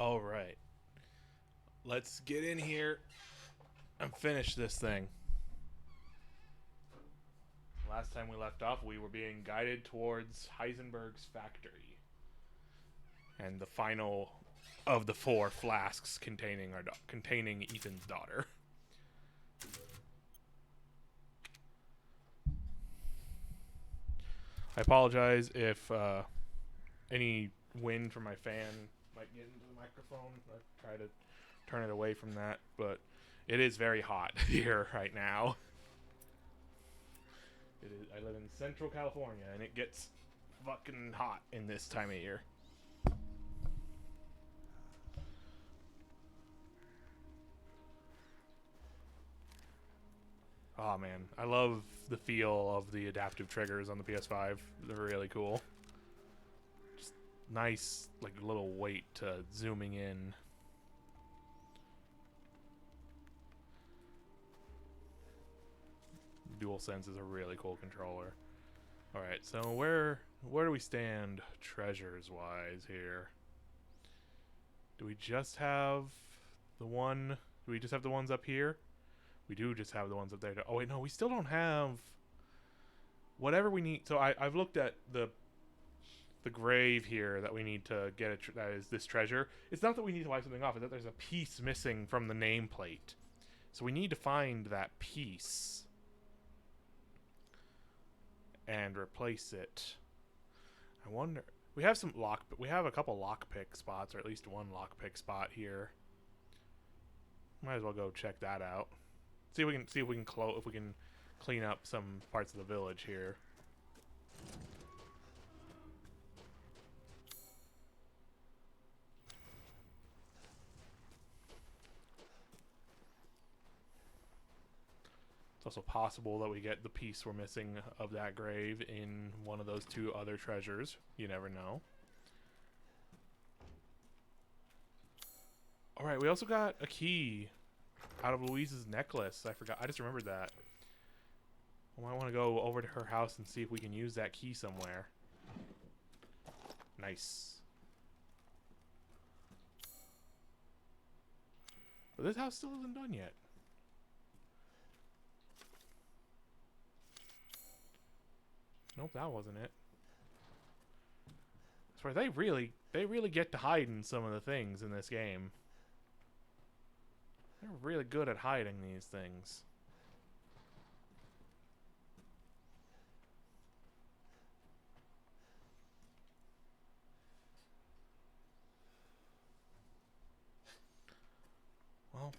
All right. Let's get in here and finish this thing. Last time we left off, we were being guided towards Heisenberg's factory. And the final of the 4 flasks containing Ethan's daughter. I apologize if any wind from my fan might get into the microphone. I try to turn it away from that, but it is very hot here right now. I live in Central California, and it gets fucking hot in this time of year. Oh man, I love the feel of the adaptive triggers on the PS5. They're really cool. Just nice, like little weight to zooming in. DualSense is a really cool controller. All right, so where do we stand treasures wise here? Do we just have the one? Do we just have the ones up here? We do just have the ones up there. Oh wait, no, we still don't have whatever we need. So I've looked at the grave here that we need to get that is this treasure. It's not that we need to wipe something off. It's that there's a piece missing from the nameplate. So we need to find that piece and replace it. I wonder. We have some we have a couple lockpick spots, or at least one lockpick spot here. Might as well go check that out. See if we can clean up some parts of the village here. It's also possible that we get the piece we're missing of that grave in one of those 2 other treasures. You never know. Alright, we also got a key out of Louise's necklace. I forgot. I just remembered that. I might want to go over to her house and see if we can use that key somewhere. Nice. But this house still isn't done yet. Nope, that wasn't it. I swear, they really get to hide in some of the things in this game. They're really good at hiding these things. Well,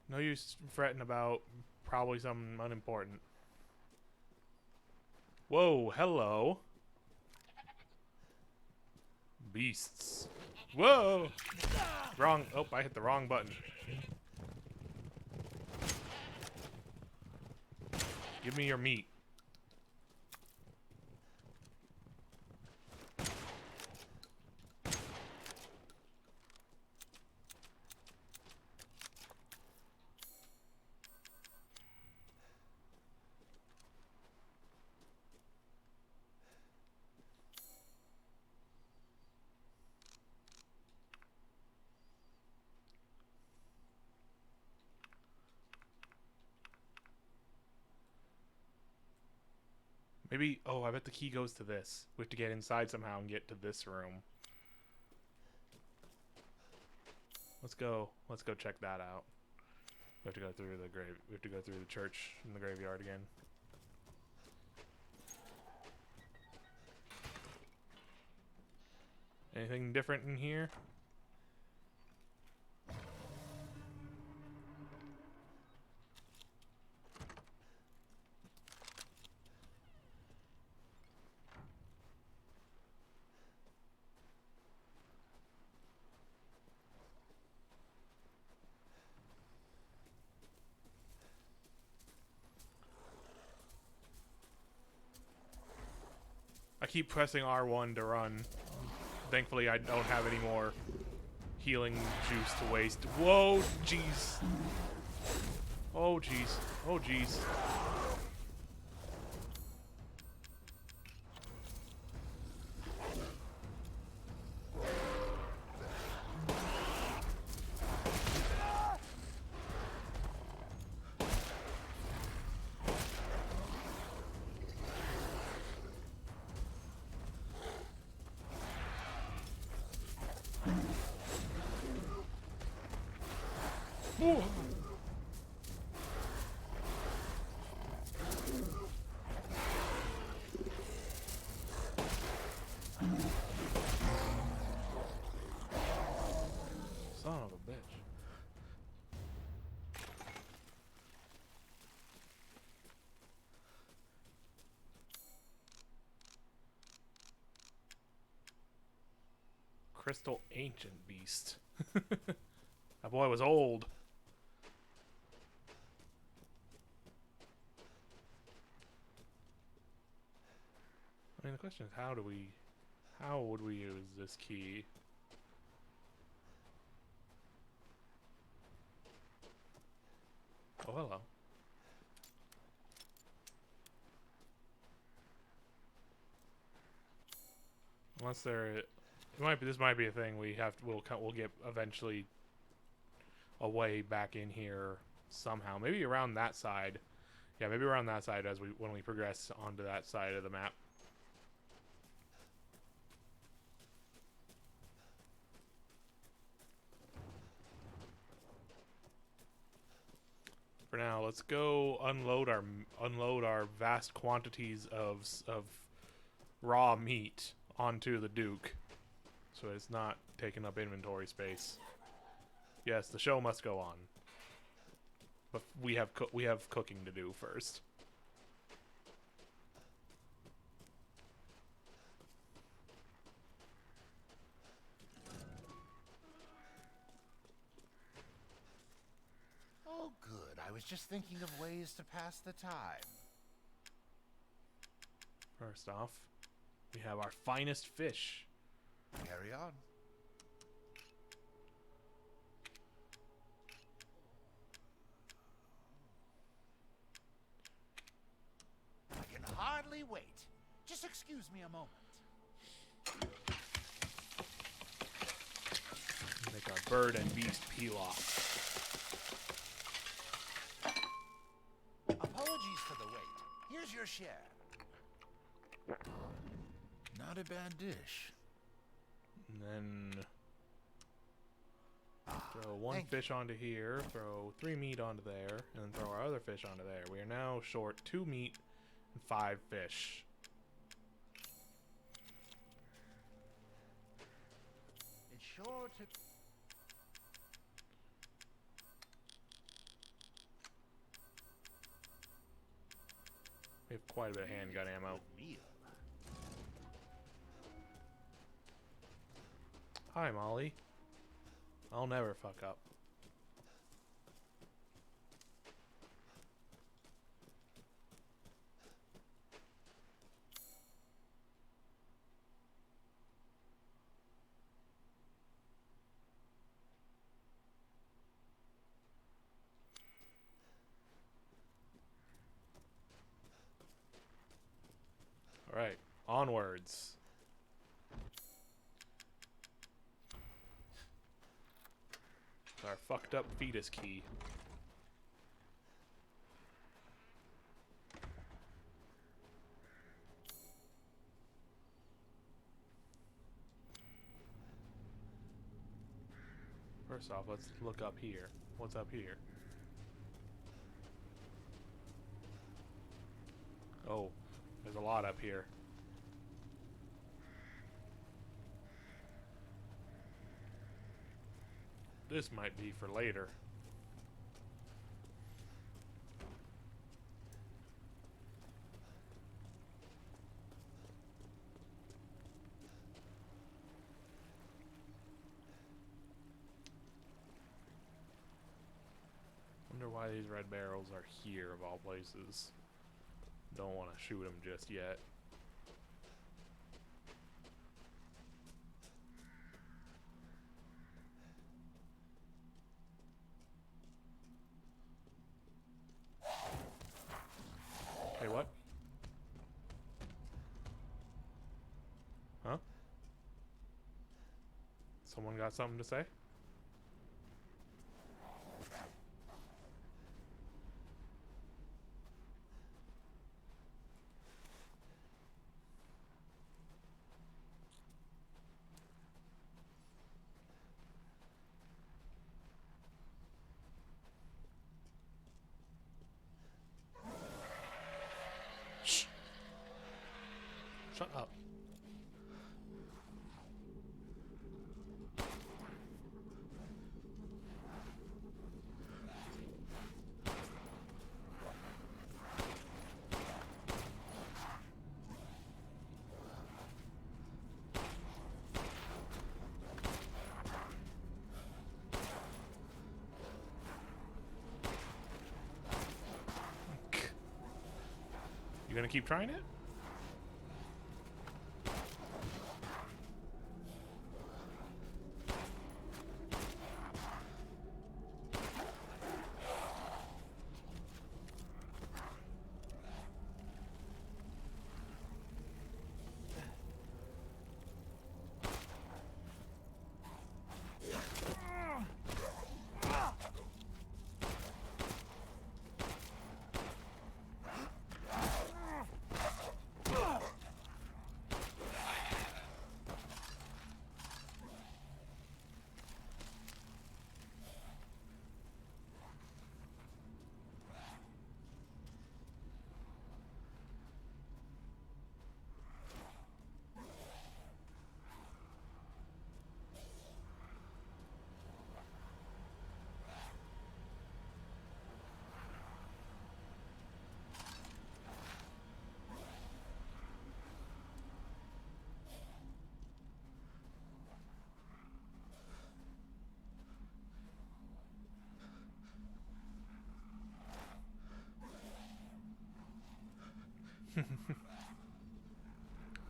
no use fretting about probably something unimportant. Whoa, hello. Beasts. Whoa! Wrong. Oh, I hit the wrong button. Give me your meat. Maybe, oh, I bet the key goes to this. We have to get inside somehow and get to this room. Let's go check that out. We have to go through the grave. We have to go through the church and the graveyard again. Anything different in here? I keep pressing R1 to run. Thankfully, I don't have any more healing juice to waste. Whoa, jeez. Oh, jeez. Oh, jeez. Ooh. Son of a bitch. Crystal Ancient Beast. That boy was old. I mean, the question is, how would we use this key? Oh, hello. Unless this might be a thing we'll get eventually a way back in here somehow. Maybe around that side. Yeah, maybe around that side when we progress onto that side of the map. For now, let's go unload our vast quantities of raw meat onto the Duke, so it's not taking up inventory space. Yes, the show must go on, but we have cooking to do first. Oh, good. I was just thinking of ways to pass the time. First off, we have our finest fish. Carry on. I can hardly wait. Just excuse me a moment. Make our bird and beast pilaf. Apologies for the wait. Here's your share. Not a bad dish. And then throw one fish onto here, throw 3 meat onto there, and then throw our other fish onto there. We are now short 2 meat and 5 fish. It's sure to... We have quite a bit of handgun ammo. Hi, Molly. I'll never fuck up. Alright, onwards. Our fucked up fetus key. First off, let's look up here. What's up here? Oh, there's a lot up here. This might be for later. Wonder why these red barrels are here of all places. Don't want to shoot them just yet. Hey, what? Huh? Someone got something to say? Shut up. You gonna keep trying it?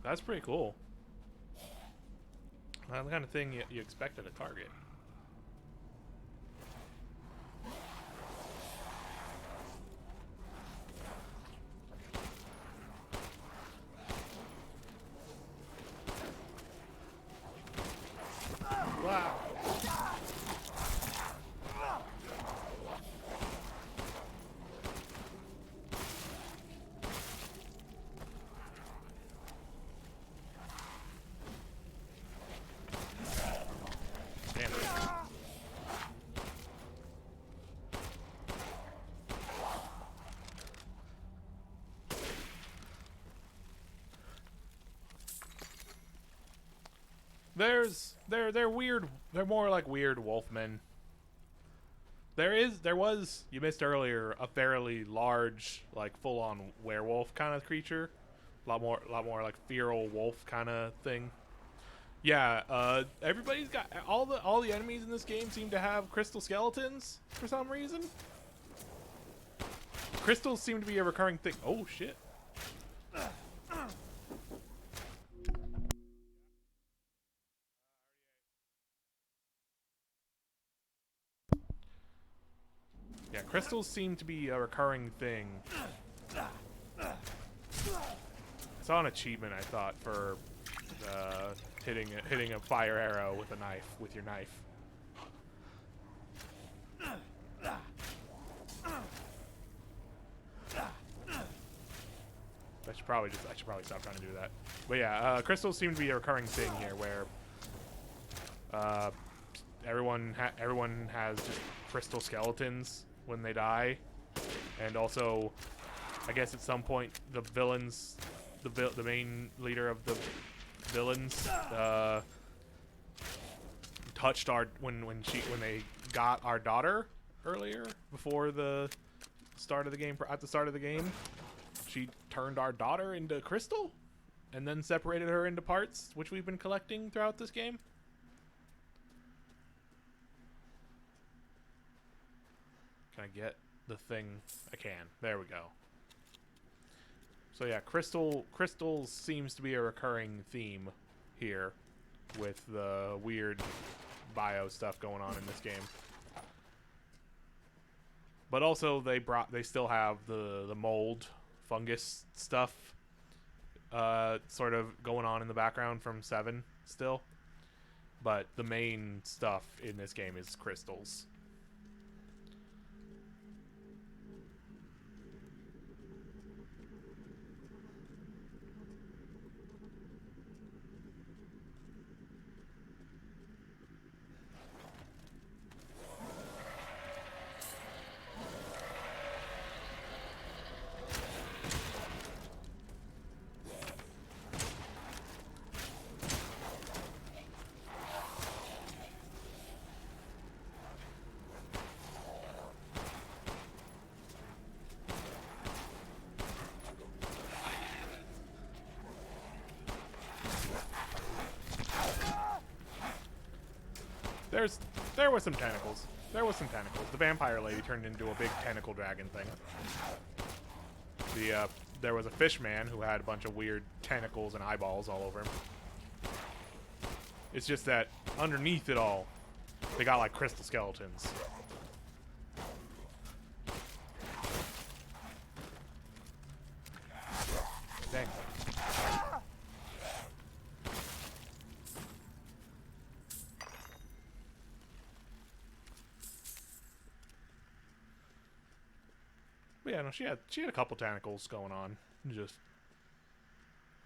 That's pretty cool. Not the kind of thing you expect at a target. Wow. Damn it. They're weird. They're more like weird wolfmen. There was, you missed earlier, a fairly large, like full on werewolf kind of creature. A lot more like feral wolf kind of thing. Yeah, everybody's got all the enemies in this game seem to have crystal skeletons for some reason. Crystals seem to be a recurring thing. Oh shit. Yeah, crystals seem to be a recurring thing. I saw an achievement, I thought, for hitting a fire arrow with a knife, with your knife. I should probably stop trying to do that. But yeah, crystals seem to be a recurring thing here, where everyone has just crystal skeletons when they die, and also, I guess at some point the villains, the main leader of the villains, touched our when they got our daughter earlier before the start of the game. At the start of the game, she turned our daughter into crystal, and then separated her into parts, which we've been collecting throughout this game. Can I get the thing? I can. There we go. So yeah, crystals seems to be a recurring theme here, with the weird bio stuff going on in this game. But also they still have the mold fungus stuff sort of going on in the background from 7 still. But the main stuff in this game is crystals. there was some tentacles. There was some tentacles. The vampire lady turned into a big tentacle dragon thing. There was a fish man who had a bunch of weird tentacles and eyeballs all over him. It's just that underneath it all, they got like crystal skeletons. Dang. But yeah, no, she had a couple tentacles going on. Just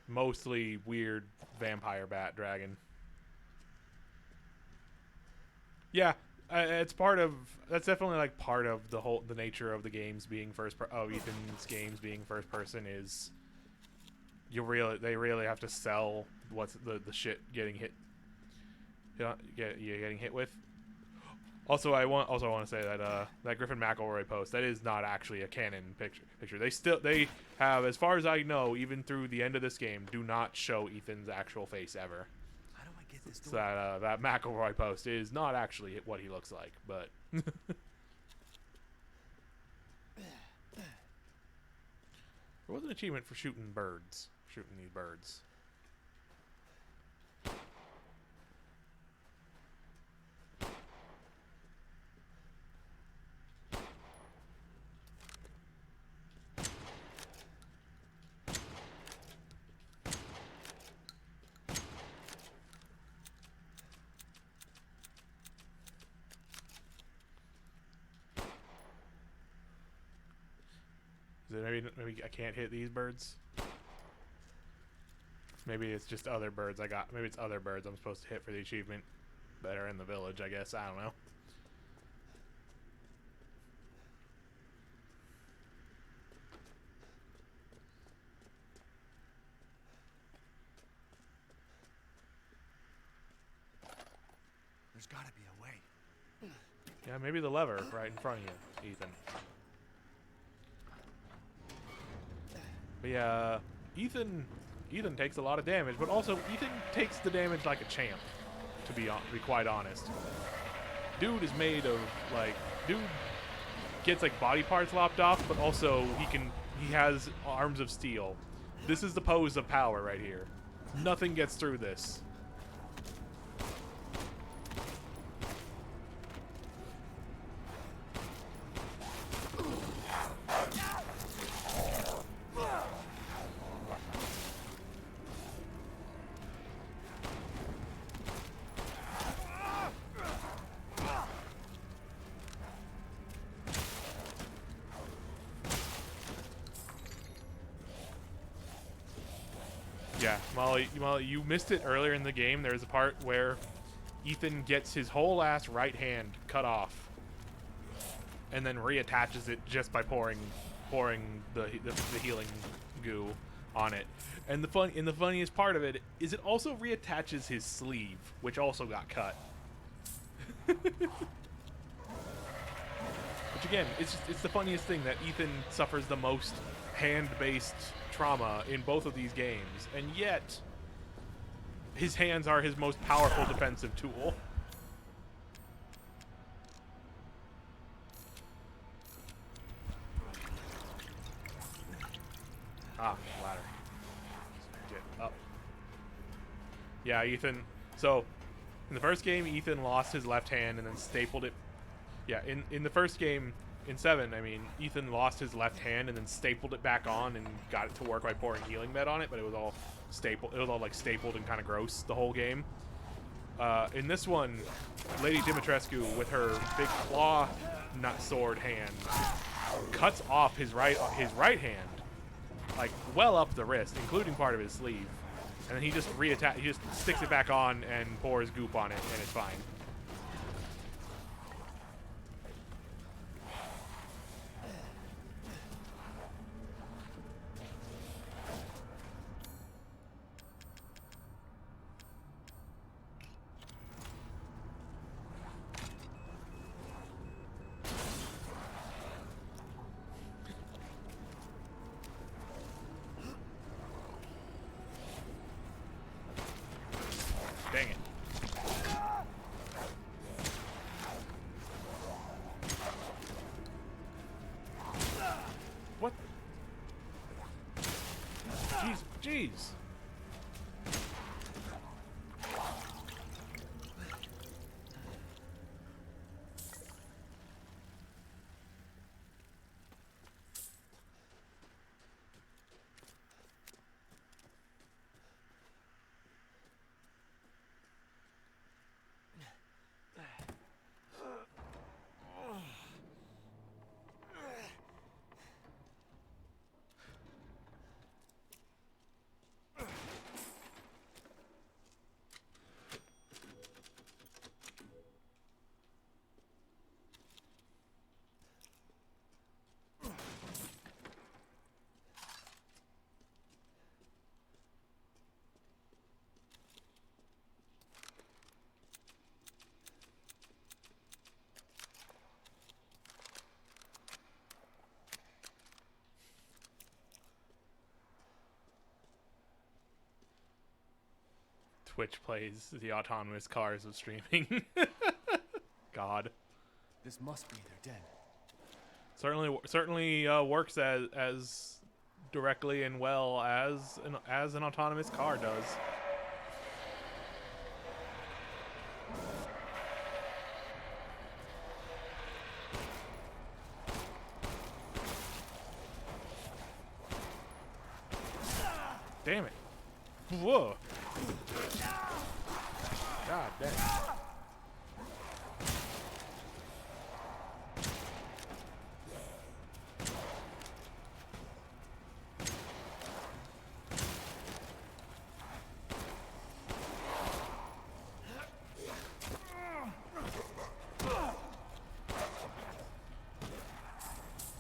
mostly weird vampire bat dragon. Yeah, it's part of. That's definitely like part of the nature of the games being Ethan's games being first person is. They really have to sell what's the shit getting hit. Getting hit with. Also, I want to say that that Griffin McElroy post, that is not actually a canon picture. They have, as far as I know, even through the end of this game, do not show Ethan's actual face ever. How do I get this So that McElroy post is not actually what he looks like, but there was an achievement for shooting these birds. Is it maybe I can't hit these birds? Maybe it's just other birds I got. Maybe it's other birds I'm supposed to hit for the achievement that are in the village, I guess. I don't know. There's gotta be a way. Yeah, maybe the lever right in front of you, Ethan. But yeah, Ethan takes a lot of damage, but also Ethan takes the damage like a champ. To be quite honest, dude is made of dude gets like body parts lopped off, but also he has arms of steel. This is the pose of power right here. Nothing gets through this. Yeah, Molly, you missed it earlier in the game. There's a part where Ethan gets his whole ass right hand cut off and then reattaches it just by pouring the healing goo on it. And the funniest part of it is it also reattaches his sleeve, which also got cut. Which again, it's the funniest thing that Ethan suffers the most hand-based trauma in both of these games, and yet his hands are his most powerful defensive tool. Ah, ladder. Get up. Yeah, Ethan. So, in the first game, Ethan lost his left hand and then stapled it. Yeah, in the first game, in 7, I mean, Ethan lost his left hand and then stapled it back on and got it to work by pouring healing med on it, but it was all stapled. It was all like stapled and kind of gross the whole game. In this one, Lady Dimitrescu, with her big claw nut sword hand, cuts off his right hand, like well up the wrist, including part of his sleeve, and then he just sticks it back on and pours goop on it, and it's fine. Dang it. Jeez. Twitch plays the autonomous cars of streaming. God. This must be their den. Certainly works as directly and well as an autonomous car does. Damn it. Whoa. God damn.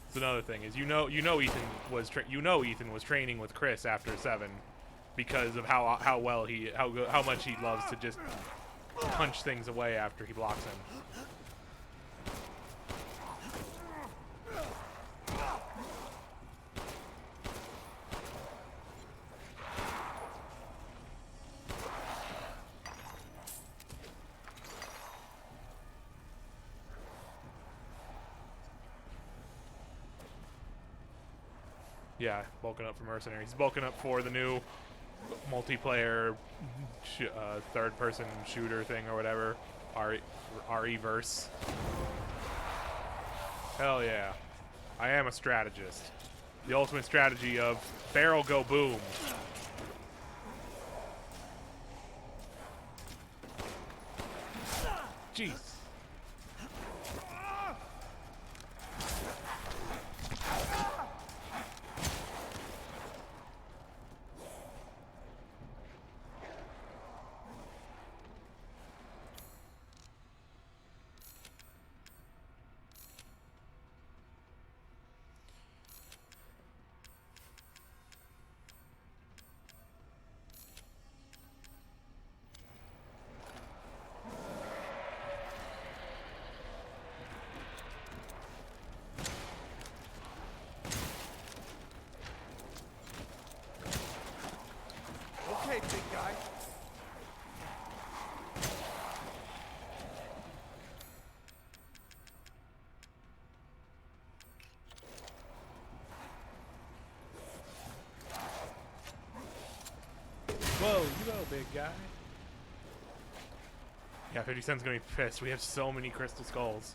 It's another thing is Ethan was training with Chris after 7 because of how much he loves to just punch things away after he blocks him. Yeah, bulking up for mercenaries. He's bulking up for the new multiplayer third-person shooter thing or whatever. RE-verse. Hell yeah. I am a strategist. The ultimate strategy of barrel go boom. Jeez. Okay, big guy. Whoa, you go, big guy. Yeah, 50 Cent's gonna be pissed. We have so many crystal skulls.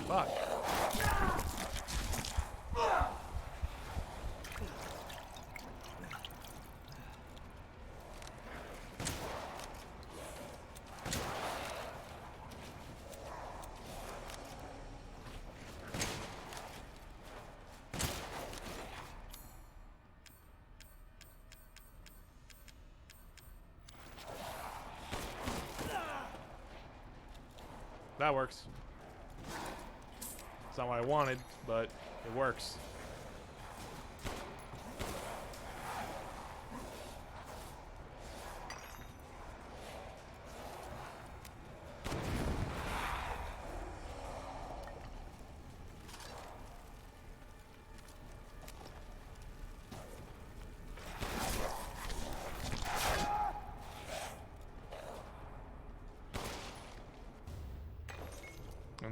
Fuck. That works. It's not what I wanted, but it works.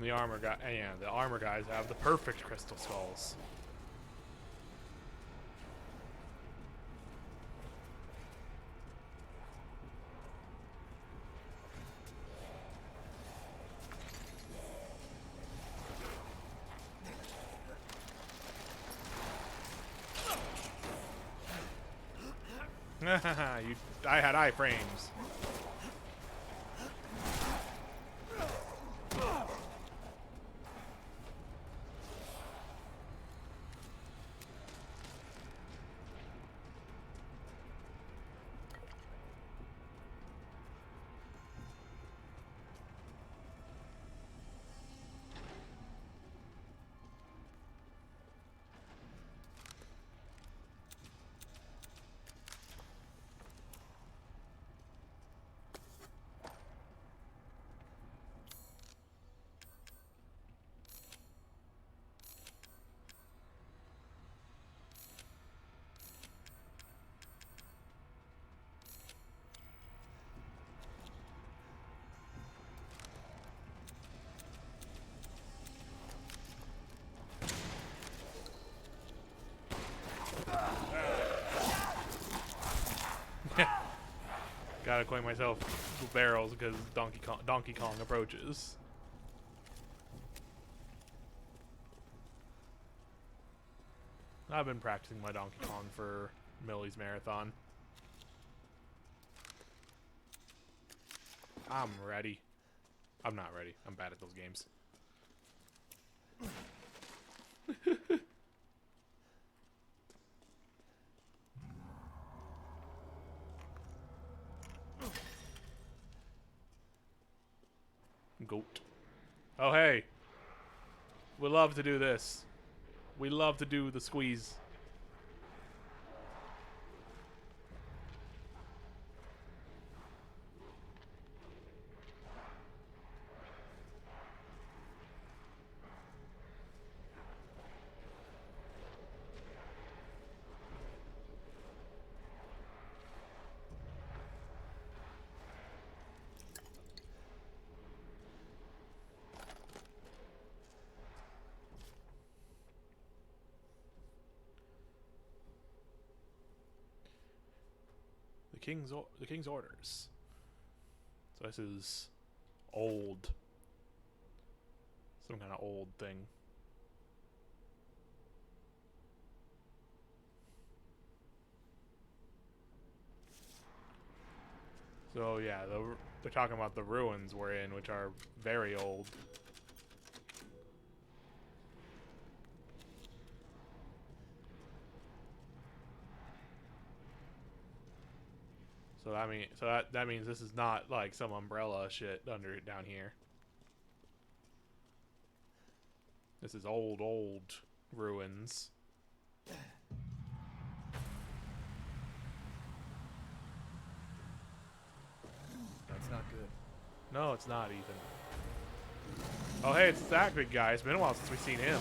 And the armor guy, and yeah, the armor guys have the perfect crystal skulls. I had iframes. Gotta acquaint myself with barrels because Donkey Kong approaches. I've been practicing my Donkey Kong for Millie's marathon. I'm ready. I'm not ready. I'm bad at those games. Goat. Oh, hey. We love to do this. We love to do the squeeze. The king's orders. So this is old. Some kind of old thing. So yeah, they're talking about the ruins we're in, which are very old. So that means this is not like some umbrella shit under down here. This is old ruins. That's not good. No, it's not, Ethan. Oh hey, it's that big guy. It's been a while since we've seen him.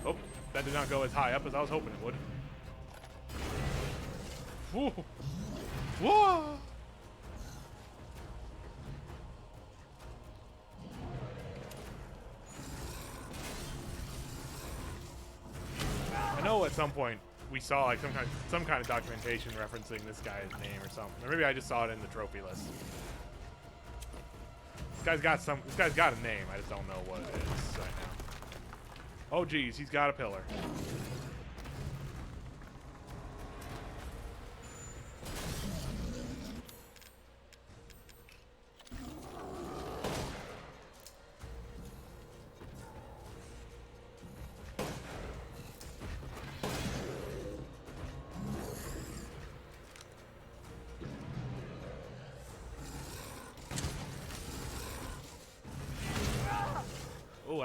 Oh, that did not go as high up as I was hoping it would. Whoa! Whoa! I know at some point we saw like some kind of documentation referencing this guy's name or something. Or maybe I just saw it in the trophy list. This guy's got a name. I just don't know what it is right now. Oh geez, he's got a pillar.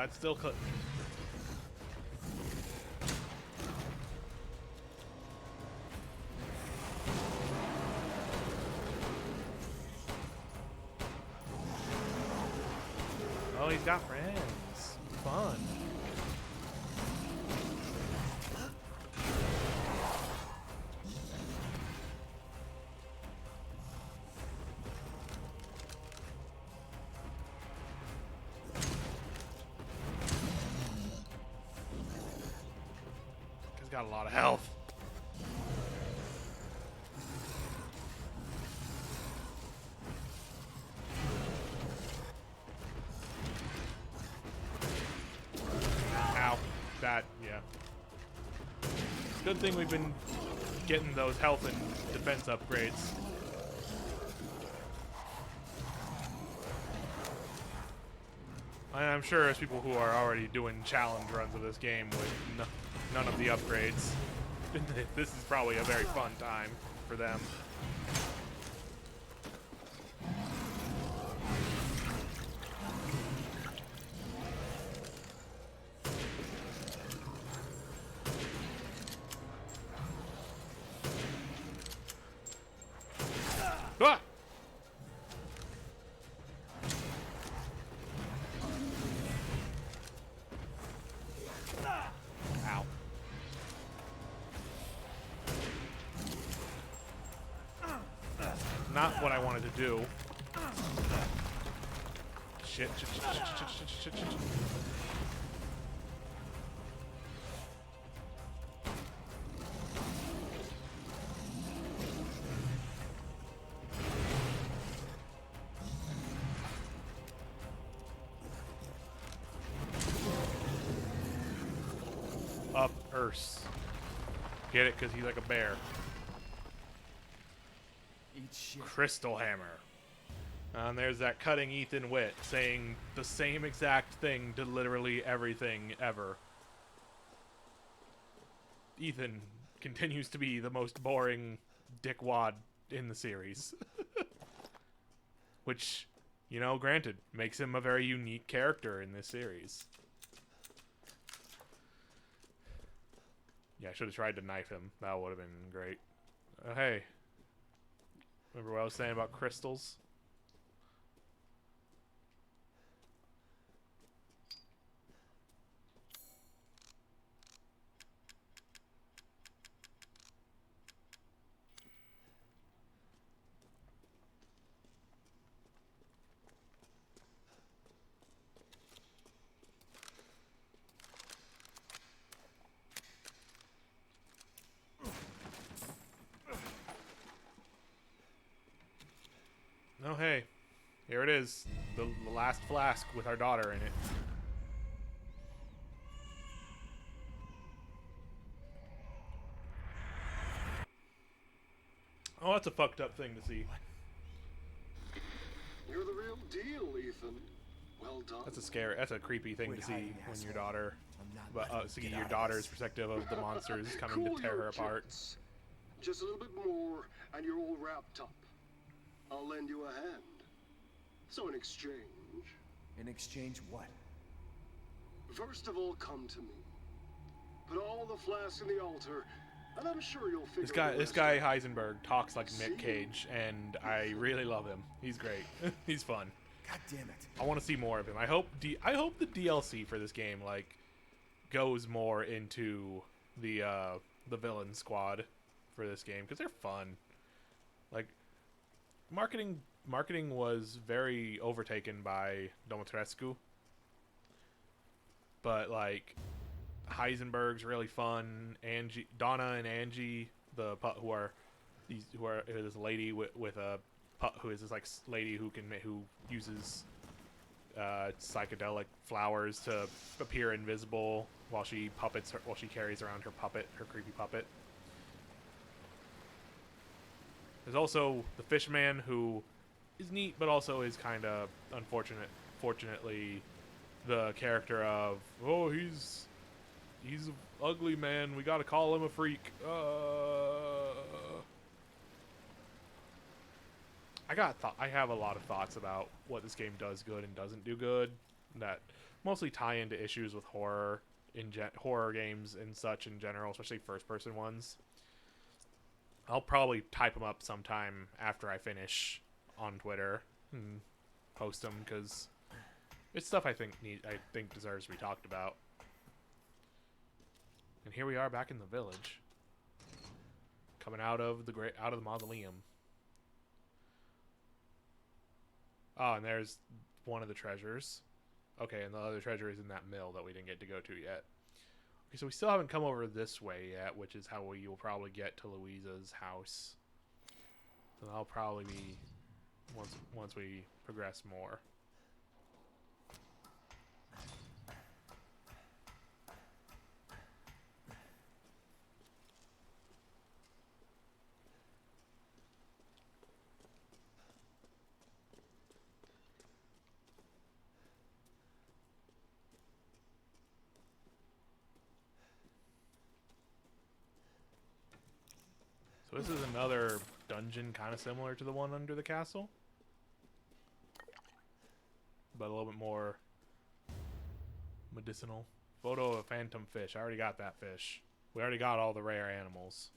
that's still. Oh, he's got friends. Fun. He's got a lot of health. Ow. That, yeah. Good thing we've been getting those health and defense upgrades. I'm sure there's people who are already doing challenge runs of this game with none of the upgrades. This is probably a very fun time for them. Ah! Ow. Not what I wanted to do. Shit, shit, shit, shit, shit, shit, shit, shit, shit. Up, Urs. Get it? Because he's like a bear. Eat shit. Crystal Hammer. And there's that cutting Ethan wit saying the same exact thing to literally everything ever. Ethan continues to be the most boring dickwad in the series. Which, you know, granted, makes him a very unique character in this series. Yeah, I should have tried to knife him. That would have been great. Hey. Remember what I was saying about crystals? Oh, hey. Here it is. The last flask with our daughter in it. Oh, that's a fucked up thing to see. You're the real deal, Ethan. Well done. That's a creepy thing to see when your daughter, see your daughter's perspective of the monsters coming Cool to tear your her apart. jets. Just a little bit more, and you're all wrapped up. I'll lend you a hand. So in exchange, In exchange, what? first of all, come to me. Put all the flasks in the altar, and I'm sure you'll figure This guy Heisenberg talks like Nick Cage, and I really love him. He's great. He's fun. God damn it. I want to see more of him. I hope the DLC for this game like goes more into the villain squad for this game because they're fun. Like marketing was very overtaken by Dumitrescu, but like Heisenberg's really fun. Donna and Angie, who are this lady with a who is this like lady who uses psychedelic flowers to appear invisible while she carries around her creepy puppet. There's also the Fishman, who is neat but also is kind of fortunately the character of, oh, he's an ugly man, we gotta call him a freak. I have a lot of thoughts about what this game does good and doesn't do good that mostly tie into issues with horror horror games and such in general, especially first-person ones. I'll probably type them up sometime after I finish on Twitter and post them because it's stuff I think deserves to be talked about. And here we are back in the village, coming out of the mausoleum. Oh, and there's one of the treasures. Okay, and the other treasure is in that mill that we didn't get to go to yet. Okay, so we still haven't come over this way yet, which is how we will probably get to Louisa's house. So that'll probably be once we progress more. So this is another dungeon kind of similar to the one under the castle, but a little bit more medicinal. Photo of a phantom fish. I already got that fish. We already got all the rare animals.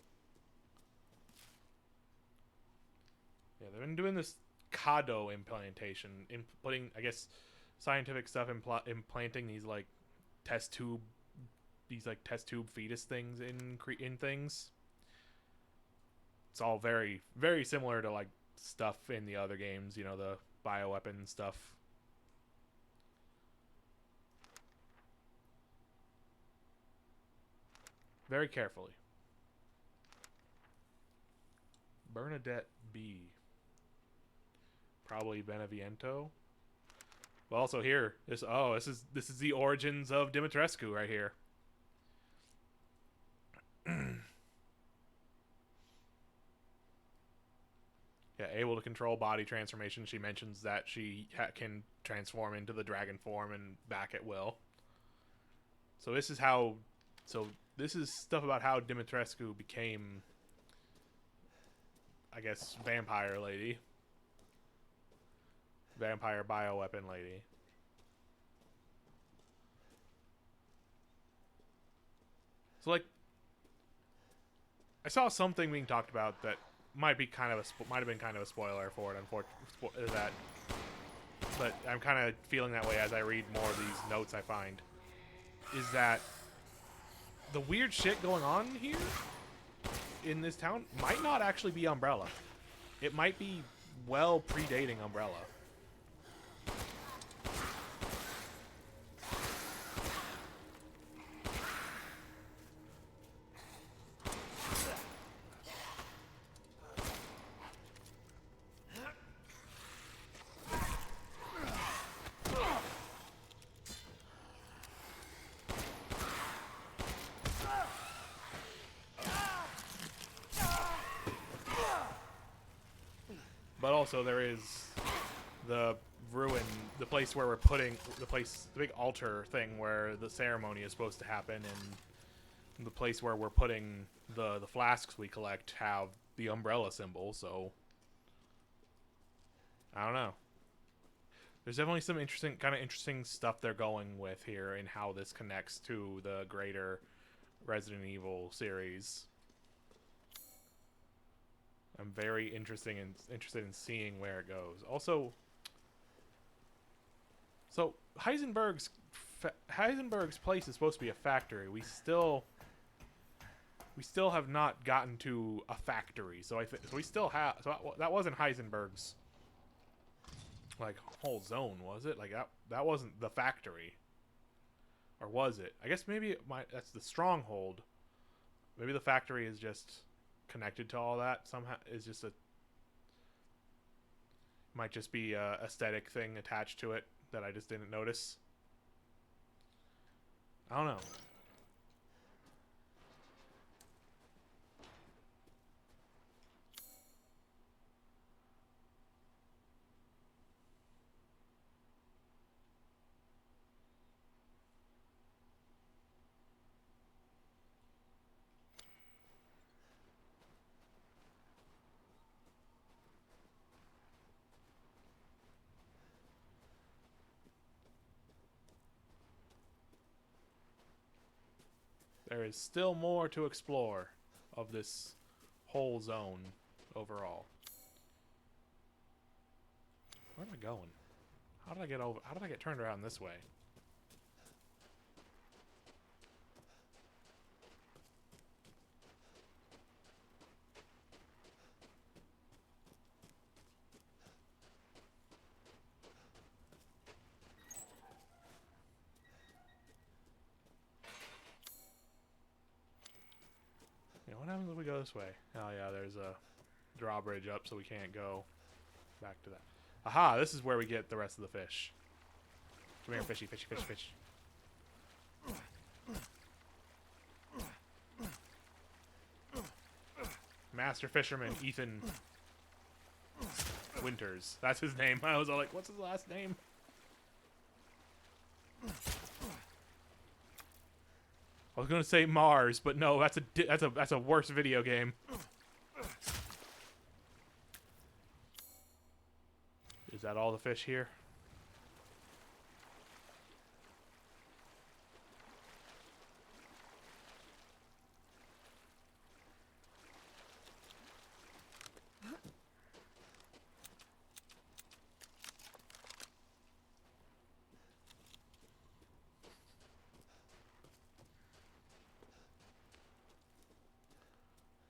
Yeah, they've been doing this Kado implantation, putting, I guess, scientific stuff, implanting these like test tube fetus things in things. It's all very, very similar to like stuff in the other games, you know, the bioweapon stuff. Very carefully. Bernadette B. Probably Beneviento. But also here, this is the origins of Dimitrescu right here. Yeah, able to control body transformation. She mentions that she can transform into the dragon form and back at will. So this is how. So this is stuff about how Dimitrescu became, I guess, vampire lady. Vampire bioweapon lady. So like, I saw something being talked about that might have been kind of a spoiler for it. Unfortunately, but I'm kind of feeling that way as I read more of these notes I find. Is that the weird shit going on here in this town might not actually be Umbrella. It might be well predating Umbrella. But also there is the ruin, the place where we're putting the big altar thing where the ceremony is supposed to happen, and the place where we're putting the flasks we collect have the umbrella symbol. So I don't know. There's definitely some interesting stuff they're going with here in how this connects to the greater Resident Evil series. I'm very interested in seeing where it goes. Also, so Heisenberg's place is supposed to be a factory. We still have not gotten to a factory. So we still have. So that wasn't Heisenberg's like whole zone, was it? Like that wasn't the factory, or was it? I guess maybe that's the stronghold. Maybe the factory is just connected to all that somehow. Is just might just be a aesthetic thing attached to it that I just didn't notice. I don't know. There is still more to explore of this whole zone overall. Where am I going? How did I get over? How did I get turned around this way? Yeah, what happens if we go this way? Oh yeah, there's a drawbridge up, so we can't go back to that. Aha, this is where we get the rest of the fish. Come here, fishy, fishy, fishy, fish. Master Fisherman Ethan Winters. That's his name. I was all like, what's his last name? I was gonna say Mars, but no, that's a worse video game. Is that all the fish here?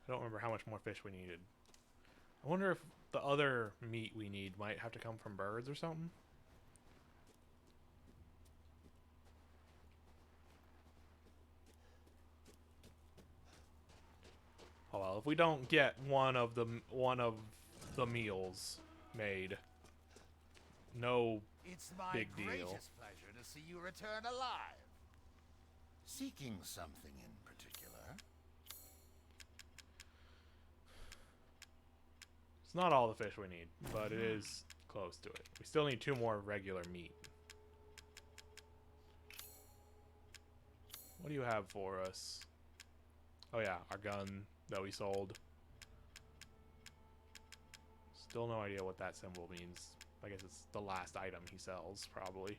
I don't remember how much more fish we needed. I wonder if the other meat we need might have to come from birds or something. Oh well, if we don't get one of the meals made, no It's my big deal. greatest pleasure to see you return alive. Seeking something in particular? It's not all the fish we need, but it is close to it. We still need 2 more regular meat. What do you have for us? Oh yeah, our gun that we sold. Still no idea what that symbol means. I guess it's the last item he sells, probably.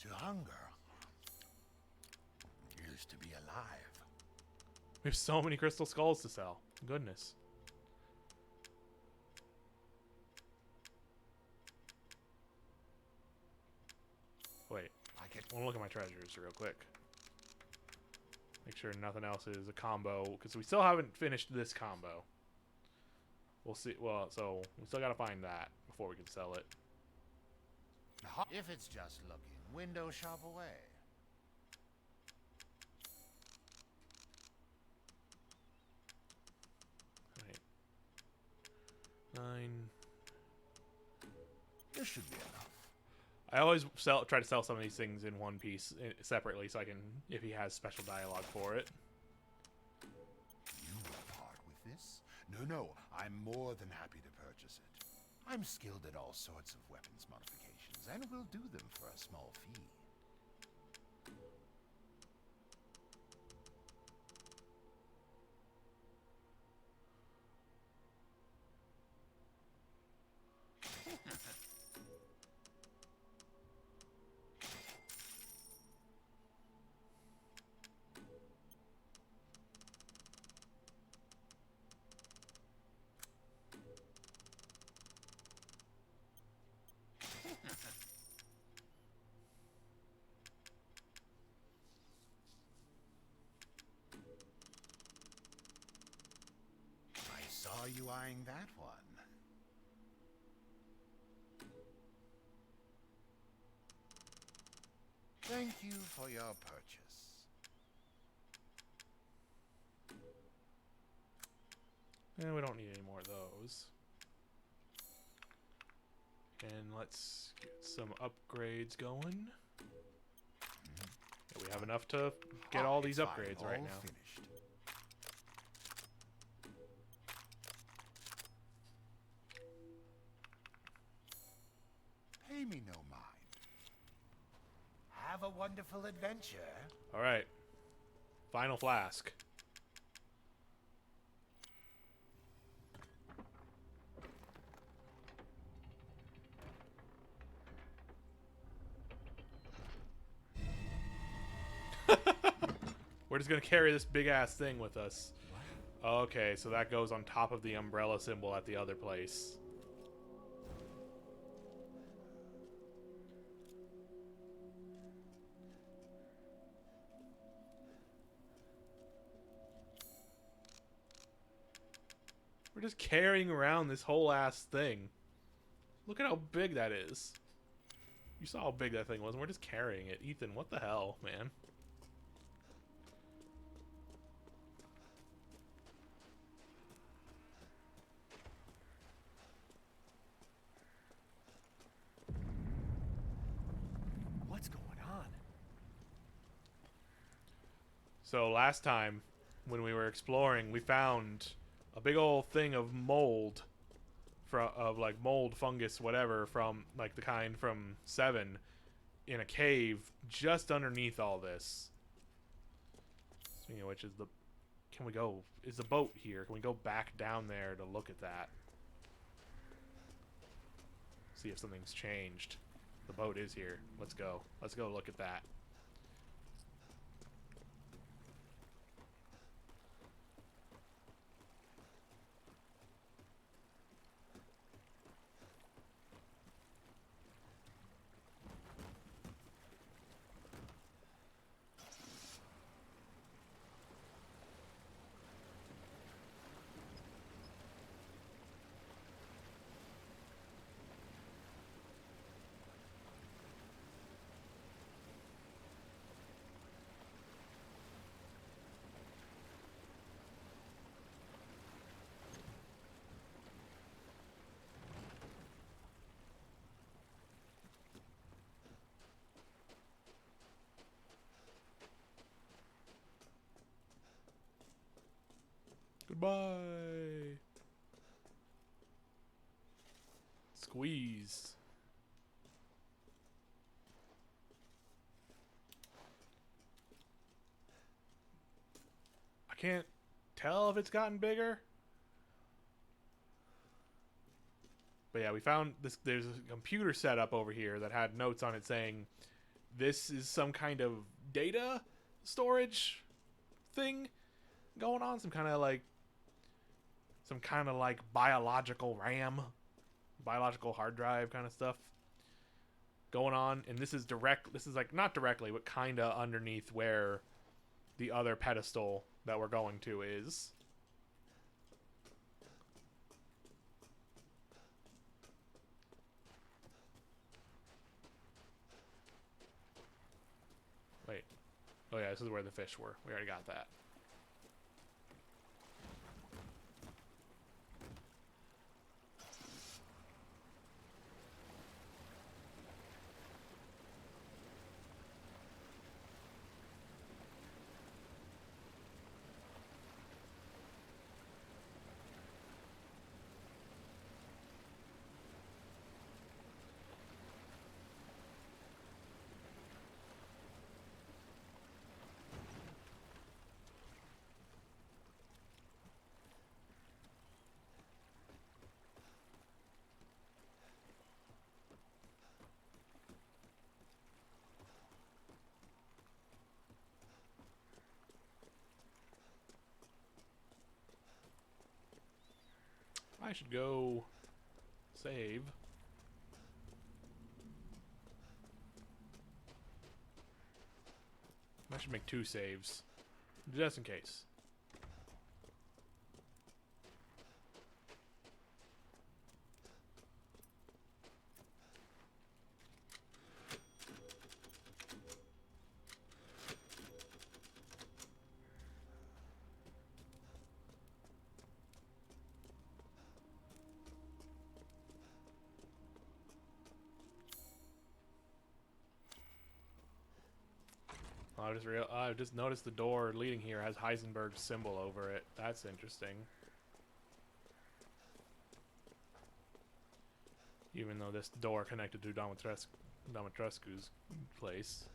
To hunger is to be alive. We have so many crystal skulls to sell. Goodness. Wait, I can I want to look at my treasures real quick. Make sure nothing else is a combo, because we still haven't finished this combo. We'll see. Well, so we still gotta find that before we can sell it. If it's just looking, window shop away. Wait. 9. This should be enough. I always try to sell some of these things in one piece separately, so I can, if he has special dialogue for it. You will part with this? No, I'm more than happy to purchase it. I'm skilled at all sorts of weapons modifications, and will do them for a small fee. I saw you eyeing that one. Thank you for your purchase. And we don't need any more of those. And let's get some upgrades going. Yeah, we have enough to get all these It's upgrades all right now. Finished. Pay me no mind. Have a wonderful adventure. Alright. Final flask. We're just gonna carry this big ass thing with us. Okay, so that goes on top of the umbrella symbol at the other place. We're just carrying around this whole ass thing. Look at how big that is. You saw how big that thing was, and we're just carrying it. Ethan, what the hell, man? What's going on? So last time, when we were exploring, we found a big old thing of mold, of like mold, fungus, whatever, from like the kind from 7, in a cave just underneath all this. Speaking of which, can we go? Is the boat here? Can we go back down there to look at that? See if something's changed. The boat is here. Let's go. Let's go look at that. Goodbye. Squeeze. I can't tell if it's gotten bigger. But yeah, we found this. There's a computer set up over here that had notes on it saying this is some kind of data storage thing going on. Some kind of like biological RAM, biological hard drive kind of stuff going on. And this is like not directly, but kind of underneath where the other pedestal that we're going to is. Wait. Oh yeah, this is where the fish were. We already got that. I should go save. I should make 2 saves, just in case. I just noticed the door leading here has Heisenberg's symbol over it. That's interesting. Even though this door connected to Domitrescu's place.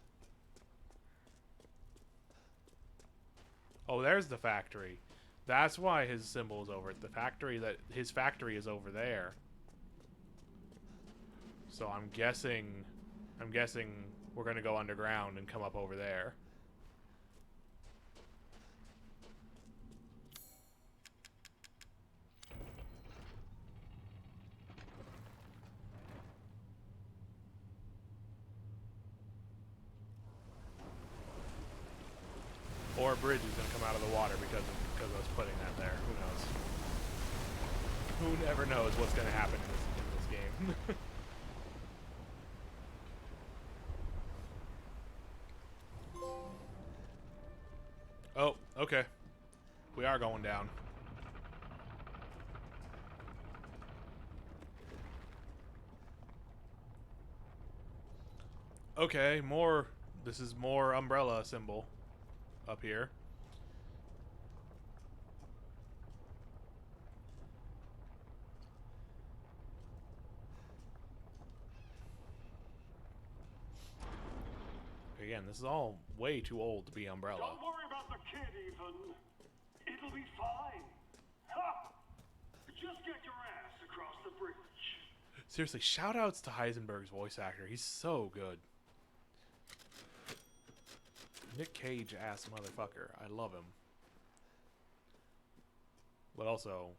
Oh, there's the factory. That's why his symbol is over it. His factory is over there. So I'm guessing we're gonna go underground and come up over there. bridge is gonna come out of the water because of us putting that there. Who knows? Who never knows what's gonna happen in this game. Oh, okay. We are going down. Okay, more. This is more umbrella symbol up here. Again, this is all way too old to be umbrella. Don't worry about the kid, Ethan. It'll be fine. Ha! Just get your ass across the bridge. Seriously, shoutouts to Heisenberg's voice actor. He's so good. Nick Cage ass motherfucker. I love him. But also,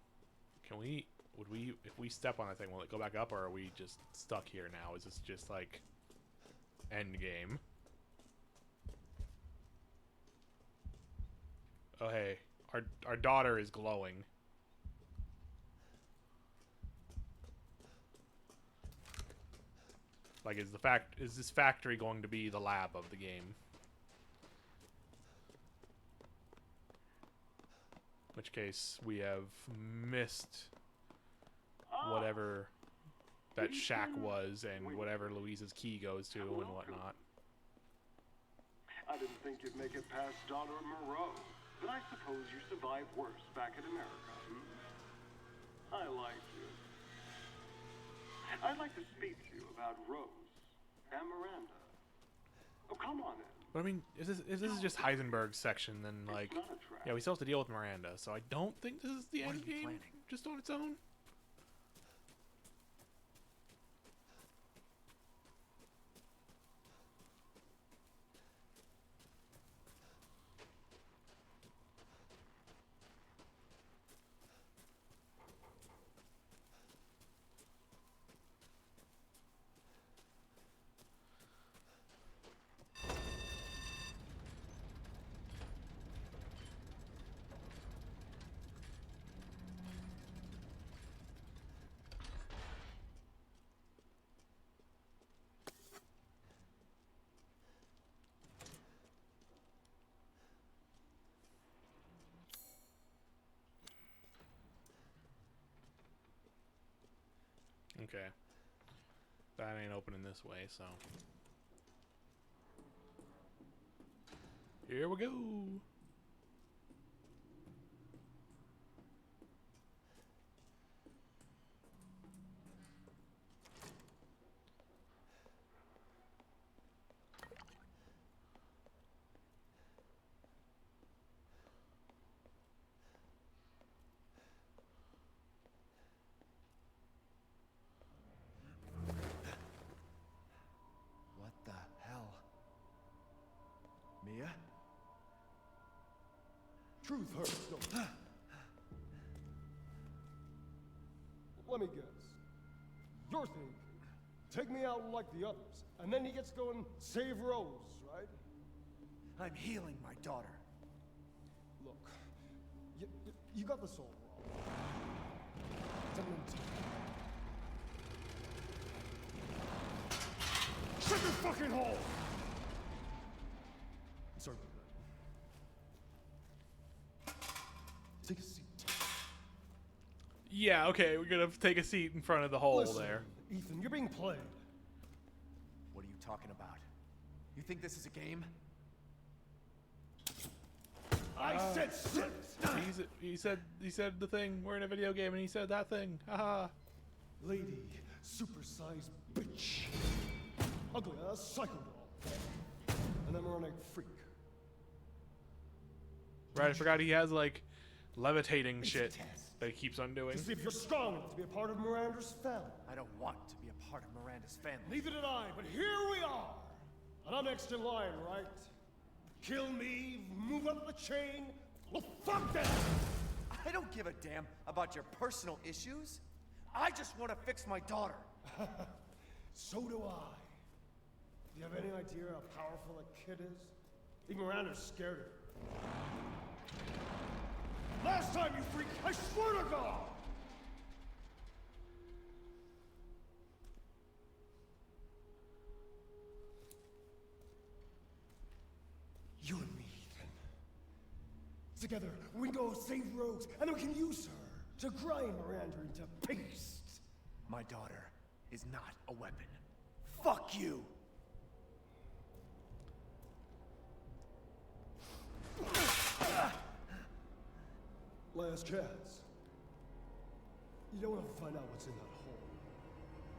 can we, if we step on that thing, will it go back up, or are we just stuck here now? Is this just like end game? Oh hey, our daughter is glowing. Like, is this factory going to be the lab of the game? In which case, we have missed whatever that shack was and whatever Louise's key goes to and whatnot. I didn't think you'd make it past Daughter Moreau, but I suppose you survived worse back in America. I like you. I'd like to speak to you about Rose and Miranda. Oh, come on in. But I mean, if this is just Heisenberg's section, then like, yeah, we still have to deal with Miranda. So I don't think this is the end game just on its own. Okay. That ain't opening this way, so. Here we go. What the hell? Mia? Truth hurts, don't it? Let me guess. You're thinking, take me out like the others, and then he gets to go and save Rose, right? I'm healing my daughter. Look, you got this all wrong. It's an intent. Shut your fucking hole! Sorry about that. Take a seat. Yeah, okay, we're gonna take a seat in front of the hole Listen, there. Ethan, you're being played. What are you talking about? You think this is a game? I said sit! He said the thing. We're in a video game, and he said that thing. Haha. Lady, supersized bitch. Ugly ass psycho doll. An emeronic freak. Right, I forgot he has like levitating It's a shit test. that he keeps on doing. To see if you're strong enough to be a part of Miranda's family. I don't want to be a part of Miranda's family. Neither did I, but here we are. And I'm next in line, right? Kill me, move up the chain. Well, fuck that! I don't give a damn about your personal issues. I just want to fix my daughter. So do I. Do you have any idea how powerful that kid is? Even Miranda's scared of her. Last time, you freak! I swear to God! You and me, Ethan. Together, we can go save Rose, and then we can use her to grind Miranda into paste. My daughter is not a weapon. Fuck you! Last chance. You don't want to find out what's in that hole.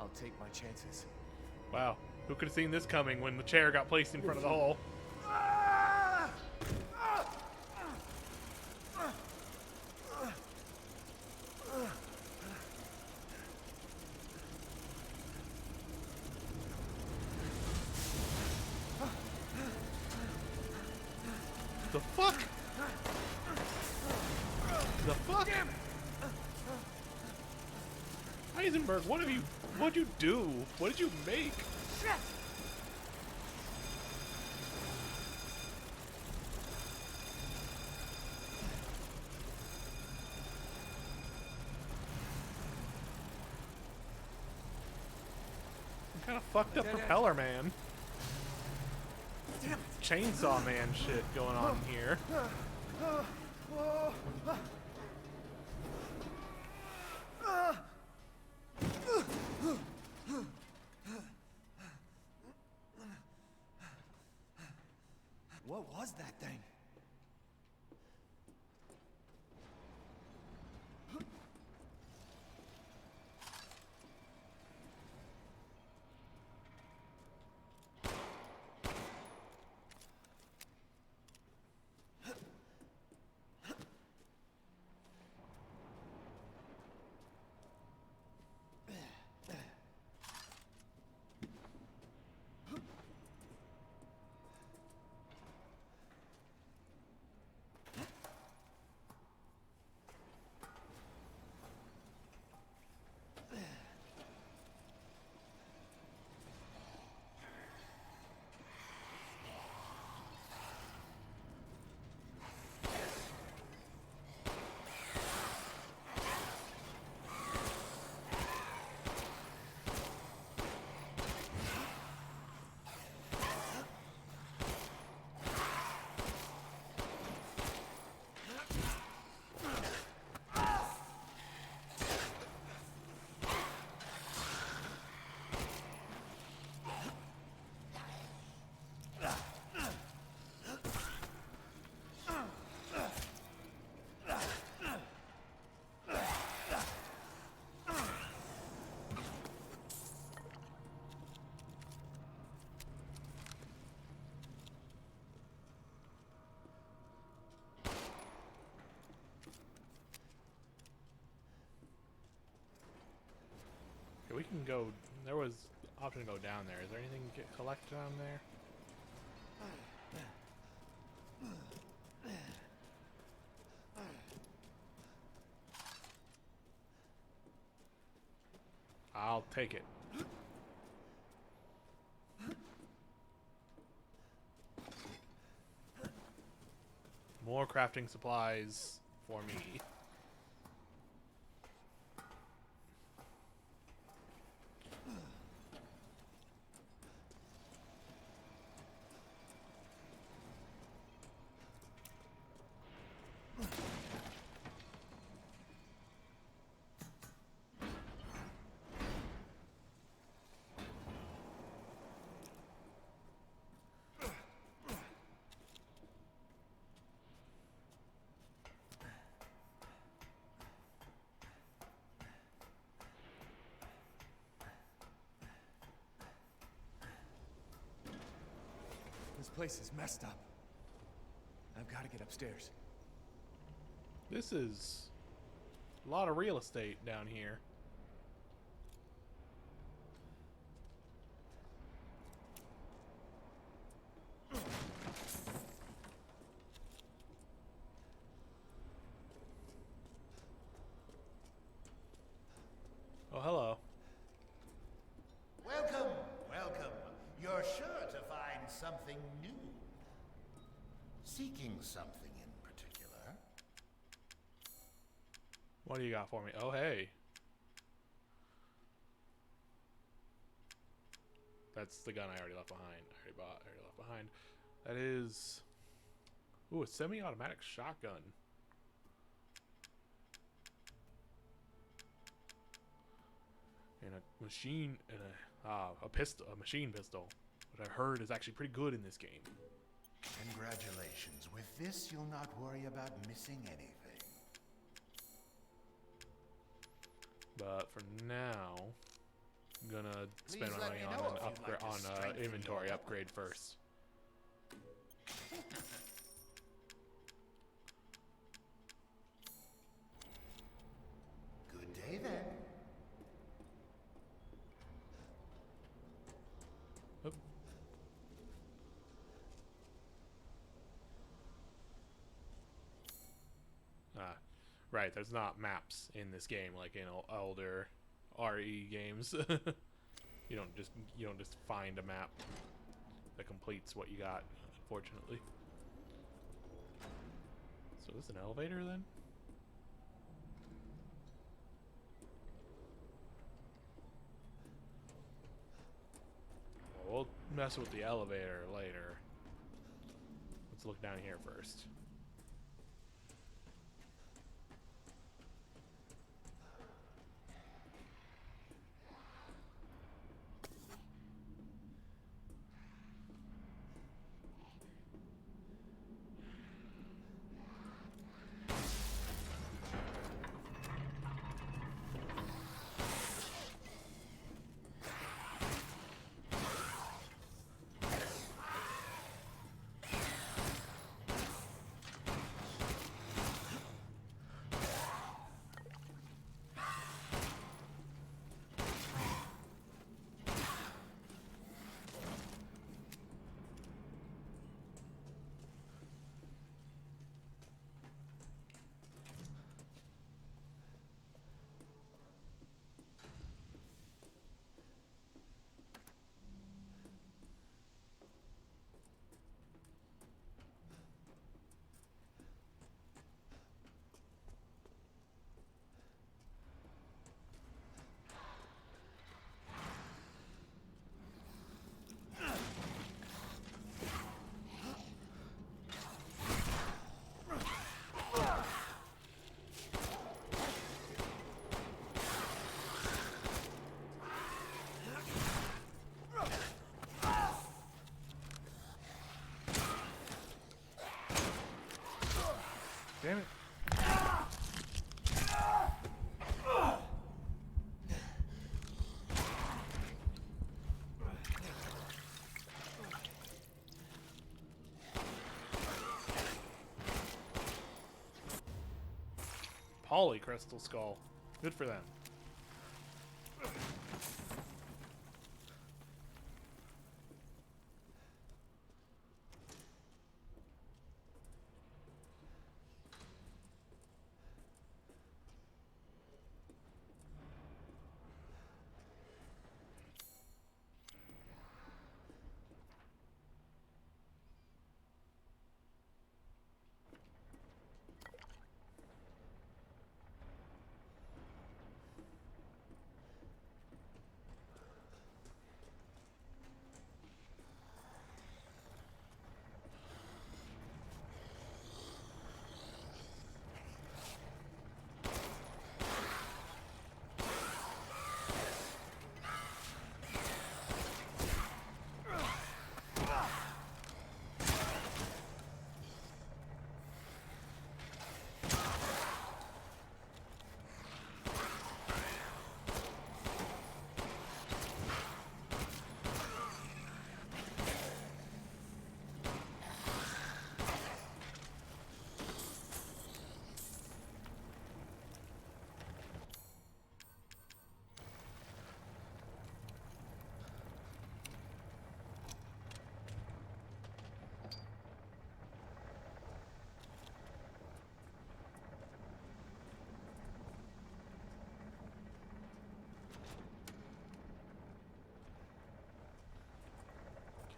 I'll take my chances. Wow. Who could have seen this coming when the chair got placed in front of the hole? The fuck? The fuck? Heisenberg, what'd you do? What did you make? Shit! Some kind of fucked up propeller man. Damn it! Chainsaw man shit going on here. What was that thing? Okay, we can go. There was option to go down there. Is there anything to get collected down there? I'll take it. More crafting supplies for me. This place is messed up. I've got to get upstairs. This is a lot of real estate down here. Oh, hello. Welcome, welcome. You're sure to find something new. Seeking something in particular? What do you got for me? Oh, hey. That's the gun I already left behind. I already bought. I already left behind. That is... Ooh, a semi-automatic shotgun. And a machine... And a pistol. A machine pistol. Which I heard is actually pretty good in this game. Congratulations. With this, you'll not worry about missing anything. But for now, I'm gonna spend Please my let money me on know an if you'd upgrade like to on strengthen inventory your upgrade first. Good day then. Oop. Right. There's not maps in this game like in older RE games. You don't just find a map that completes what you got, unfortunately. So this is an elevator then? Well, we'll mess with the elevator later. Let's look down here first. Damn it. Polycrystal skull. Good for them.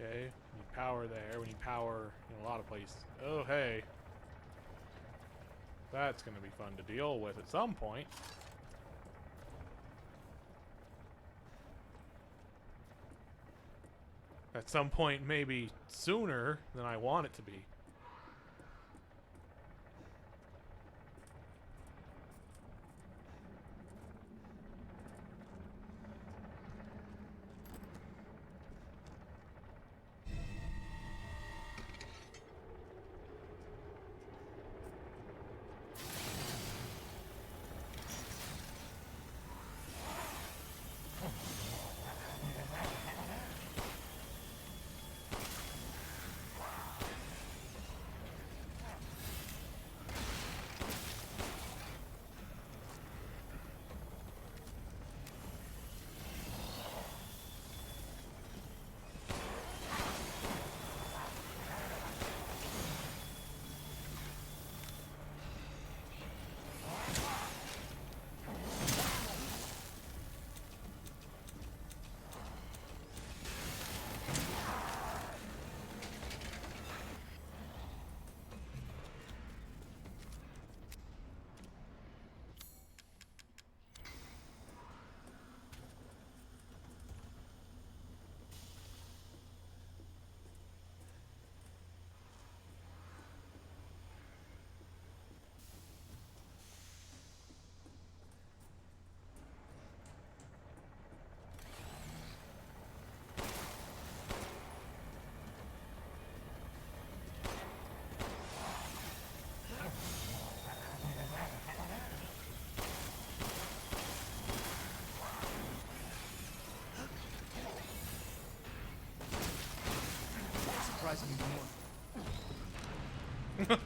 Okay, you power there. When you power in a lot of places. Oh, hey. That's going to be fun to deal with at some point. At some point, maybe sooner than I want it to be. Surprisingly more.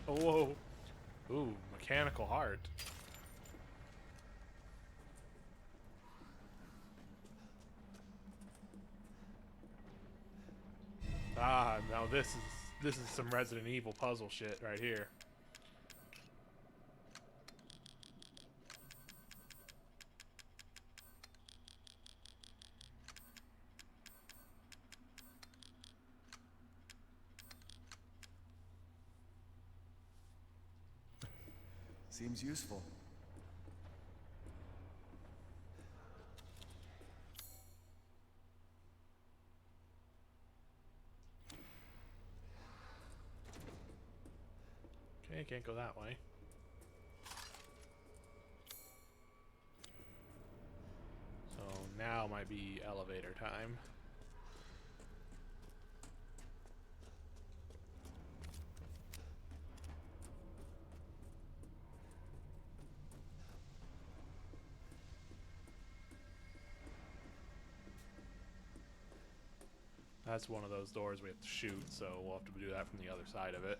Whoa. Ooh, mechanical heart. Ah, now this is some Resident Evil puzzle shit right here. Seems useful. Okay, can't go that way. So now might be elevator time. That's one of those doors we have to shoot, so we'll have to do that from the other side of it.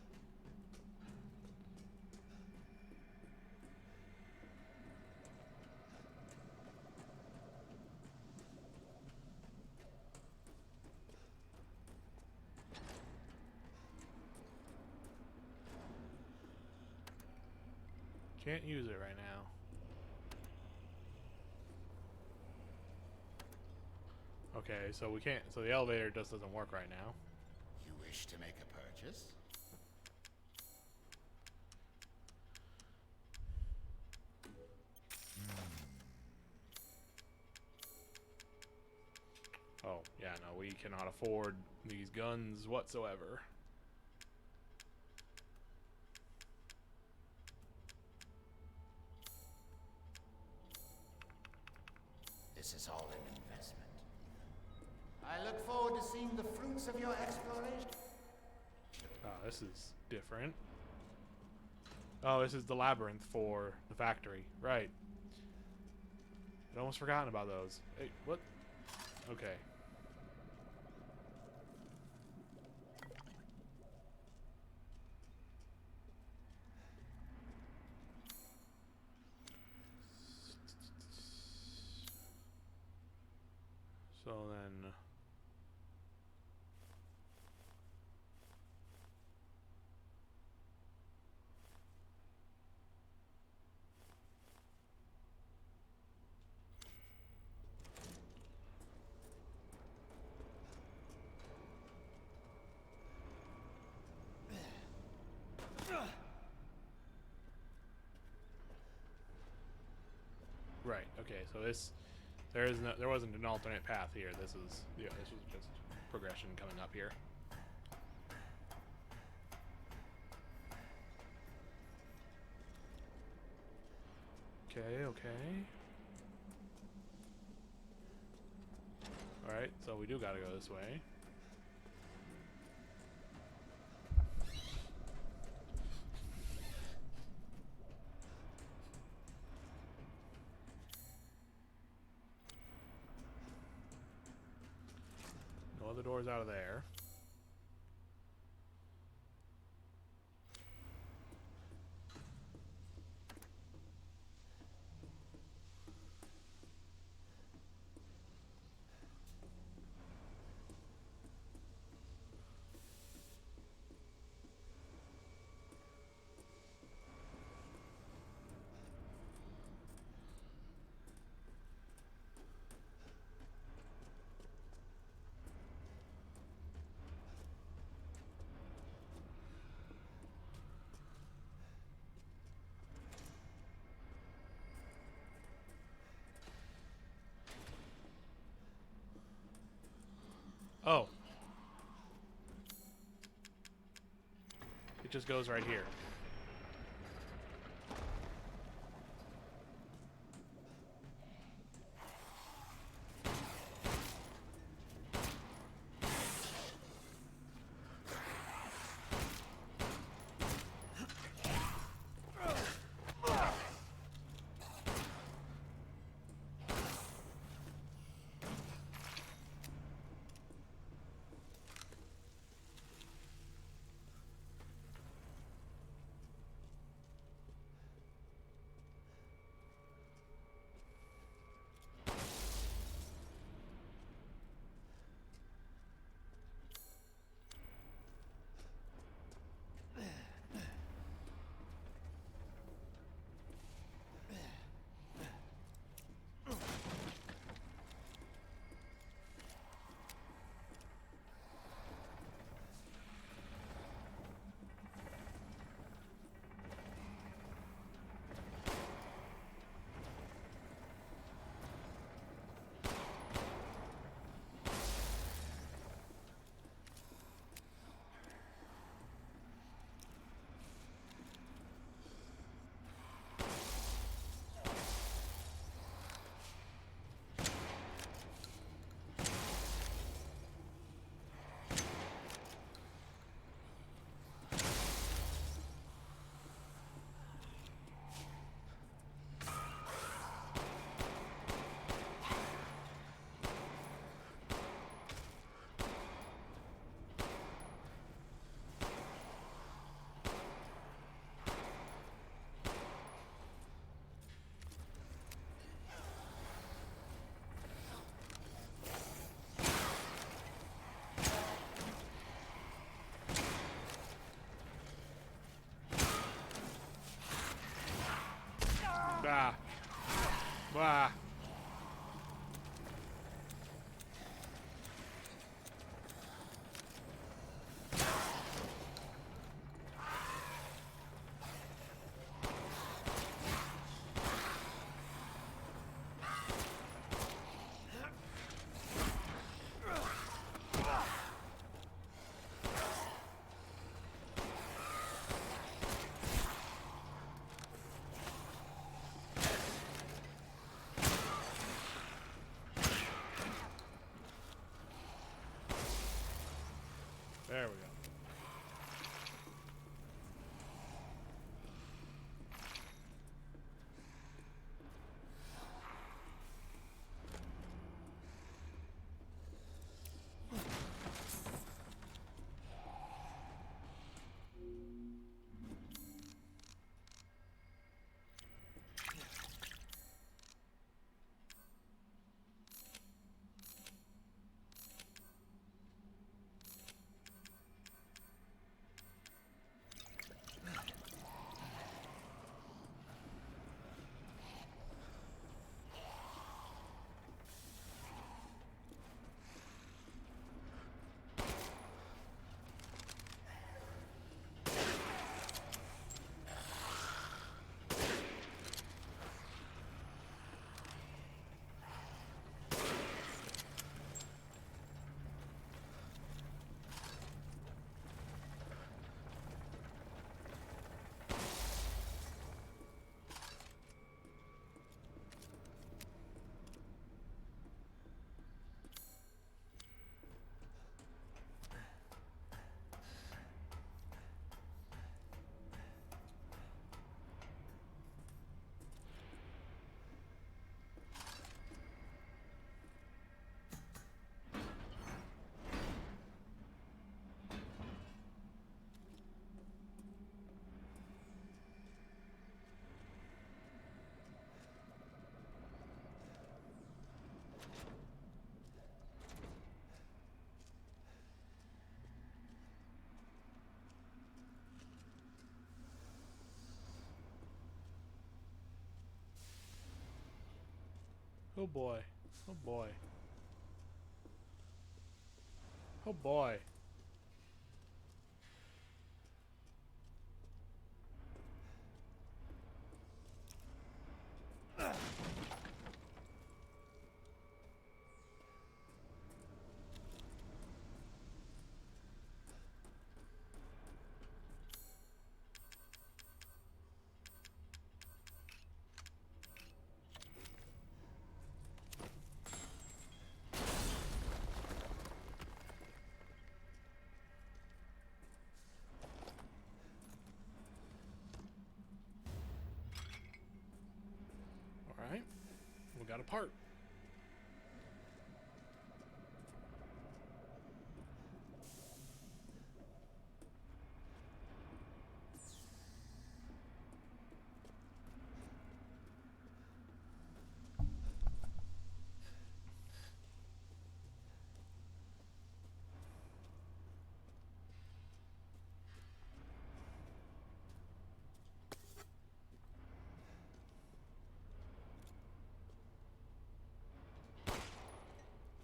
Can't use it right now. Okay, so we can't. So the elevator just doesn't work right now. You wish to make a purchase? Oh, yeah, no, we cannot afford these guns whatsoever. This is all an investment. I look forward to seeing the fruits of your exploration. Oh, this is different. Oh, this is the labyrinth for the factory. Right. I'd almost forgotten about those. Hey, what? Okay. So then... Right. Okay. So there wasn't an alternate path here. This was just progression coming up here. Okay. Okay. All right. So we do gotta go this way. No other doors out of there. Oh. It just goes right here. Ah. Ah. Oh boy. Oh boy. Oh boy. Alright. We got a part.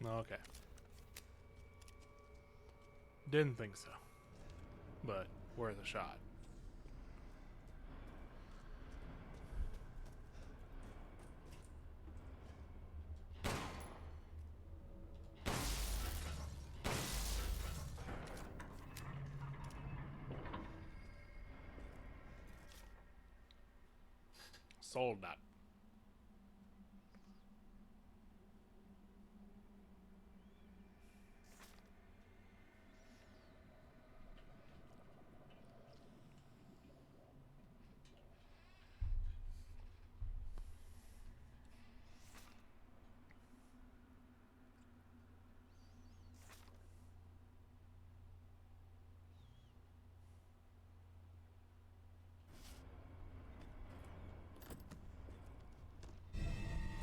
Okay. Didn't think so. But worth a shot. Sold that.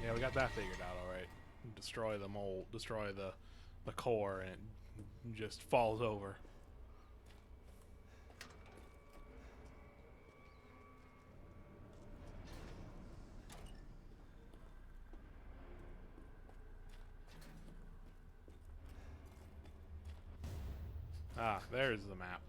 Yeah, we got that figured out alright. Destroy the mold, destroy the core, and it just falls over. Ah, there's the map.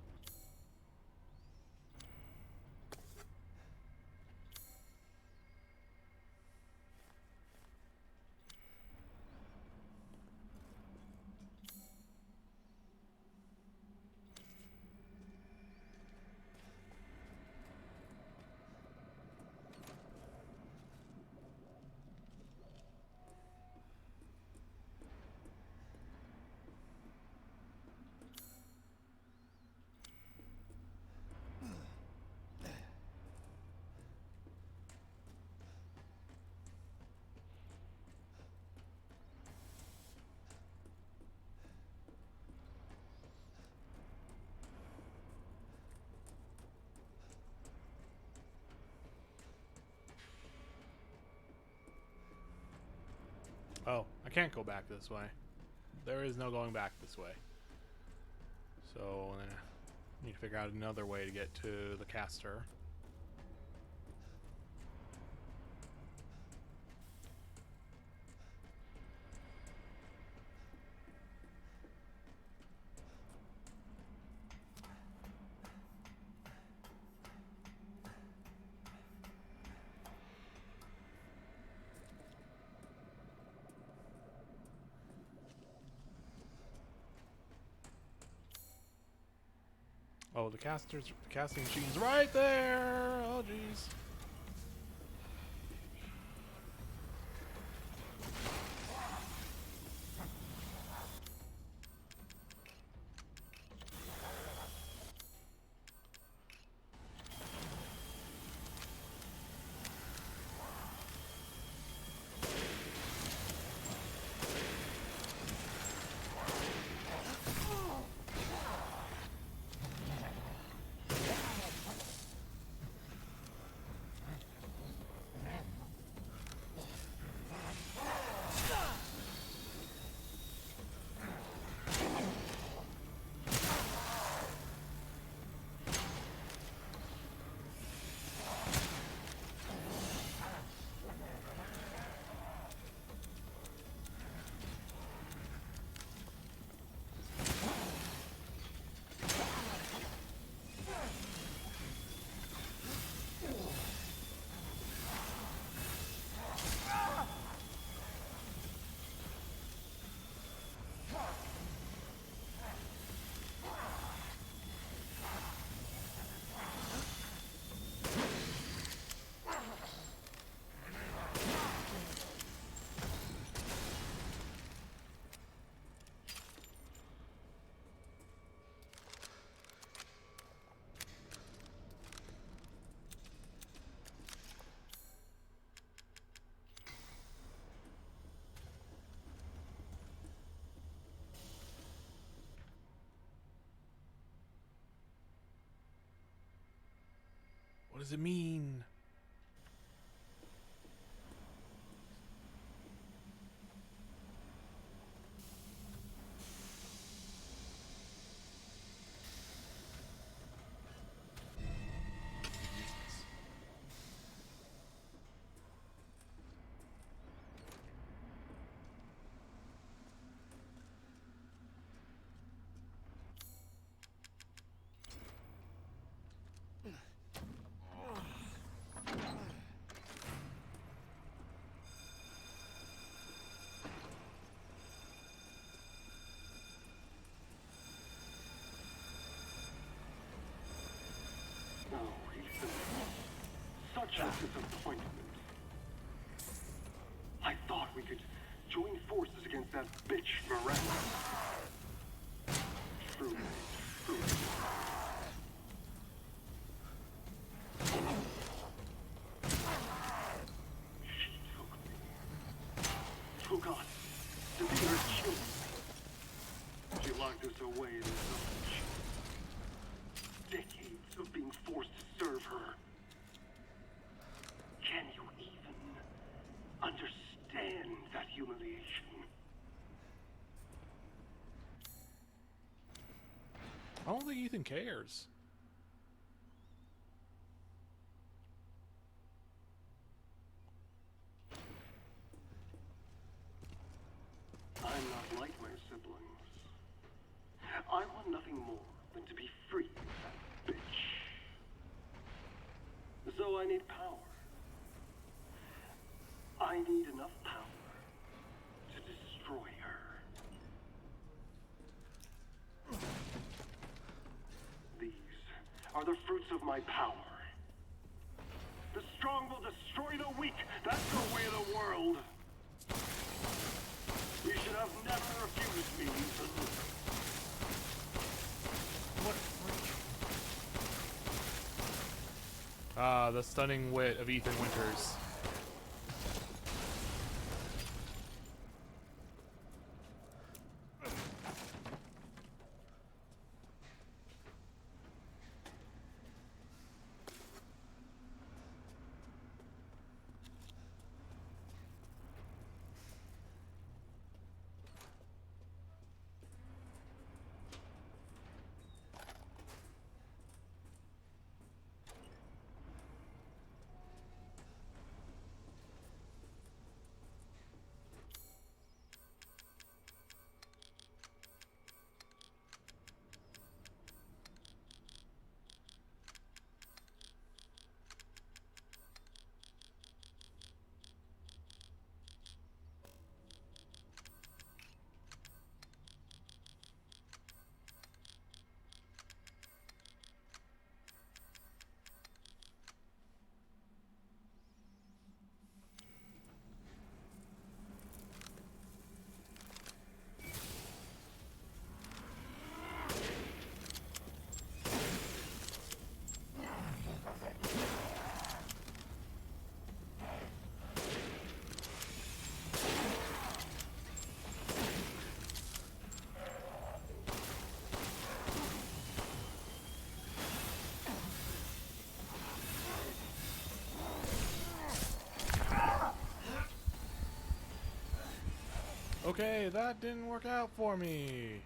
Oh, I can't go back this way. There is no going back this way. So then I need to figure out another way to get to the caster. Oh, the casting machine's right there! Oh, jeez. What does it mean? Oh, Ethan. Such a disappointment. I thought we could join forces against that bitch Miranda. Truly, truly. She took me. Took us to be her children. She locked us away in this village. Decades of being forced to serve her. Can you even understand that humiliation? I don't think Ethan cares. I'm not like my siblings. I want nothing more than to be free of that bitch. So I need power. I need enough power to destroy her. These are the fruits of my power. The strong will destroy the weak. That's the way of the world. You should have never refused me, Ethan. What a freak. Ah, the stunning wit of Ethan Winters. Okay, that didn't work out for me.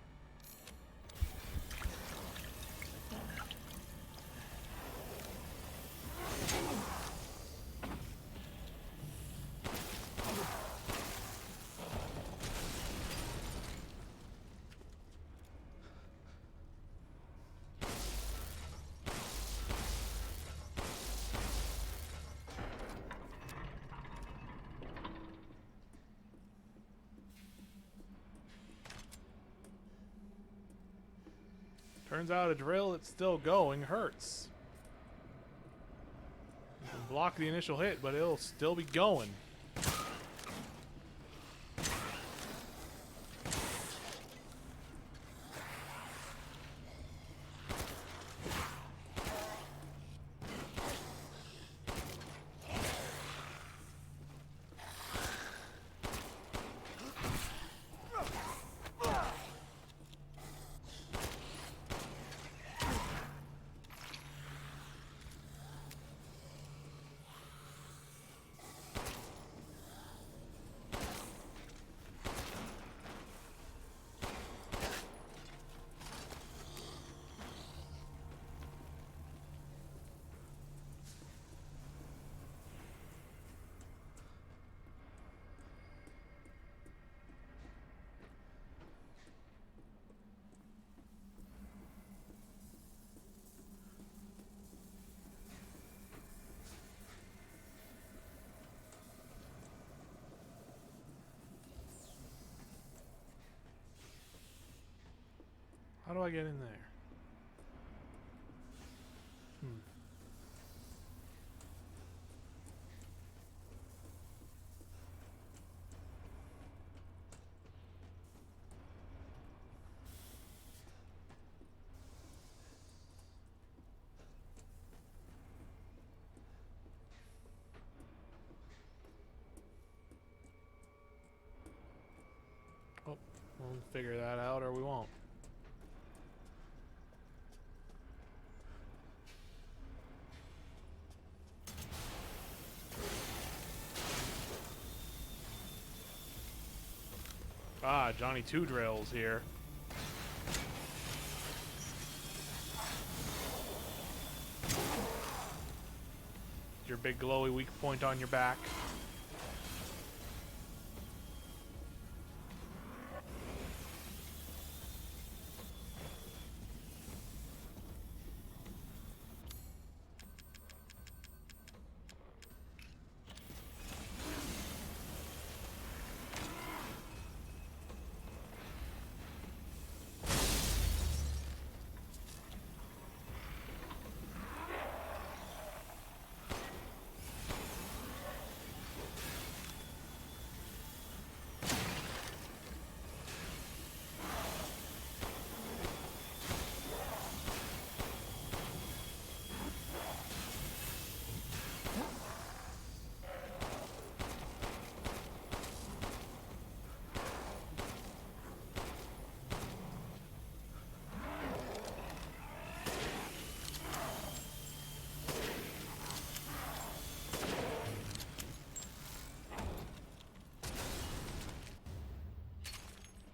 Turns out a drill that's still going hurts. You can block the initial hit, but it'll still be going. I get in there? Hmm. Oh, we'll figure that out or we won't. Ah, Johnny Two Drills here. Your big glowy weak point on your back.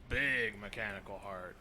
Big mechanical heart.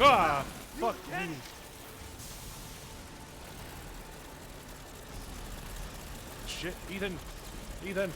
Ah! Fuck me. Shit, Ethan. Ethan.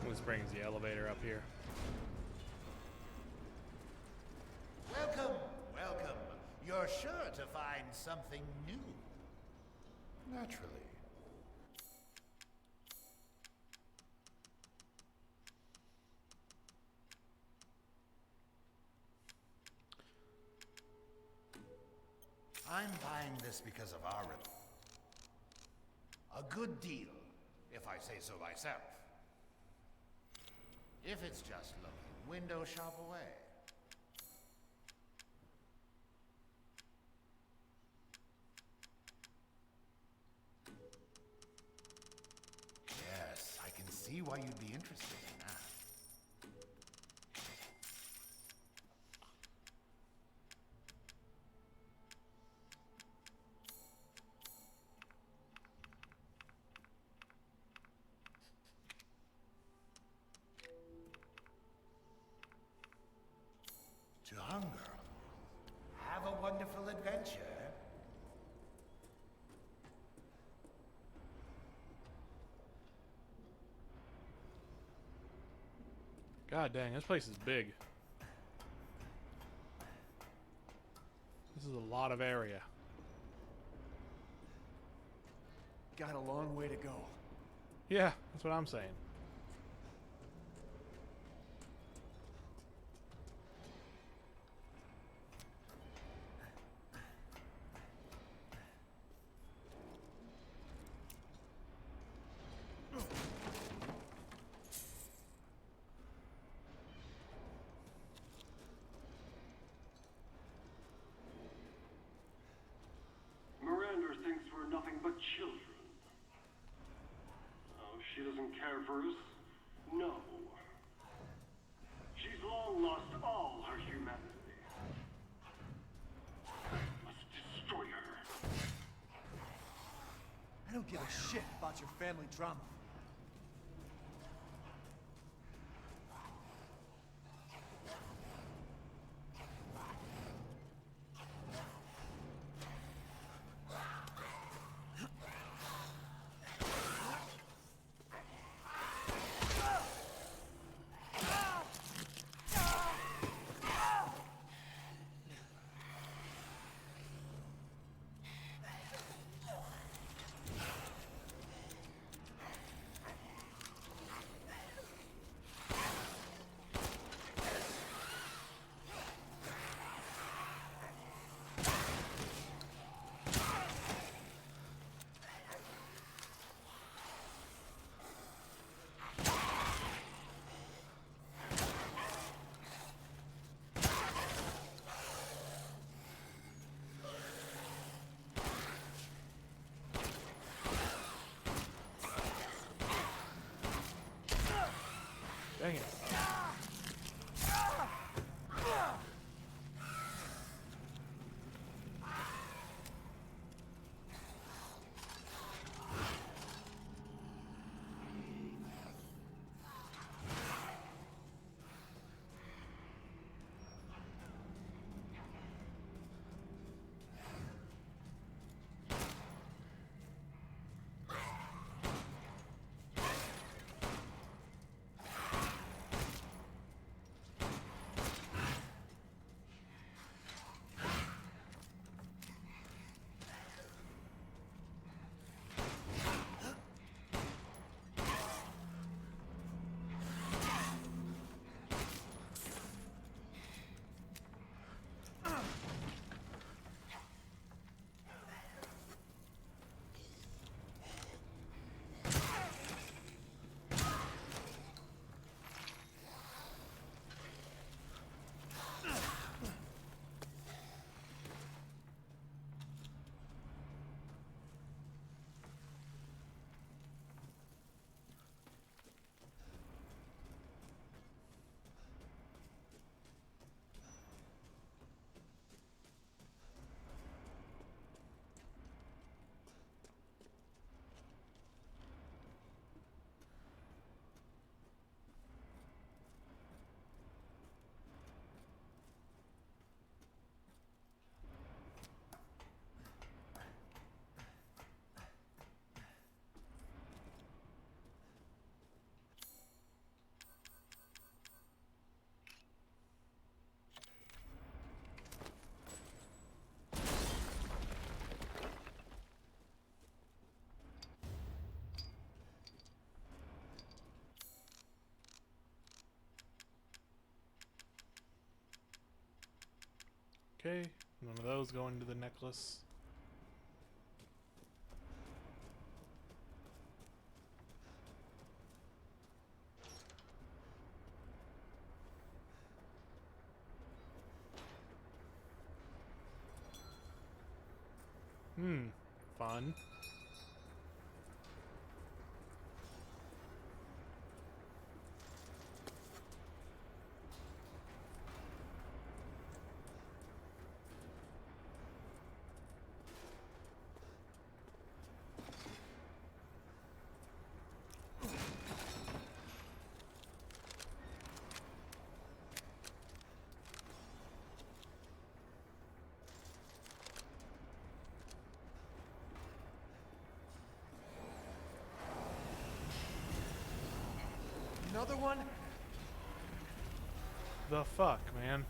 This brings the elevator up here. Welcome, welcome. You're sure to find something new. Naturally. I'm buying this because of our... A good deal, if I say so myself. If it's just looking, window shop away. Yes, I can see why you'd be interested in that. God dang, this place is big. This is a lot of area. Got a long way to go. Yeah, that's what I'm saying. Miranda thinks we're nothing but children. Oh, she doesn't care for us? No. She's long lost all her humanity. Let's destroy her. I don't give a shit about your family drama. Dang it. Okay, none of those go into the necklace. Fun. Another one? the fuck, man?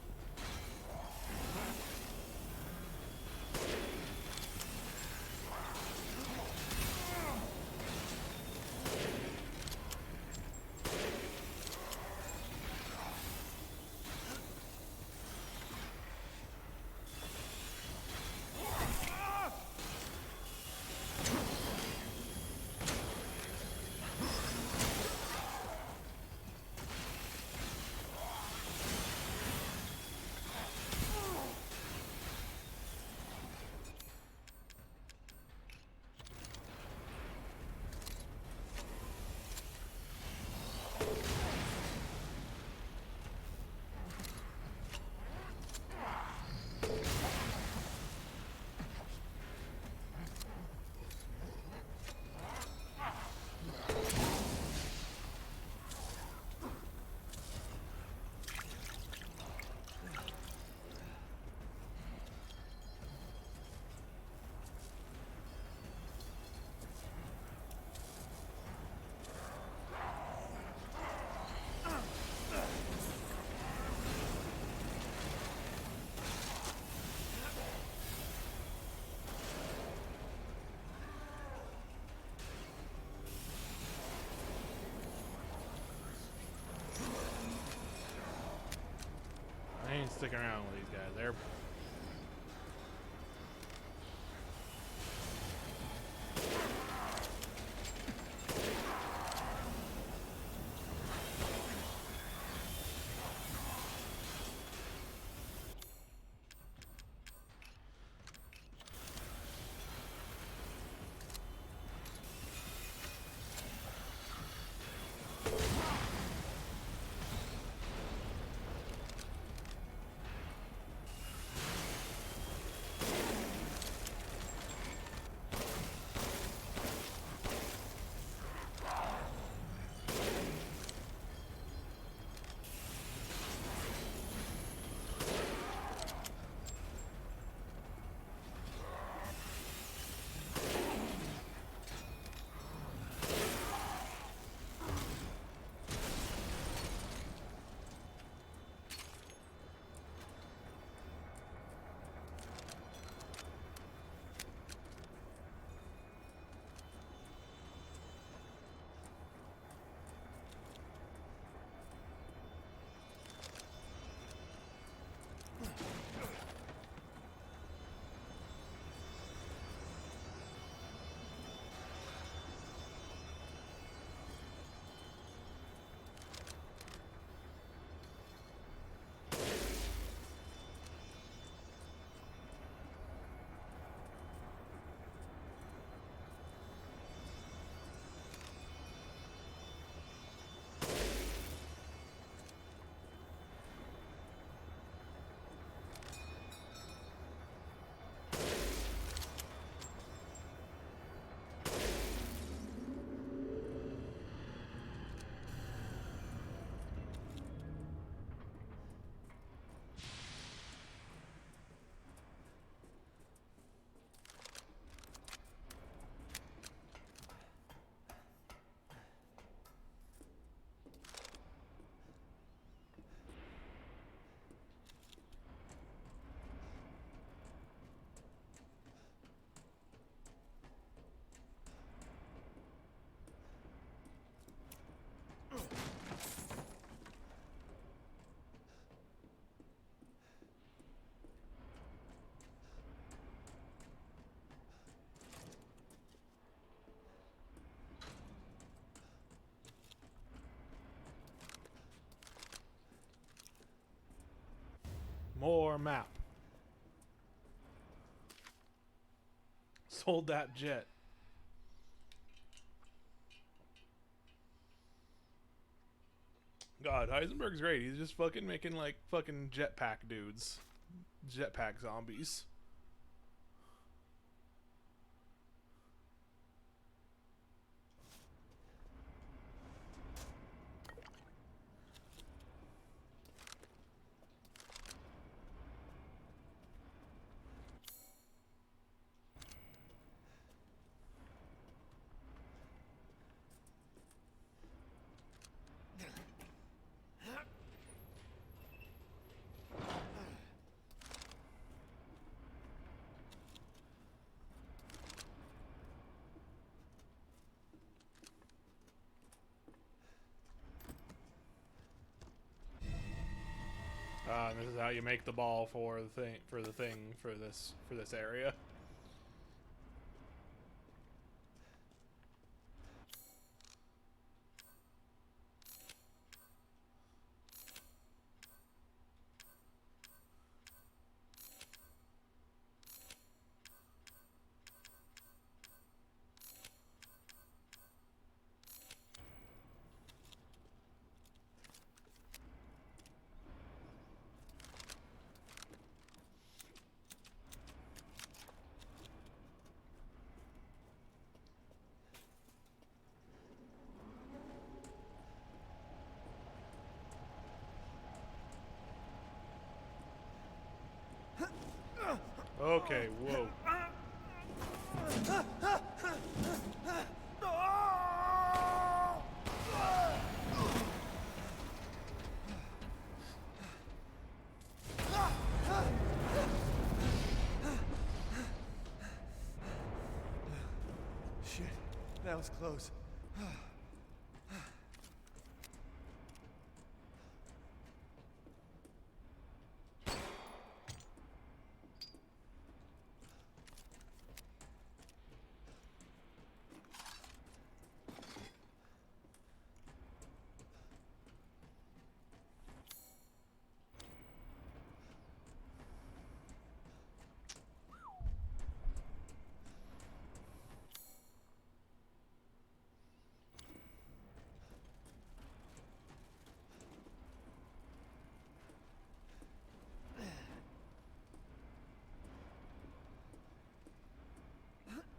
I ain't sticking around with these guys. They're more map. Sold that jet. God, Heisenberg's great. He's just fucking making like fucking jetpack dudes. Jetpack zombies. and this is how you make the ball for this area. Okay, whoa. Shit, that was close.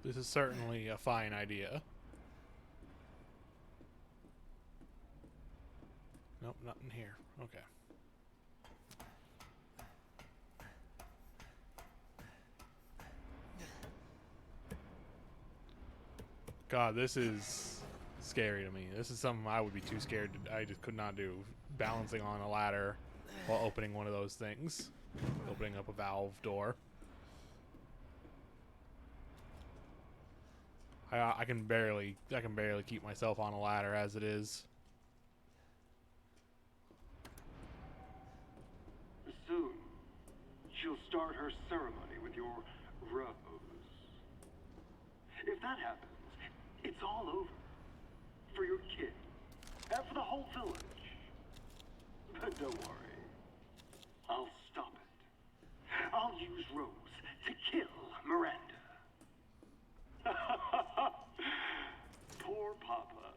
This is certainly a fine idea. Nope, not in here. Okay. God, this is scary to me. This is something I would be too scared to, I just could not do. Balancing on a ladder while opening one of those things. Opening up a valve door. I can barely keep myself on a ladder as it is. Soon, she'll start her ceremony with your rose. If that happens, it's all over. For your kid. And for the whole village. But don't worry. I'll stop it. I'll use Rose to kill Miranda. Poor Papa.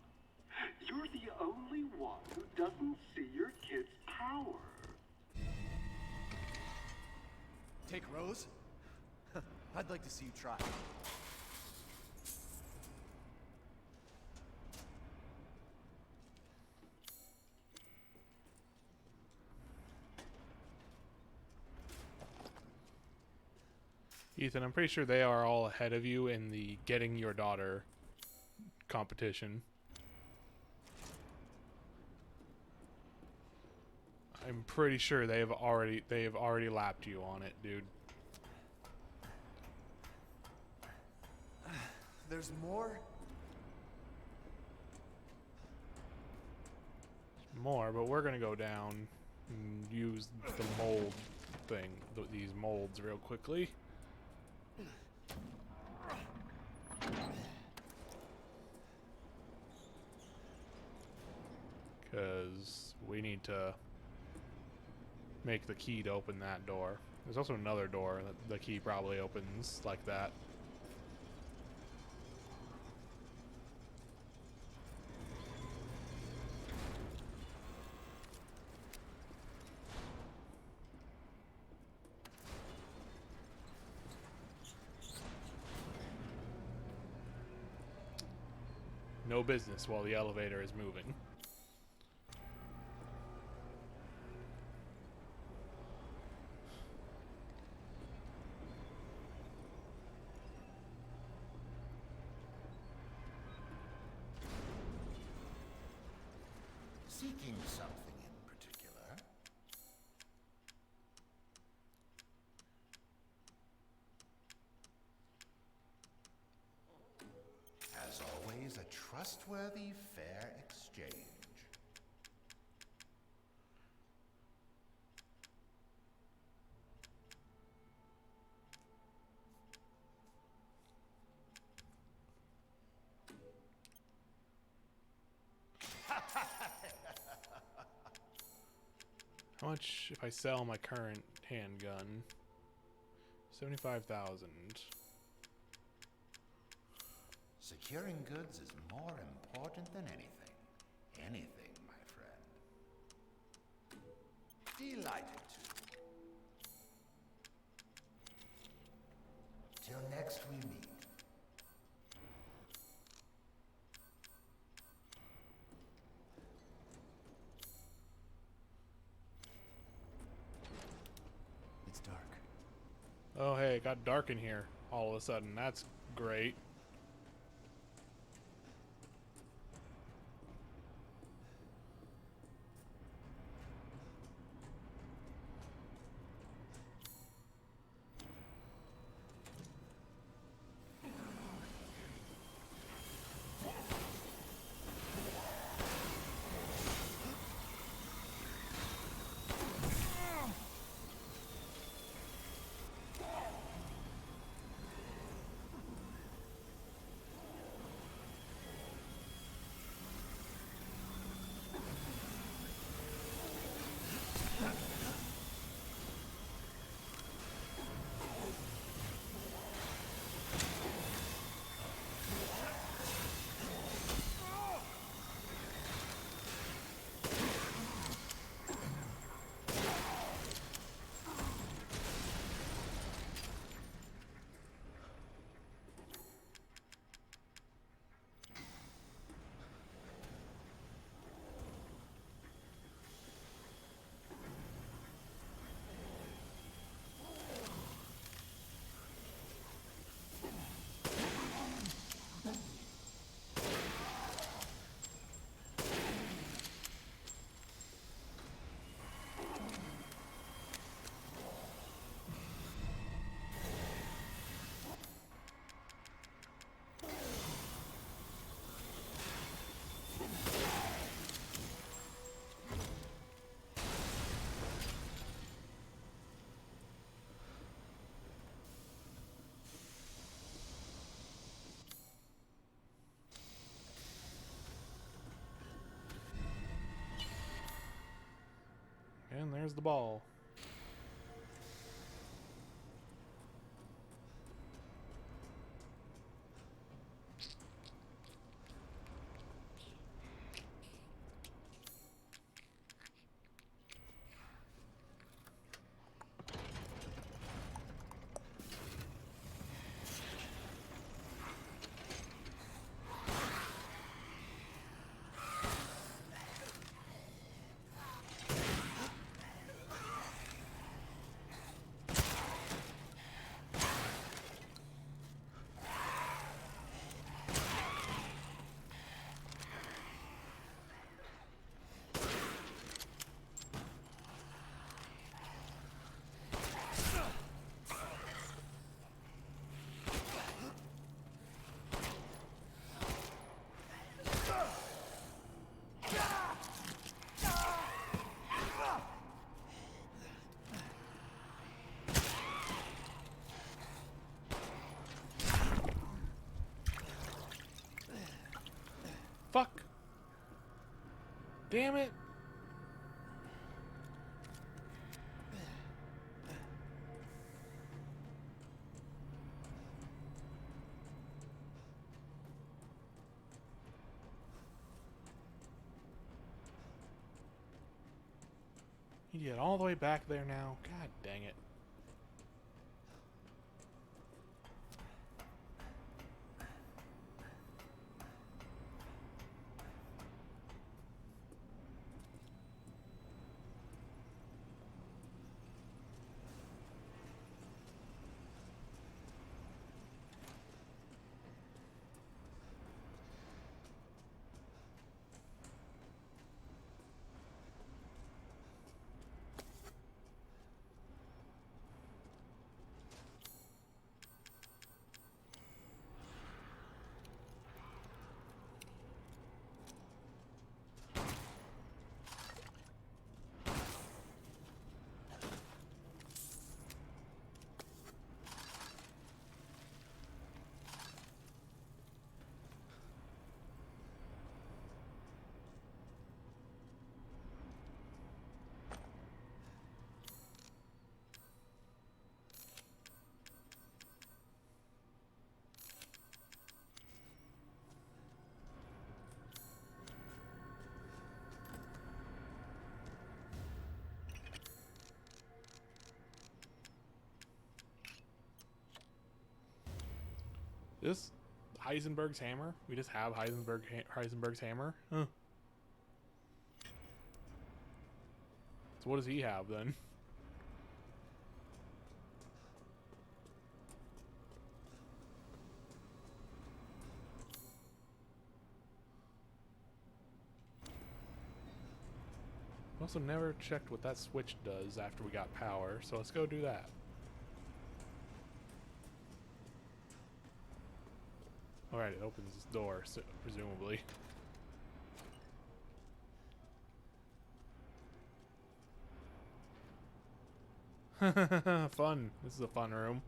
You're the only one who doesn't see your kid's power. Take Rose? I'd like to see you try. Ethan, I'm pretty sure they are all ahead of you in the getting your daughter competition. I'm pretty sure they have already lapped you on it, dude. There's more? More, but we're gonna go down and use the mold thing, these molds real quickly. Because we need to make the key to open that door. There's also another door that the key probably opens like that. No business while the elevator is moving. Seeking something in particular? As always, a trustworthy, fair exchange. How much if I sell my current handgun? 75,000. Securing goods is more important than anything. Anything, my friend. Delighted to. Till next we meet. It's dark. Oh, hey, it got dark in here all of a sudden. That's great. And there's the ball. Fuck! Damn it! You get all the way back there now? God dang it. This Heisenberg's hammer? We just have Heisenberg's hammer? Huh. So what does he have then? Also never checked what that switch does after we got power, so let's go do that. Alright, it opens this door, so, presumably. Fun. This is a fun room.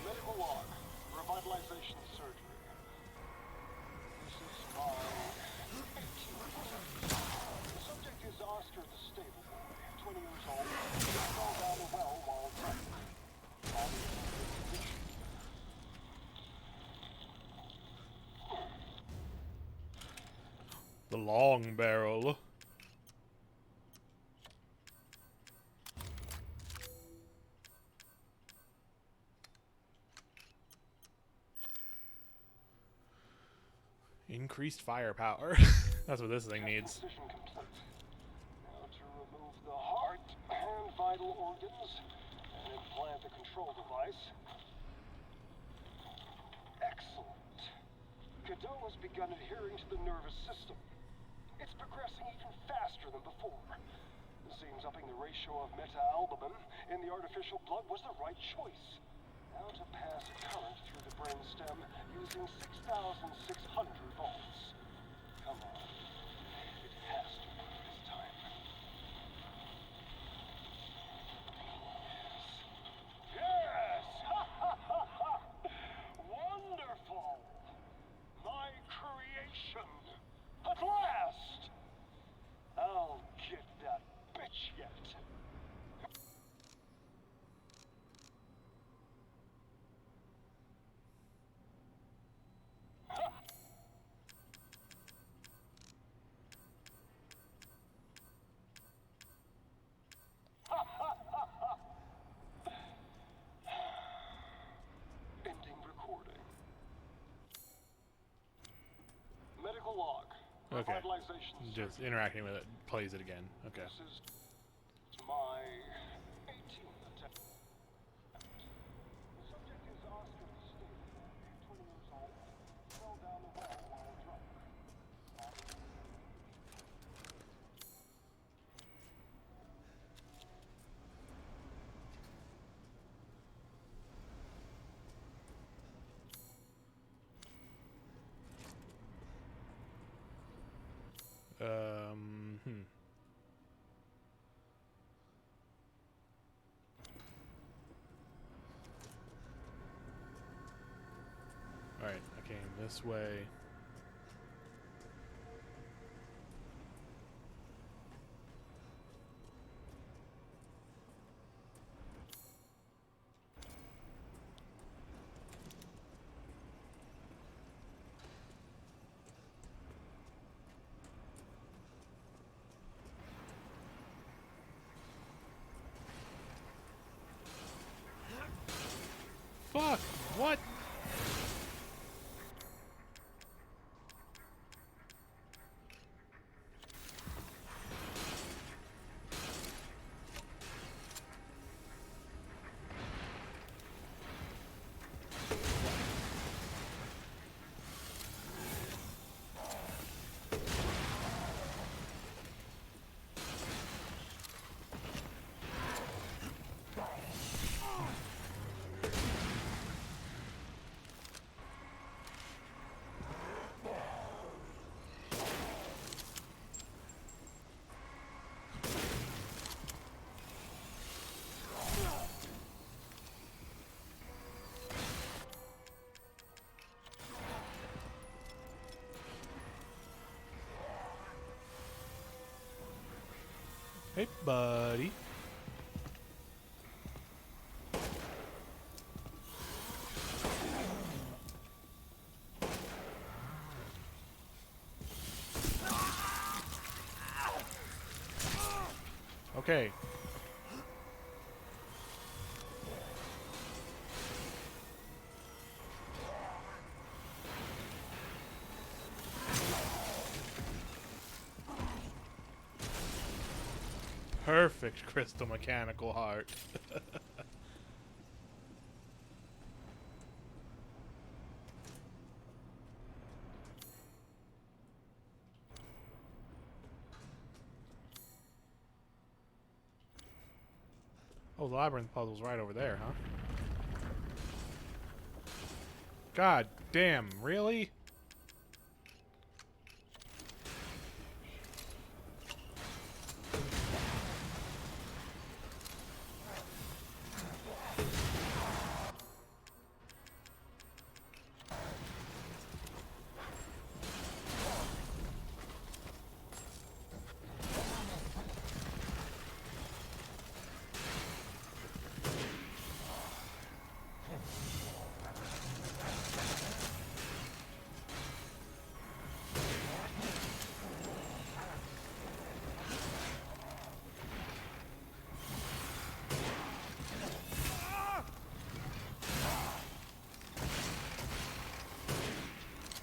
Medical log. Revitalization surgery. This is my 18th. The subject is Oscar the stable boy, 20 years old. Fell down a well while drunk. Body in good condition. The long barrel. Increased firepower. That's what this thing needs. Incision complete. Now to remove the heart and vital organs and implant the control device. Excellent. Godot has begun adhering to the nervous system. It's progressing even faster than before. It seems upping the ratio of meta-albumin in the artificial blood was the right choice. Now to pass a current through the brainstem using 6,600 volts. Come on. It has to work this time. Yes! Yes! Wonderful! My creation! At last! I'll get that bitch yet. Ending recording. Medical log. Okay. Revitalization Just surgery. interacting with it plays it again. Okay. This is my 18th attempt. The subject is Oscar the stable boy, 20 years old. Fell down the well while drunk. Hmm. Alright, I came this way. Fuck! What? Hey, buddy. Okay. Perfect crystal mechanical heart. Oh, the labyrinth puzzle's right over there, huh? God damn, really?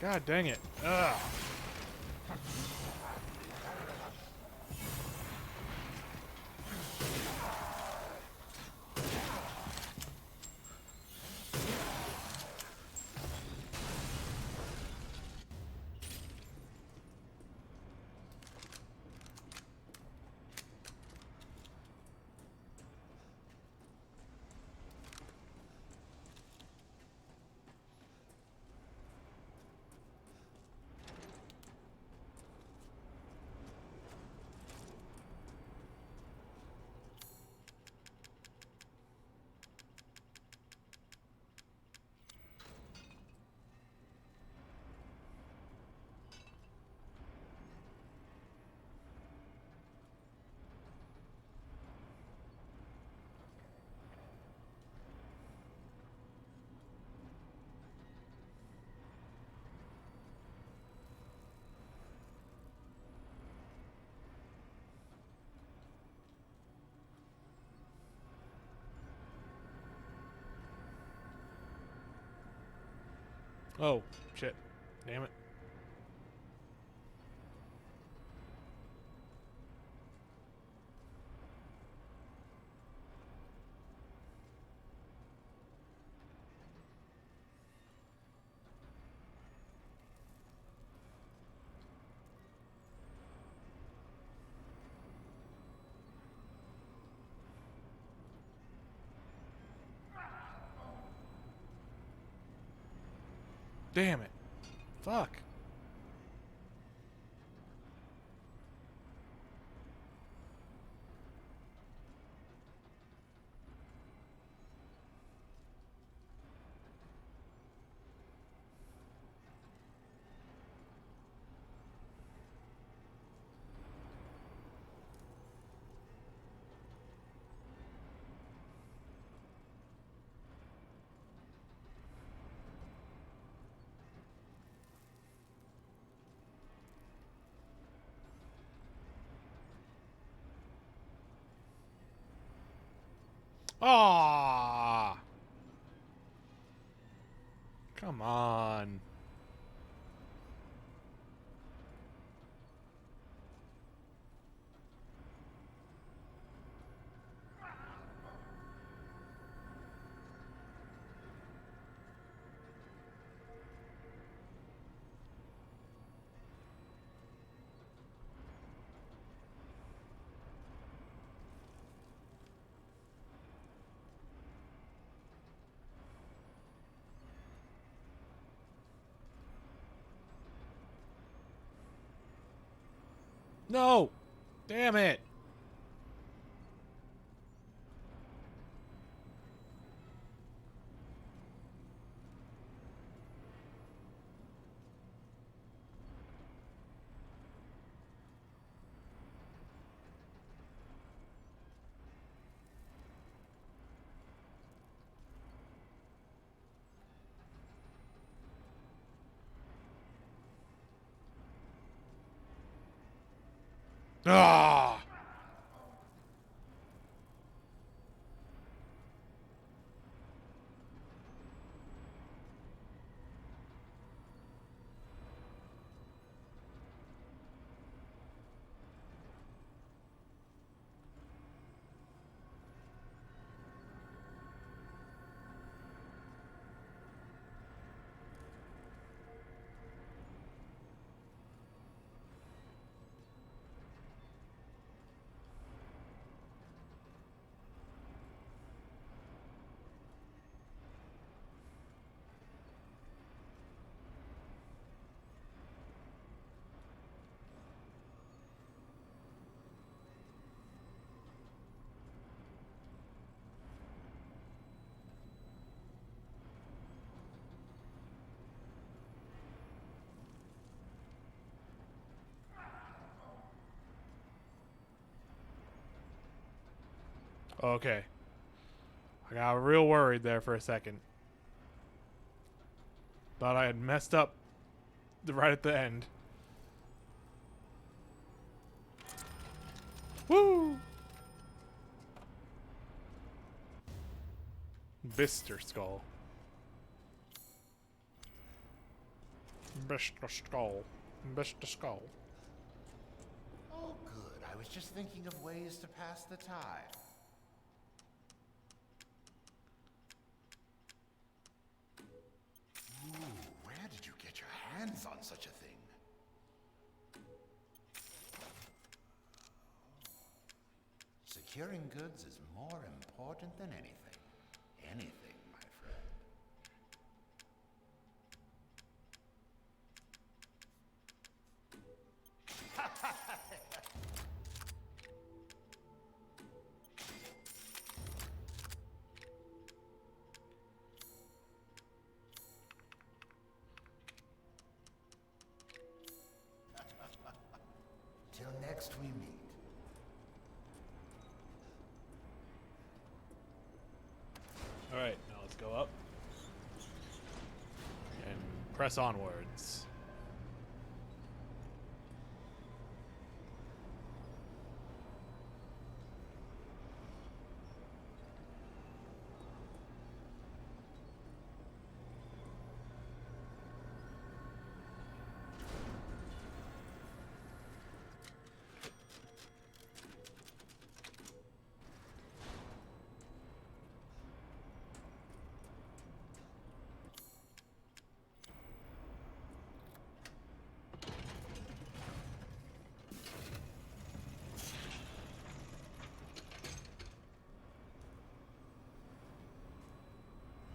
God dang it. Ugh. Oh, shit. Damn it. Damn it. Fuck. Ah! Come on. No! Damn it! Ah! Okay. I got real worried there for a second. Thought I had messed up right at the end. Woo! Bister Skull. Bister Skull. Bister Skull. Oh, good. I was just thinking of ways to pass the time. Ooh, where did you get your hands on such a thing? Securing goods is more important than anything. Anything, my friend. Till next we meet. Alright, now let's go up. And press onwards.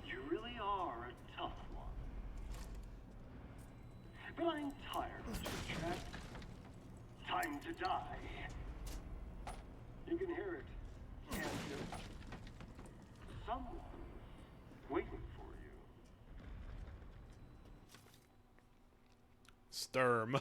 You really are a tough one. But I'm tired of chit-chat. Time to die. You can hear it, can't you? Someone's waiting for you. Sturm.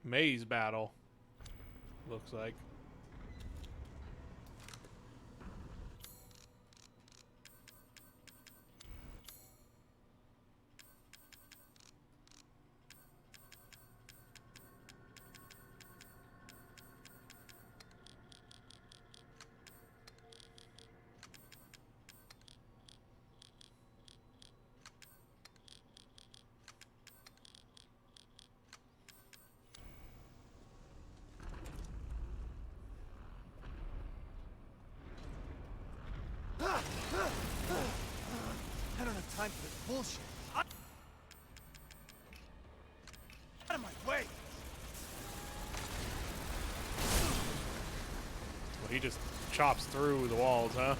Maze battle. Looks like. I don't have time for this bullshit. Out of my way! Well, he just chops through the walls, huh?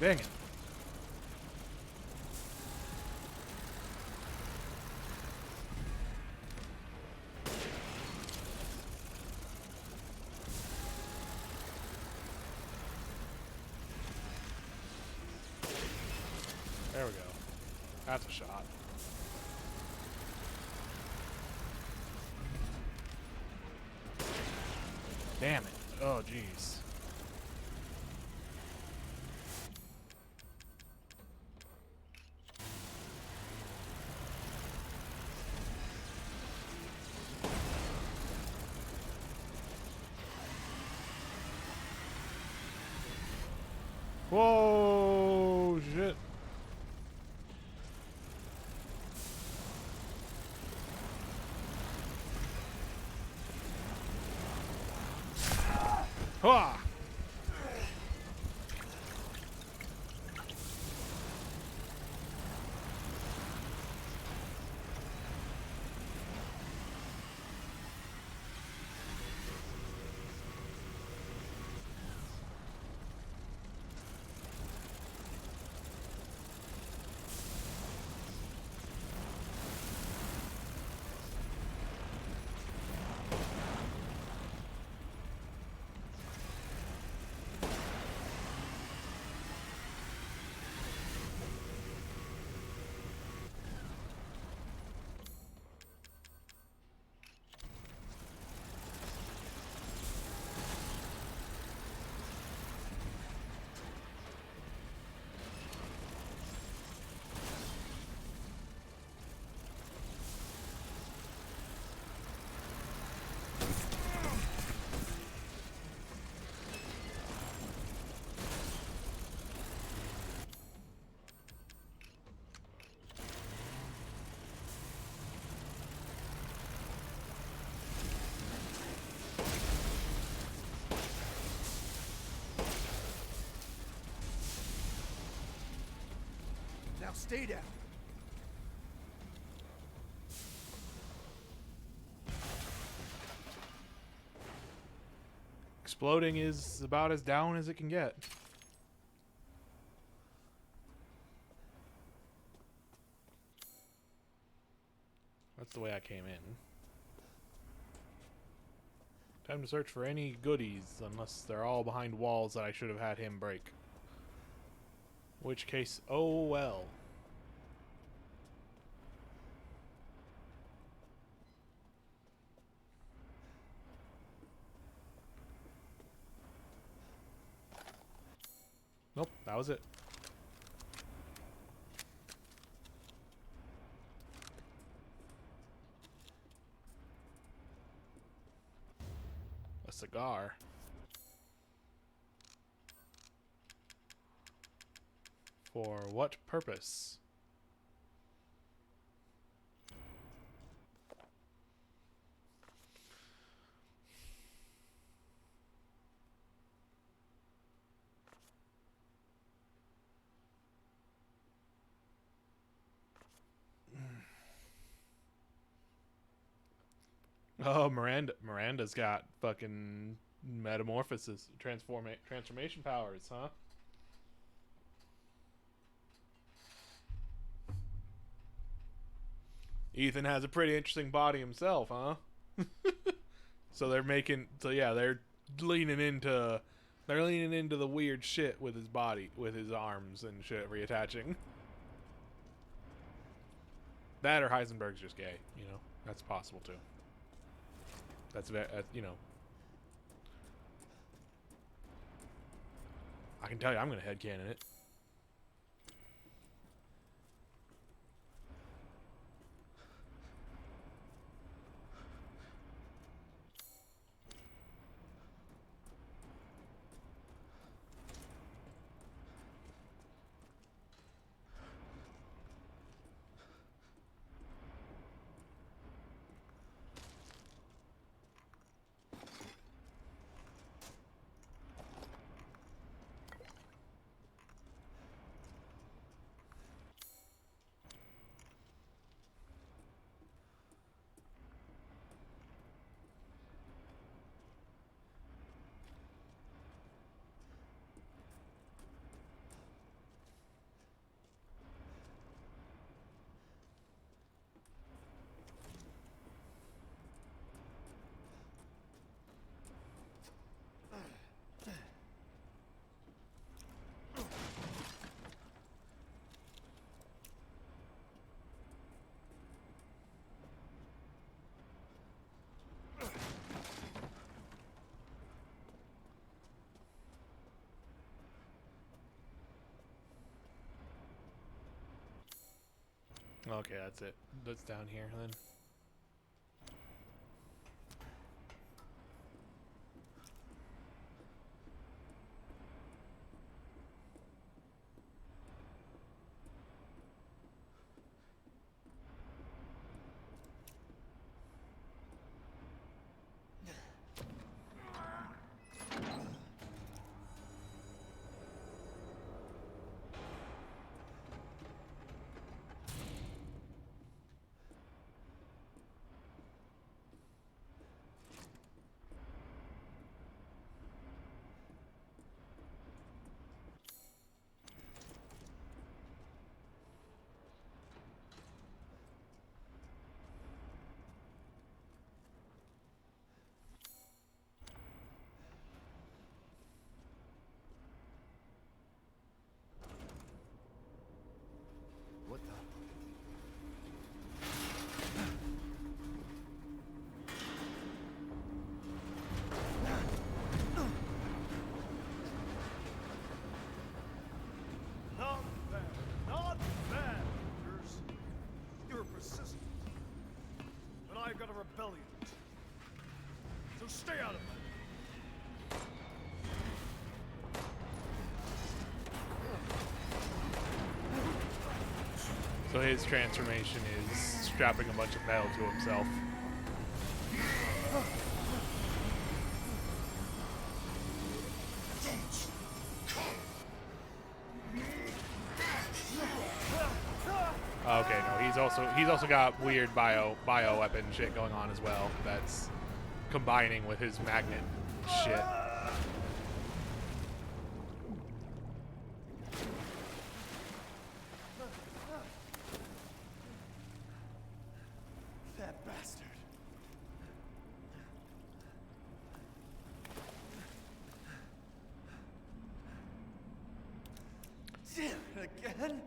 Dang it. There we go. That's a shot. Damn it. Oh, jeez. Whoa, shit. Hua! Now stay down. Exploding is about as down as it can get. That's the way I came in. Time to search for any goodies, unless they're all behind walls that I should have had him break. Which case, oh well. Nope, that was it. A cigar. For what purpose? Oh, Miranda's got fucking metamorphosis, transformation powers, huh? Ethan has a pretty interesting body himself, huh? So they're leaning into the weird shit with his body, with his arms and shit reattaching. That or Heisenberg's just gay, you know. That's possible too. That's you know. I can tell you, I'm gonna headcanon it. Okay, that's it. That's down here then. What the? Not bad. Not bad, Rangers. You're persistent. But I've got a rebellion. So stay out of it. So his transformation is strapping a bunch of metal to himself. Okay, no, he's also got weird bio weapon shit going on as well. That's combining with his magnet shit. That bastard. Damn it again.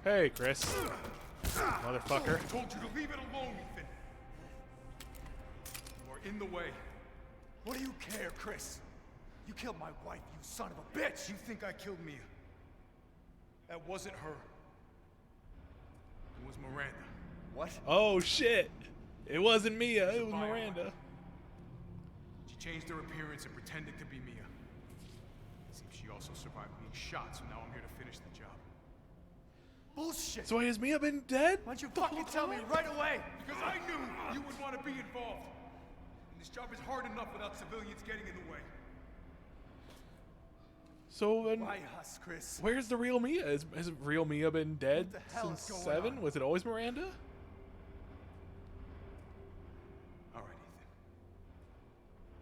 Hey, Chris. Motherfucker. I told you to leave it alone, Ethan. You are in the way. What do you care, Chris? You killed my wife, you son of a bitch! You think I killed Mia? That wasn't her. It was Miranda. What? Oh shit! It wasn't Mia, it was Bioweapon. Miranda. She changed her appearance and pretended to be Mia. Seems she also survived being shot, so now I'm here to finish the job. Bullshit! So has Mia been dead? Why don't you fucking tell me right away? Because I knew you would want to be involved. And this job is hard enough without civilians getting in the way. So then, Why us, Chris? where's the real Mia? Has real Mia been dead What the hell is since going 7? on? Was it always Miranda? All right, Ethan.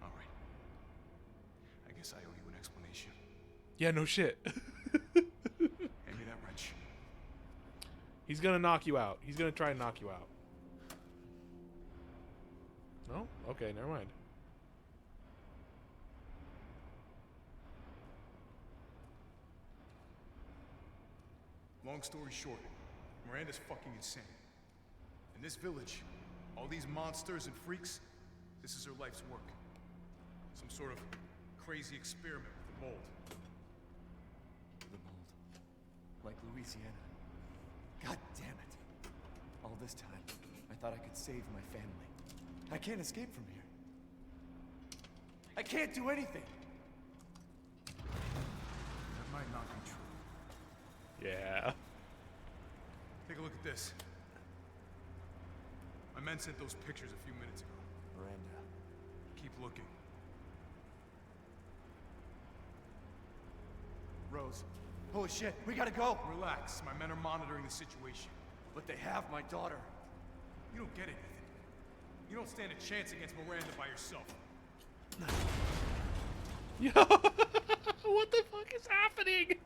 All right. I guess I owe you an explanation. Yeah, no shit. Hand me that wrench. He's gonna knock you out. He's gonna try and knock you out. No? Okay, never mind. Long story short, Miranda's fucking insane. In this village, all these monsters and freaks, this is her life's work. Some sort of crazy experiment with the mold. The mold. Like Louisiana. God damn it. All this time, I thought I could save my family. I can't escape from here. I can't do anything. That might not be true. Yeah. Take a look at this. My men sent those pictures a few minutes ago. Miranda. Keep looking. Rose. Holy shit, we gotta go! Relax. My men are monitoring the situation. But they have my daughter. You don't get it, Ethan. You don't stand a chance against Miranda by yourself. Yo, what the fuck is happening?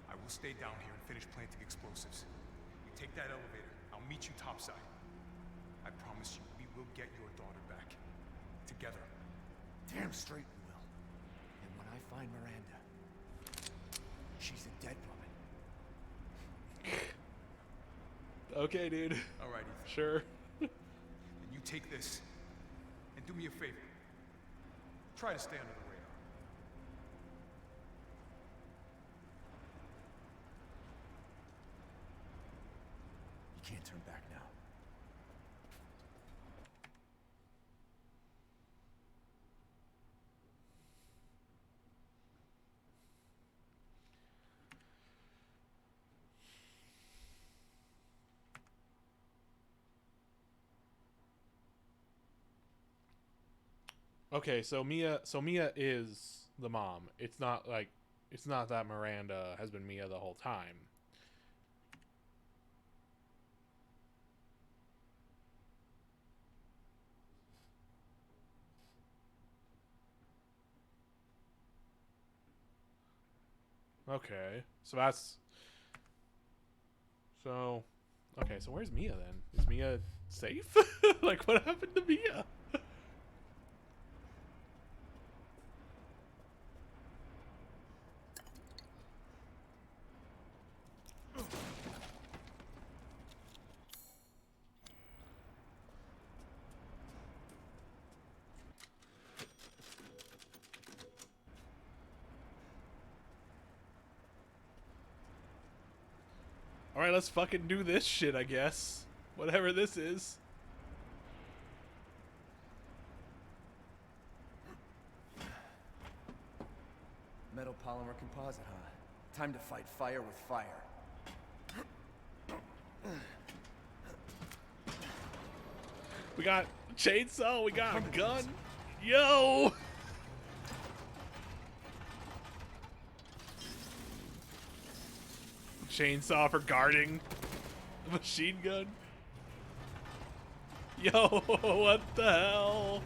I will stay down here and finish planting explosives. You take that elevator. I'll meet you topside. I promise you, we will get your daughter back. Together. Damn straight we will. And when I find Miranda, she's a dead woman. Okay, dude. All right, Ethan. Sure. And you take this, and do me a favor. Try to stay under the radar. You can't turn back now. Okay, so Mia is the mom. It's not that Miranda has been Mia the whole time. Okay. Okay, so where's Mia then? Is Mia safe? Like, what happened to Mia? Alright, let's fucking do this shit, I guess. Whatever this is. Metal polymer composite, huh? Time to fight fire with fire. We got a chainsaw, we got a gun. Yo! Chainsaw for guarding a machine gun. Yo, what the hell?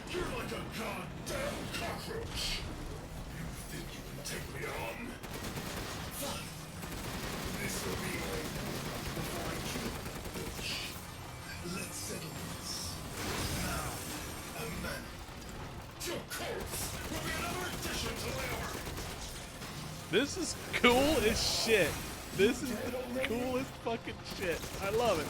You're like a goddamn cockroach. You think you can take me on? Fine. This will be all before I kill the bitch. Let's settle this. Now, a man. Your corpse will be another addition to the armor. This is cool as shit. This is the coolest fucking shit. I love it.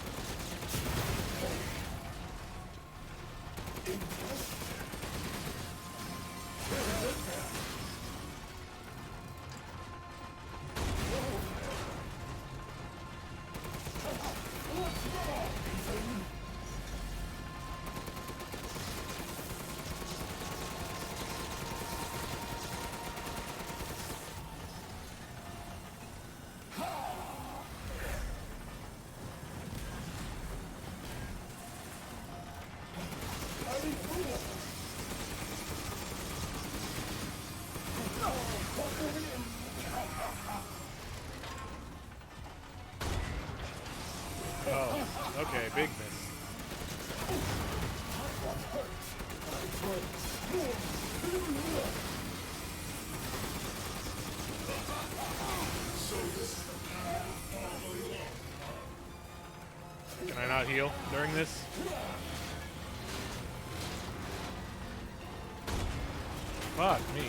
Oh, okay, big miss. Can I not heal during this? Fuck me.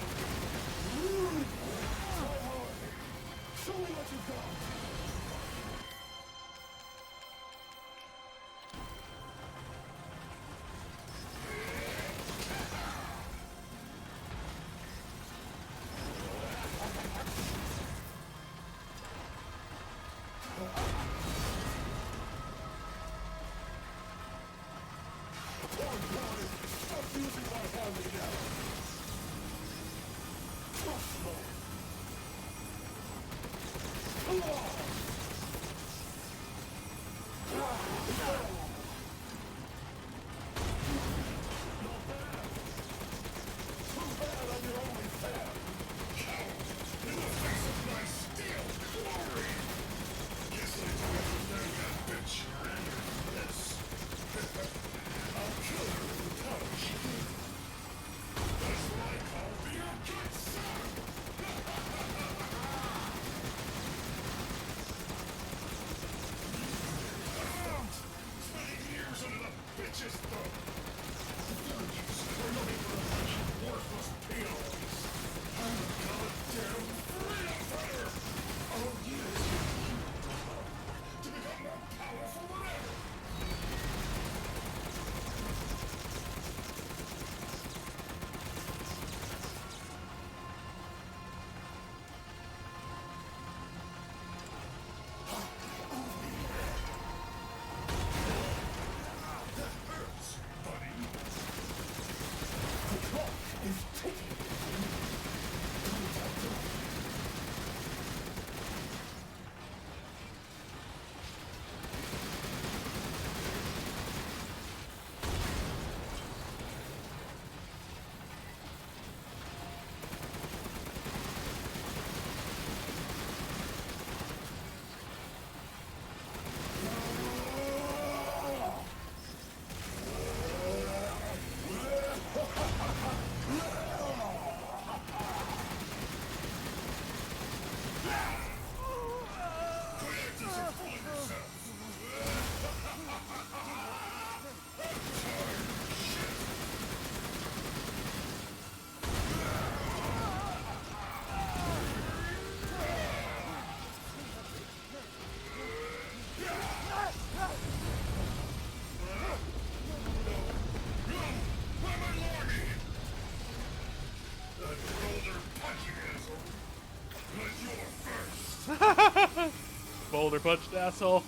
shoulder punched, asshole.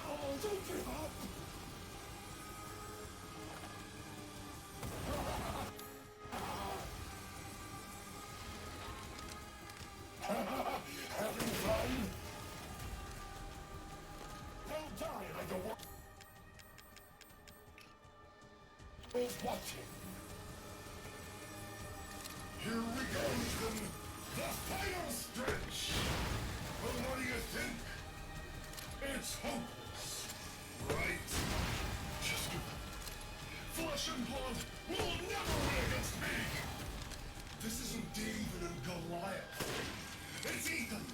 Oh, don't give up. Having fun? Don't die like the world's watching. Here we go, Ethan. The final stretch. But what do you think? It's hopeless, right? Just flesh and blood will never win against me. This isn't David and Goliath. It's Ethan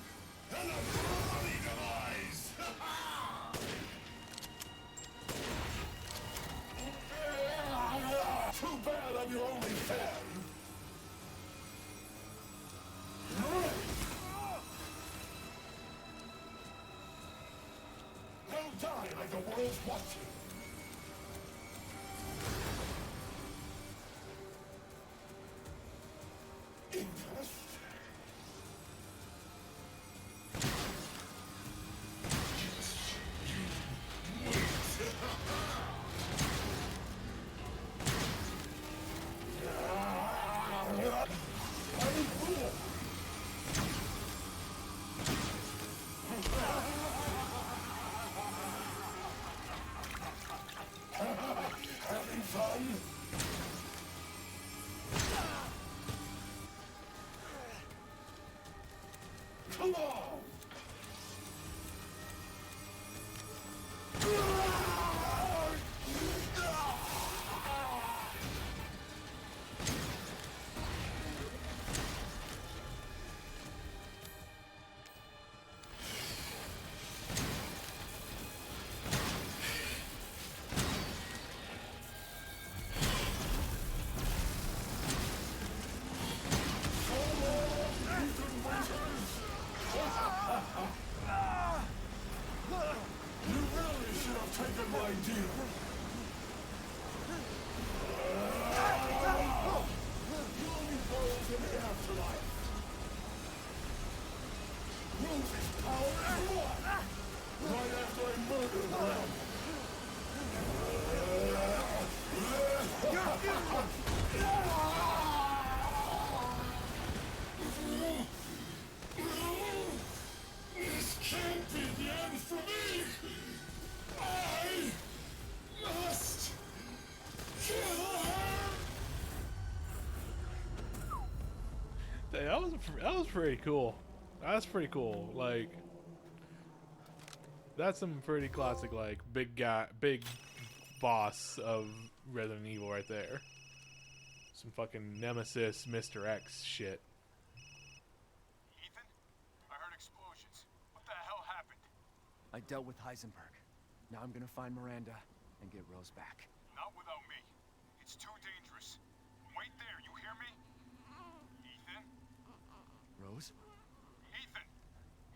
and a bloody demise. Too bad I'm your only fan. Don't die like the world's watching. Interesting. Just you wait. I'm cool. Having fun? Come on! You really should have taken my deal. You'll be bold in the afterlife. Rose's power is what? Right after I murdered them. This can't be the end for me! I must kill her! That was pretty cool. That's pretty cool. Like, that's some pretty classic, like, big boss of Resident Evil right there. Some fucking Nemesis Mr. X shit. Ethan? I heard explosions. What the hell happened? I dealt with Heisenberg. Now I'm gonna find Miranda and get Rose back. Not without me. It's too dangerous. Wait there, you hear me? Ethan? Rose? Ethan!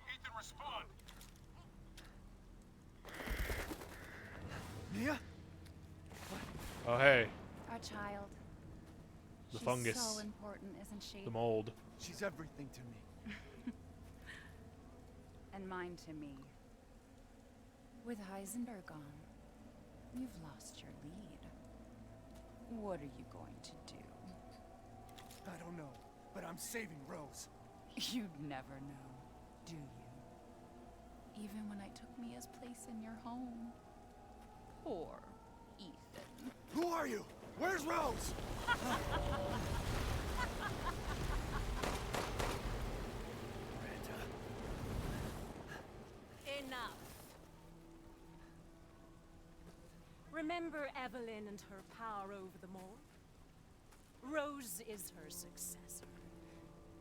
Ethan, respond! Mia? Oh hey, Our child. the She's fungus, so important, isn't she? the mold. She's everything to me. And mine to me. With Heisenberg gone, you've lost your lead. What are you going to do? I don't know, but I'm saving Rose. You'd never know, do you? Even when I took Mia's place in your home. Poor Ethan. Who are you? Where's Rose? Miranda. Enough. Remember Evelyn and her power over them all? Rose is her successor.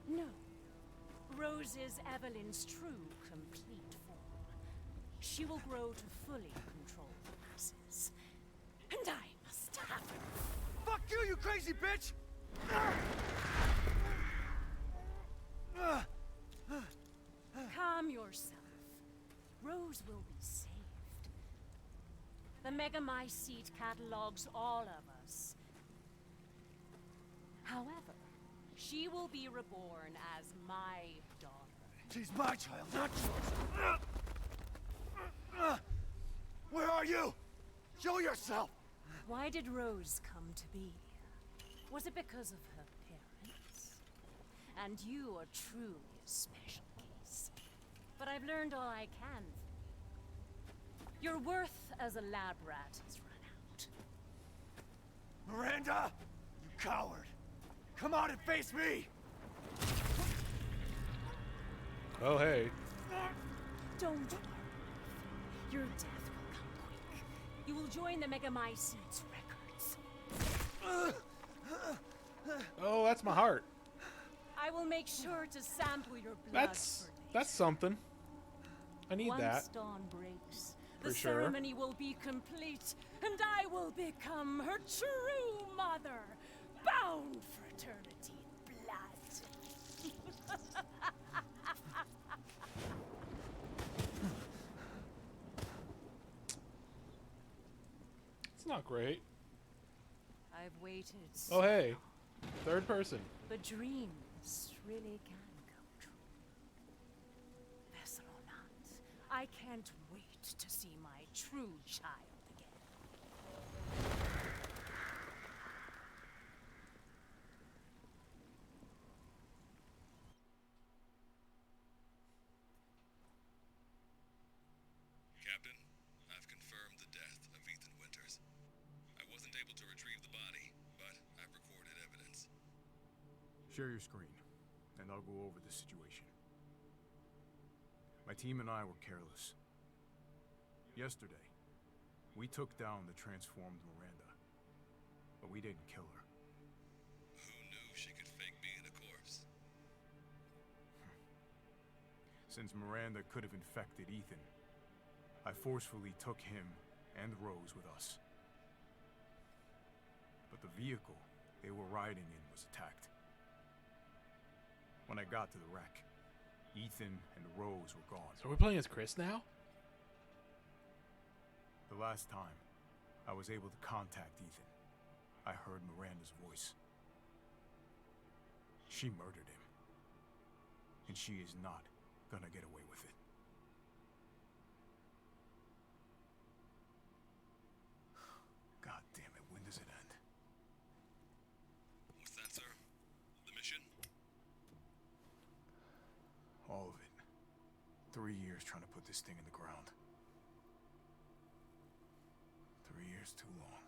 No. Rose is Evelyn's true, complete form. She will grow to fully control the masses. And I must have her. Fuck you, you crazy bitch! Calm yourself. Rose will be saved. The Megamycete catalogs all of us. However, She will be reborn as my daughter. She's my child, not yours. Where are you? Show yourself! Why did Rose come to be? Was it because of her parents? And you are truly a special case. But I've learned all I can. Your worth as a lab rat has run out. Miranda! You coward! Come out and face me! Oh, hey. Don't worry. Your death will come quick. You will join the Megamycetes records. Oh, that's my heart. I will make sure to sample your blood That's something. I need Once that. dawn breaks, the For sure. ceremony will be complete, and I will become her true mother, bound for eternity in blood. It's not great. I've waited Oh, hey. Third person. but dreams really can come true. Vessel or not, I can't wait to see my true child again. Captain, I've confirmed the death of Ethan Winters. I wasn't able to retrieve the body, but I've recorded evidence. Share your screen, and I'll go over the situation. My team and I were careless. Yesterday, we took down the transformed Miranda, but we didn't kill her. Who knew she could fake being a corpse? Since Miranda could have infected Ethan, I forcefully took him and Rose with us. But the vehicle they were riding in was attacked. When I got to the wreck, Ethan and Rose were gone. So we're playing as Chris now? The last time I was able to contact Ethan, I heard Miranda's voice. She murdered him. And she is not gonna get away with it. God damn it, when does it end? What's that, sir? The mission? All of it. 3 years trying to put this thing in the ground. 3 years too long.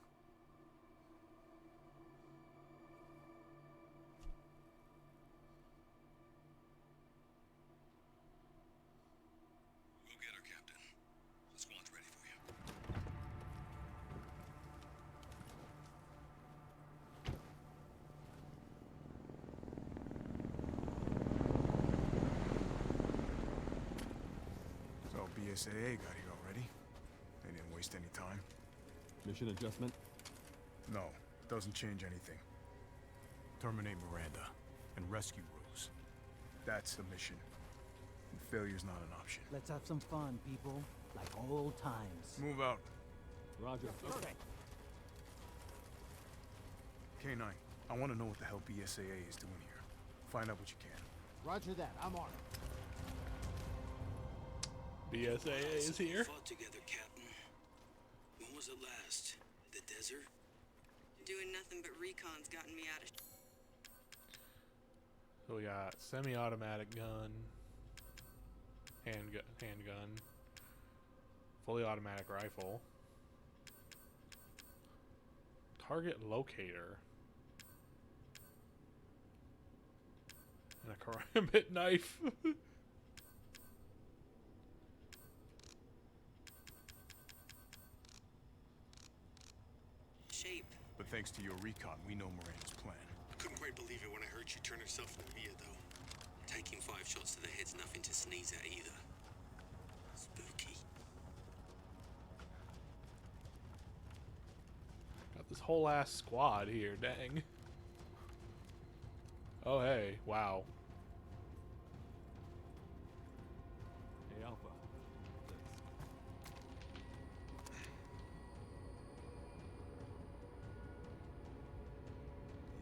Go get her, Captain. The squad's ready for you. So BSAA got here already. They didn't waste any time. Mission adjustment? No, doesn't change anything. Terminate Miranda and rescue Rose. That's the mission. And failure's not an option. Let's have some fun, people. Like old times. Move out. Roger. Okay. K9, I want to know what the hell BSAA is doing here. Find out what you can. Roger that. I'm on it. BSAA is here. Fought together, Captain. When was it last? The desert? Doing nothing but recon's gotten me out of. So we got semi-automatic gun, handgun, fully automatic rifle, target locator, and a karambit knife. Shape. But thanks to your recon, we know Miranda's plan. Couldn't quite believe it when I heard she turned herself in the Via, though. Taking 5 shots to the head's nothing to sneeze at either. Spooky. Got this whole ass squad here, dang. Oh hey, wow. Hey, Alpha.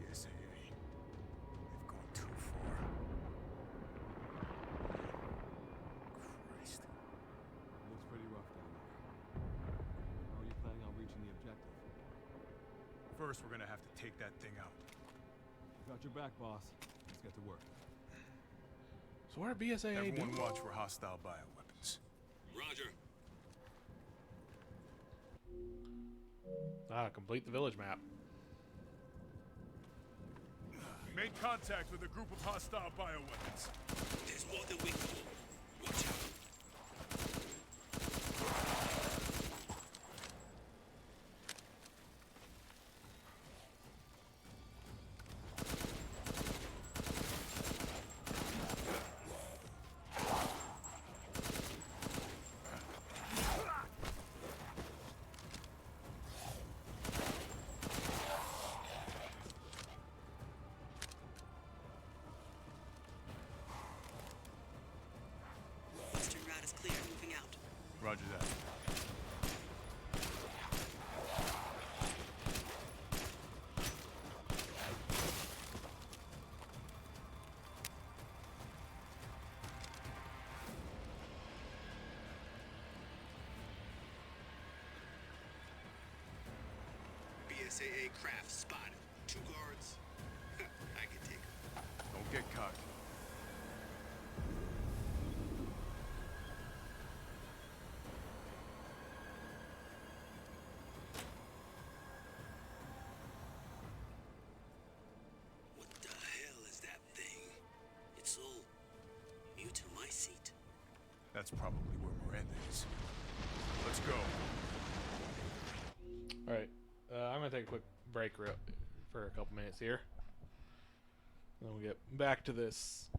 BSAA. They've gone First, we're gonna have to take that thing out. Got your back, boss. Let's get to work. So where BSAA Everyone do? watch for hostile bioweapons. Roger. Complete the village map. Made contact with a group of hostile bioweapons. There's more than we can. Watch out. Eastern route is clear. Moving out. Roger that. BSAA craft spotted. 2 guards. I can take 'em. Don't get cocky. What the hell is that thing? It's all new to my seat. That's probably where Miranda is. Let's go. Alright, I'm gonna take a quick break for a couple minutes here. Then we'll get back to this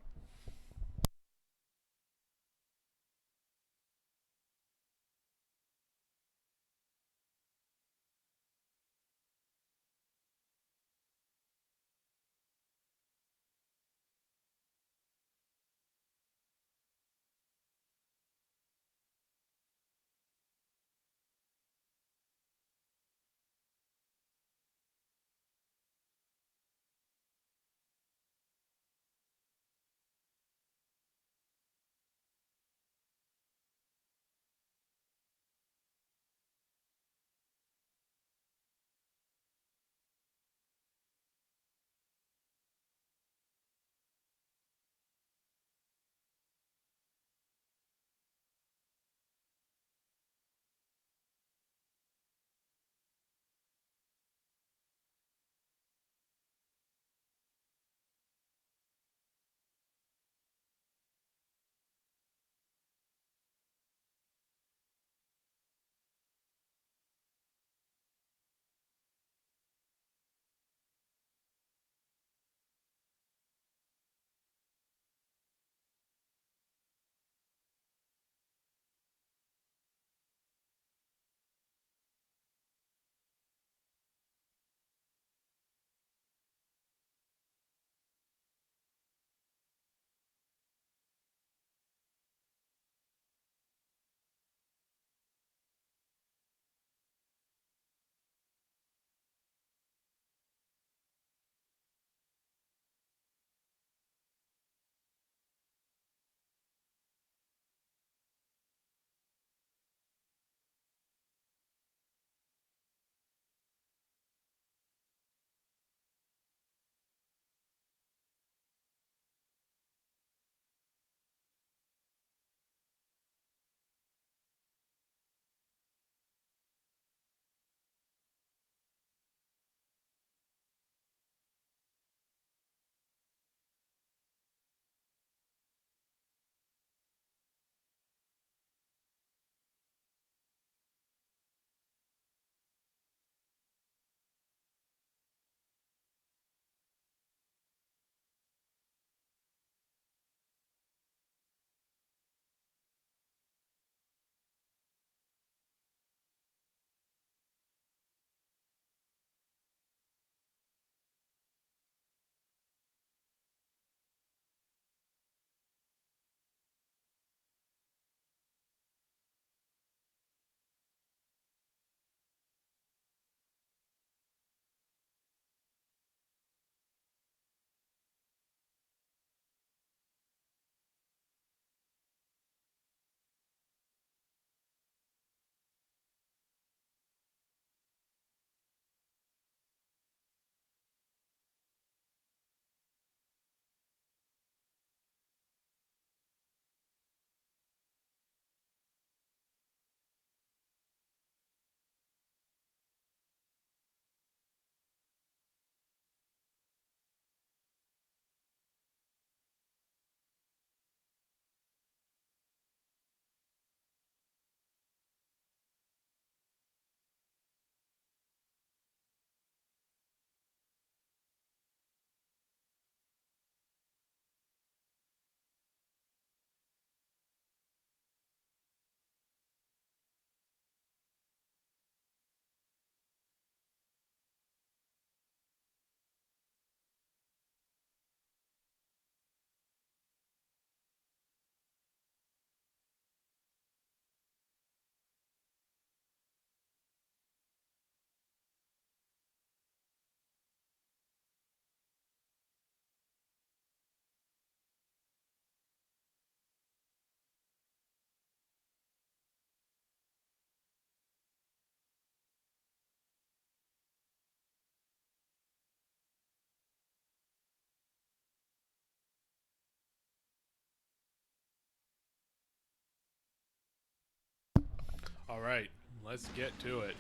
Alright, let's get to it.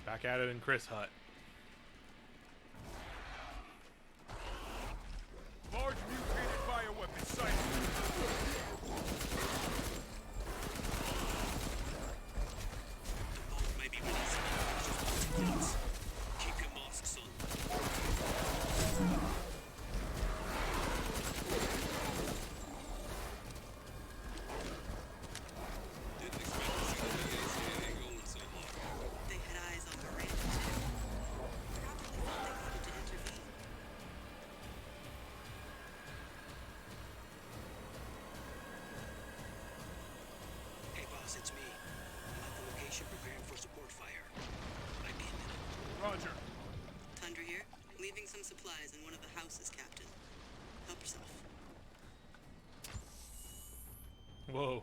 Back at it in Chris Hut. Large mutated bioweapon sighted. Maybe release. Keep your masks on. Didn't expect to see the VACA going so long. They had eyes on Miranda, too. Probably thought they needed to intervene. Hey boss, it's me. I'm at the location preparing for support fire. Might be a minute. Roger. Tundra here. Leaving some supplies in one of the houses, Captain. Help yourself. Whoa.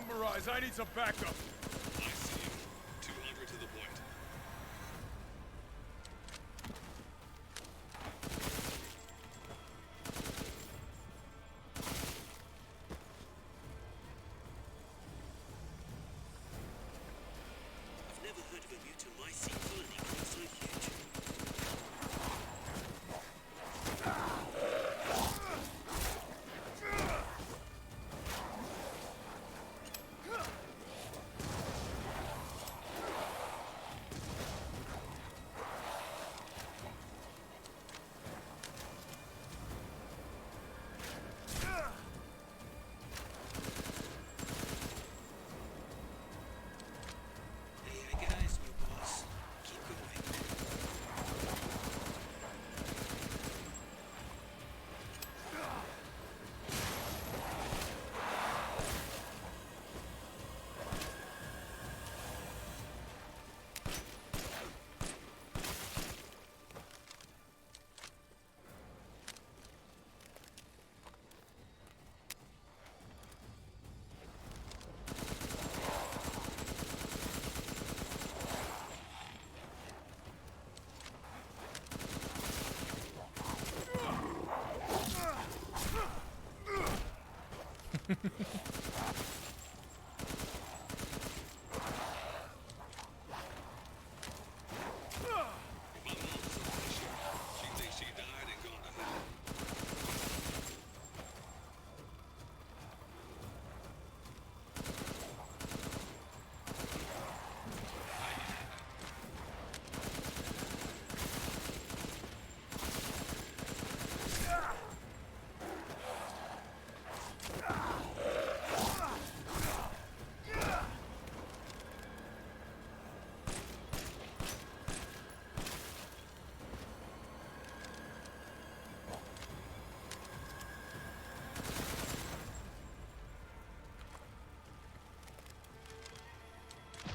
Mirage, I need some backup. I see you. 200 to the point. I've never heard of a mutomycete colony grow so huge. Hey, guys, new boss. Keep going. My mom's a fisher. She thinks she died and gone to hell.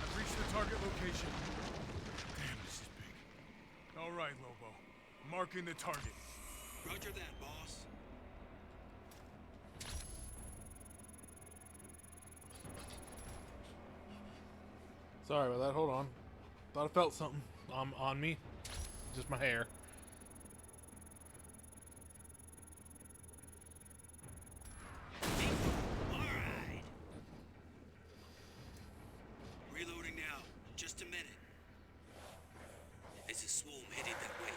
I've reached the target location. Damn, this is big. All right, Lobo. Marking the target. Roger that, boss. Sorry about that. Hold on. Thought I felt something on me. Just my hair. All right. Reloading now. Just a minute. It's a swarm headed that way.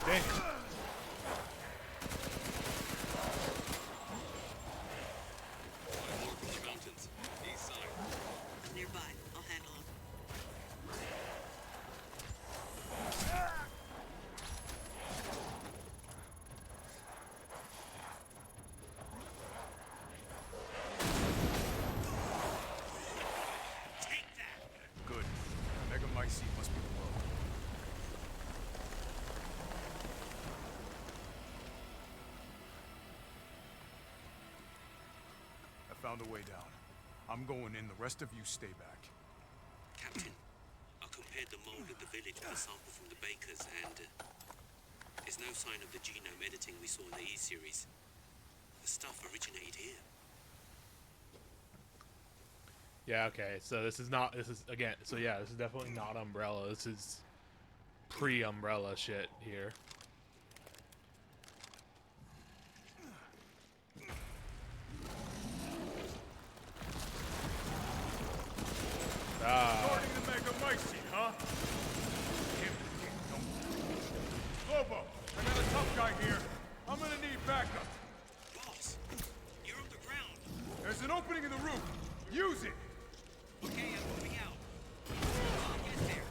Damn. More from the mountains. East side. Nearby. I'll handle him. Take that! Good. Mega Mycete must be below. I found a way down. I'm going in. The rest of you stay back. Captain, I compared the mold at the village with a sample from the bakers, and there's no sign of the genome editing we saw in the E-series. The stuff originated here. Yeah, okay. So this is not, this is, again, so yeah, this is definitely not Umbrella. This is pre-Umbrella shit here. Starting the Mega Mycete, huh? Lobo, I got a tough guy here. I'm gonna need backup. Boss, you're on the ground. There's an opening in the roof. Use it. Okay, I'm moving out. I'll get there.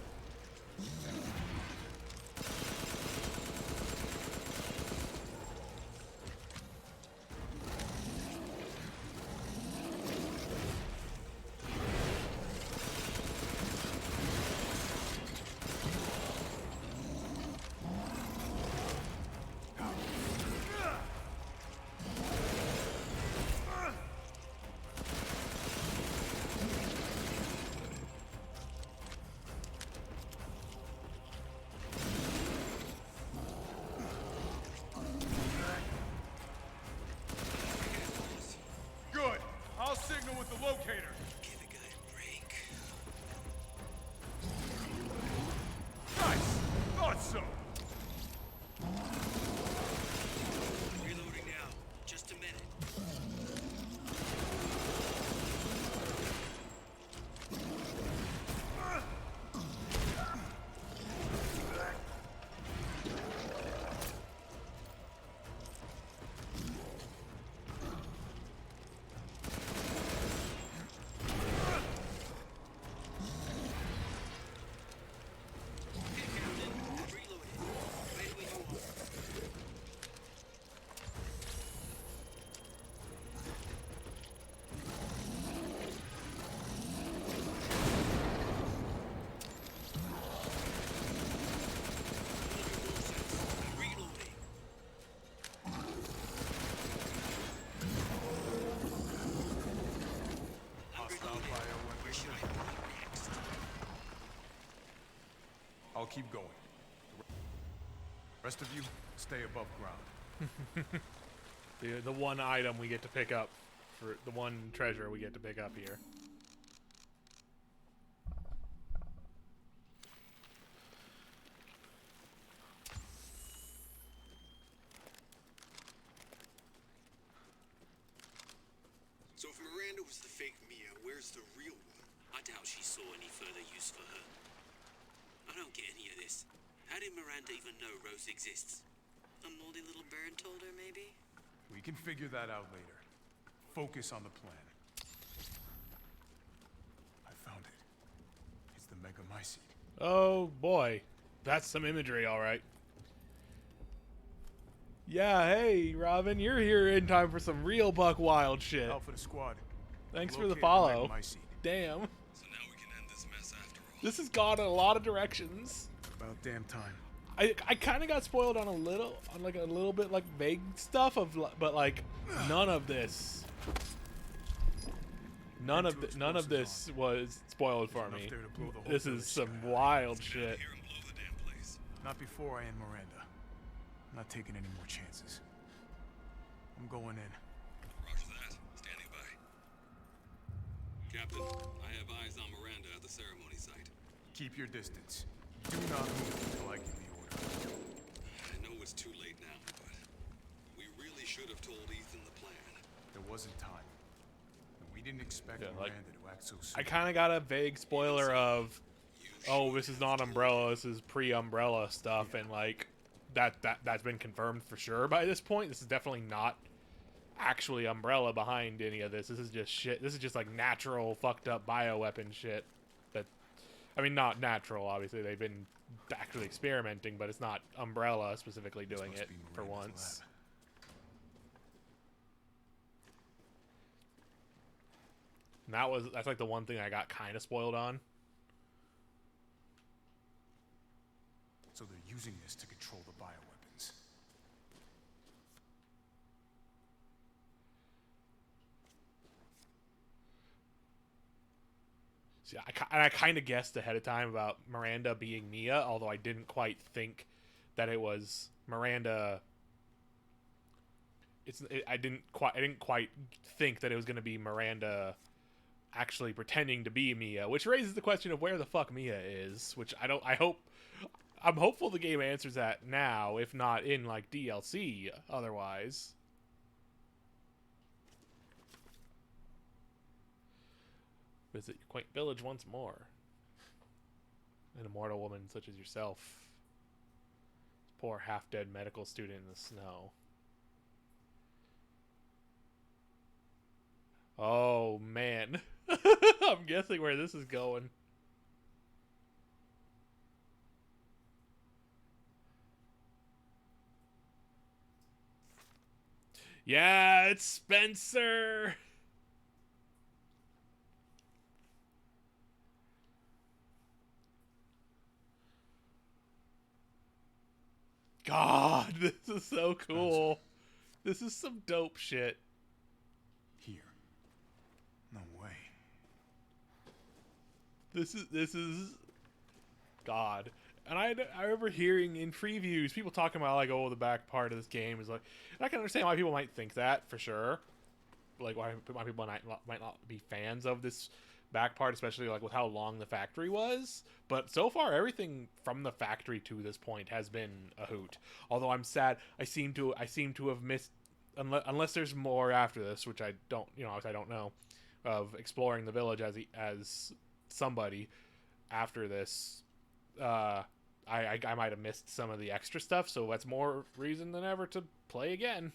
Good. I'll signal with the locator. Give a guy a break. Nice. Thought so. Reloading now. Just a minute. I'll keep going. The rest of you, stay above ground. The one item we get to pick up, for the one treasure we get to pick up here. So if Miranda was the fake Mia, where's the real one? I doubt she saw any further use for her. I don't get any of this. How did Miranda even know Rose exists? A moldy little bird told her, maybe? We can figure that out later. Focus on the plan. I found it. It's the Mega Mycete. Oh boy, that's some imagery, all right. Yeah, hey Robin, you're here in time for some real buck wild shit. Out for the squad. Thanks for the Locate follow. Mega Mycete. Damn, So now we can end this mess after all. this has gone in a lot of directions. About damn time. I kind of got spoiled on a little bit like vague stuff of, but like none of this. None of this was spoiled for me. There to blow the whole This village is some sky. wild shit. Here and blow the damn place. Not before I end Miranda. I'm not taking any more chances. I'm going in. Roger that. Standing by. Captain, I have eyes on Miranda at the ceremony site. Keep your distance. Do not move until I give the order. I know it's too late now, but we really should have told Ethan the plan. There wasn't time. And we didn't expect Yeah, like, Miranda to act so soon. I kind of got a vague spoiler of, oh, this is not Umbrella, this is pre-Umbrella stuff, and like, that's been confirmed for sure by this point. This is definitely not actually Umbrella behind any of this. This is just shit. This is just like natural fucked up bioweapon shit. That, I mean, not natural. Obviously, they've been actually experimenting, but it's not Umbrella specifically doing it for once. And that's like the one thing I got kind of spoiled on. So they're using this to control the bioweapons. See, I kind of guessed ahead of time about Miranda being Mia, although I didn't quite think that it was Miranda. I didn't quite think that it was going to be Miranda actually pretending to be Mia, which raises the question of where the fuck Mia is, which I'm hopeful the game answers that now, if not in like DLC otherwise. Visit your quaint village once more. An immortal woman such as yourself. Poor half-dead medical student in the snow. Oh, man. I'm guessing where this is going. Yeah, it's Spencer! God, this is so cool. This is some dope shit. Here. No way. This is God. And I remember hearing in previews people talking about like, oh, the back part of this game is like, and I can understand why people might think that for sure. Like why people might not be fans of this back part, especially like with how long the factory was. But so far, everything from the factory to this point has been a hoot. Although I'm sad, I seem to have missed, unless there's more after this, which I don't, I don't know, of exploring the village as somebody after this. I might have missed some of the extra stuff, so that's more reason than ever to play again.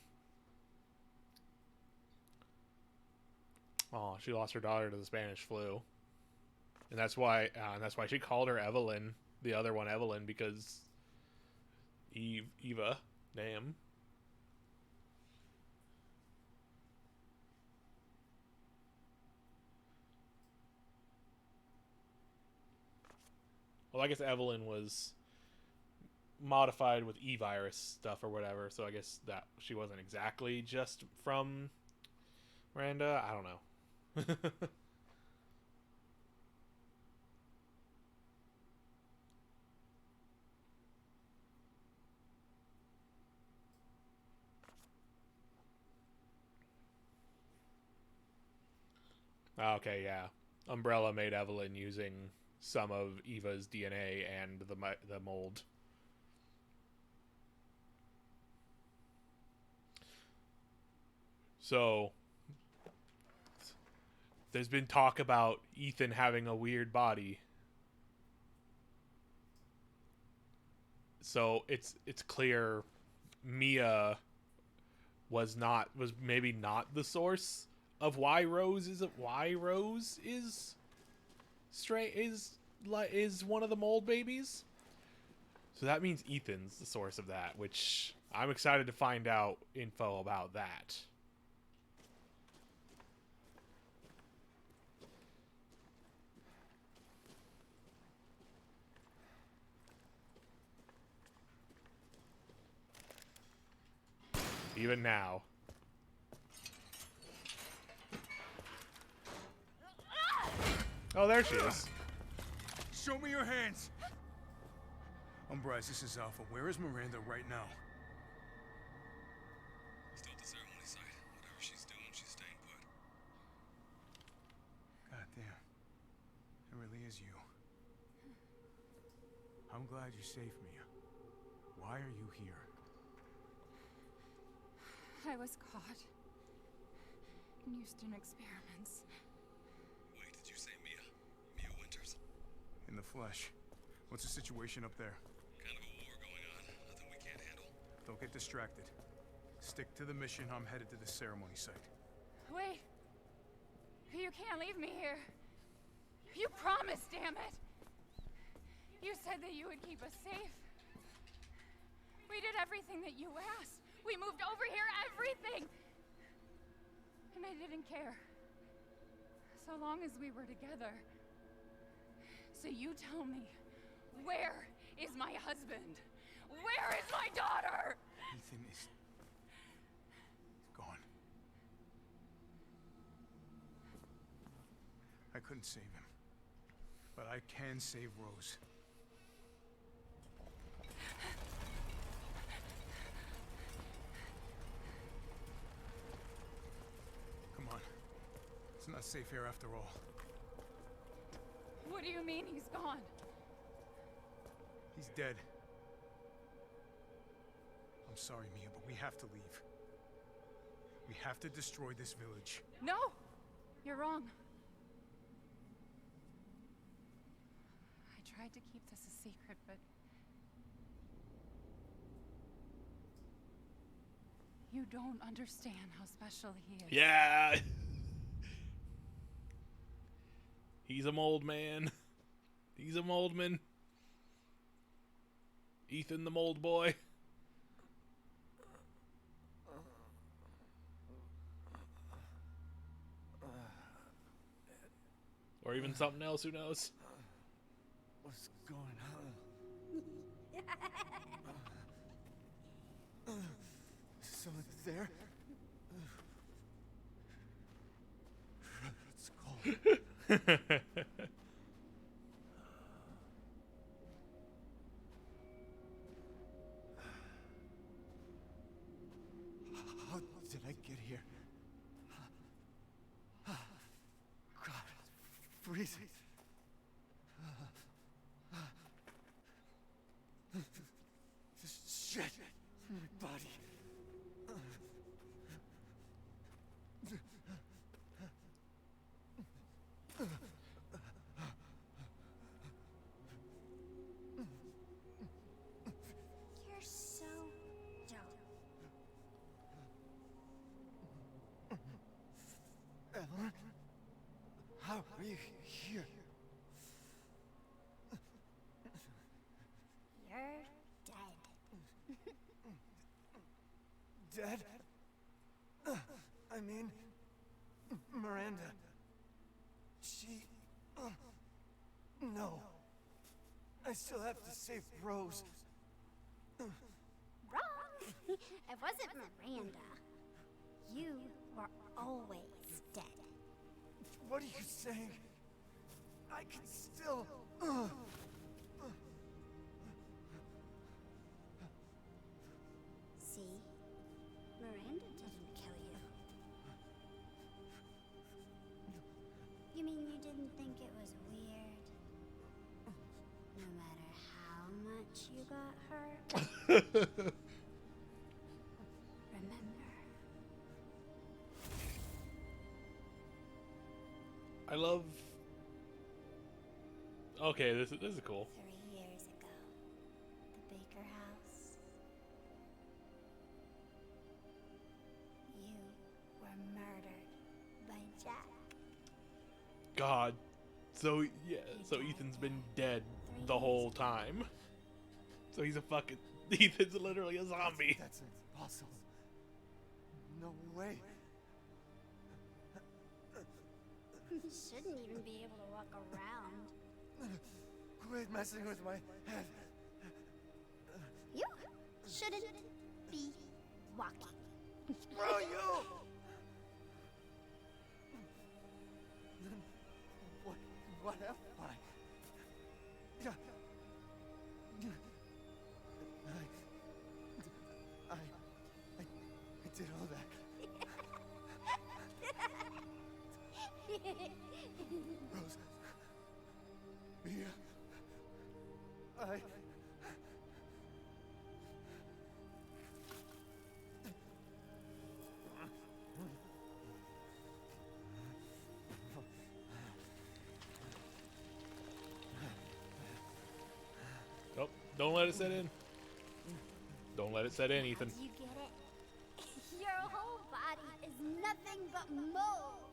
Oh, she lost her daughter to the Spanish flu, and that's why she called her Evelyn, the other one Evelyn, because Eva, damn. Well, I guess Evelyn was modified with E-virus stuff or whatever, so I guess that she wasn't exactly just from Miranda. I don't know. Okay, yeah. Umbrella made Evelyn using some of Eva's DNA and the mold. So there's been talk about Ethan having a weird body. So it's clear Mia was maybe not the source of why Rose is one of the mold babies. So that means Ethan's the source of that, which I'm excited to find out info about that. Even now. Oh, there she is. Show me your hands! Umbrise, this is Alpha. Where is Miranda right now? Still at the ceremony site. Whatever she's doing, she's staying put. God damn. It really is you. I'm glad you saved me. Why are you here? I was caught in Houston experiments. Wait, did you say Mia? Mia Winters? In the flesh. What's the situation up there? Kind of a war going on. Nothing we can't handle Don't get distracted. Stick to the mission. I'm headed to the ceremony site. Wait. You can't leave me here. You promised, damn it. You said that you would keep us safe. We did everything that you asked. We moved over here, everything. And I didn't care. So long as we were together. So you tell me, where is my husband? Where is my daughter? Ethan is gone. I couldn't save him, but I can save Rose. Come on. It's not safe here after all. What do you mean he's gone? He's dead. I'm sorry, Mia, but we have to leave. We have to destroy this village. No! You're wrong. I tried to keep this a secret, but... you don't understand how special he is. Yeah. He's a mold man. He's a moldman. Ethan the mold boy. Or even something else, who knows? What's going on? Someone there? Let's go. How did I get here? God, it's freezing. This shit in my body. You're so dumb. Ellen? How are you here? You're dead. Dead? I mean, Miranda. She... no. I still have to save Rose. Wrong. It wasn't Miranda. You were always dead. What are you saying? I can still... See? Miranda didn't kill you. You mean you didn't think it was weird? No matter how much you got hurt? Remember. I love... okay, this is cool. 3 years ago, the Baker house. You were murdered by Jack. God. So, yeah, so Ethan's been dead the whole time. So he's a fucking... Ethan's literally a zombie. That's impossible. No way. You shouldn't even be able to walk around. Quit messing with my head. You shouldn't be walking. Screw you! What am I? I did all that. Rose. Mia. Nope, don't let it set in. Don't let it set in, Ethan. Do you get it? Your whole body is nothing but mold.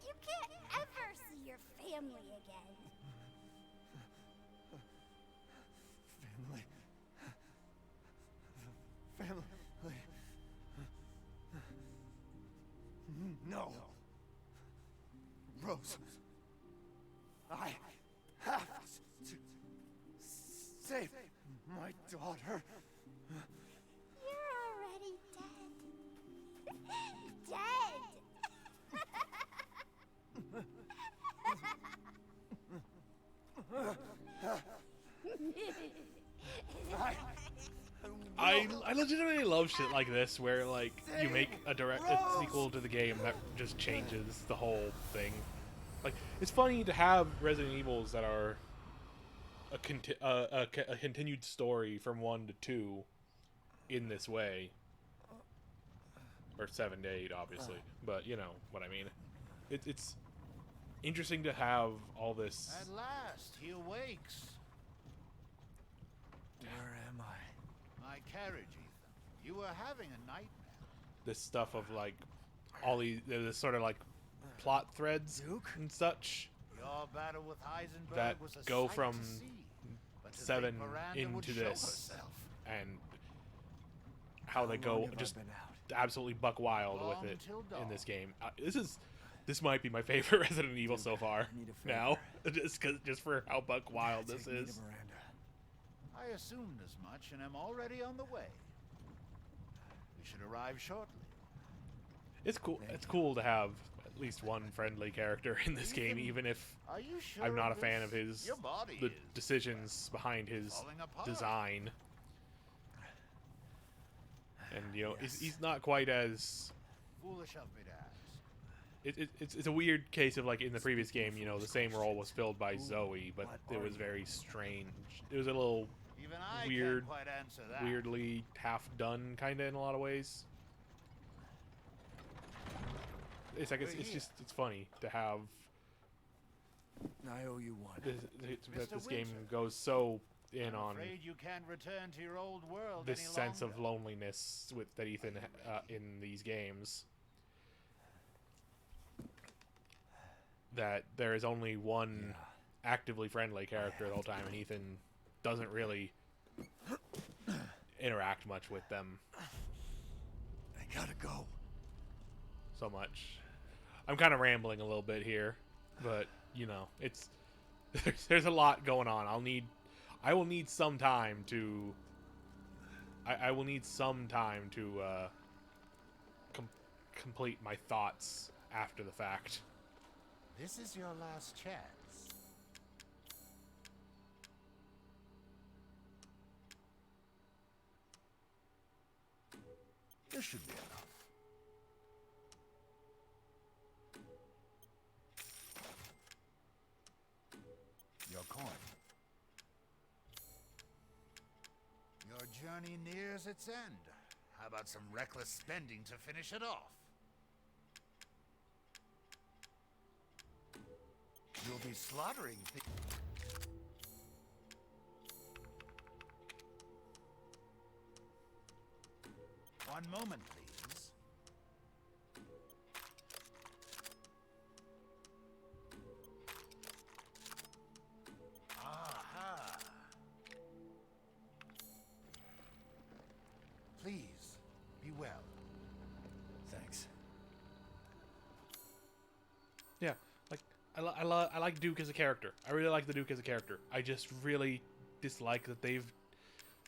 You can't ever see your family again. Family. No. Rose. I have to save my daughter. You're already dead. Dead! I legitimately love shit like this, where like you make a sequel to the game that just changes the whole thing. Like, it's funny to have Resident Evils that are a continued story from 1 to 2 in this way, or 7 to 8, obviously. But you know what I mean. It's interesting to have all this. At last, he awakes. Where am I? My carriage, Ethan. You were having a nightmare. This stuff of like all these this sort of like plot threads and such Your battle with Heisenberg that was a go sight from to see. But to 7 think Miranda would into show this, herself. and how they go just absolutely buck wild Long with it till in dawn. this game. This might be my favorite Resident Evil so far. Now, just for how buck wild this is. I assumed as much and am already on the way. We should arrive shortly. It's cool. It's cool to have at least one friendly character in this game, even if Are you sure I'm not a of fan this? of his Your body the is decisions behind his falling apart. design. And you know, he's not quite as. Foolish of me to ask. It's a weird case of like in the previous game, you know, the same role was filled by Zoe, but it was very strange. It was a little Even I weird, can't quite answer that. weirdly half done, kind of in a lot of ways. It's like it's funny to have. I owe you one. This game goes so in I'm on afraid you can't return to your old world this any sense longer. of loneliness that Ethan in these games. That there is only one actively friendly character the whole time, and Ethan doesn't really interact much with them. I gotta go. So much. I'm kind of rambling a little bit here, but you know, it's there's a lot going on. I will need some time to. I will need some time to complete my thoughts after the fact. This is your last chance. This should be enough. Your coin. Your journey nears its end. How about some reckless spending to finish it off? You'll be slaughtering things. One moment, please. Aha. Please, be well. Thanks. Yeah, like I like Duke as a character. I really like the Duke as a character. I just really dislike that they've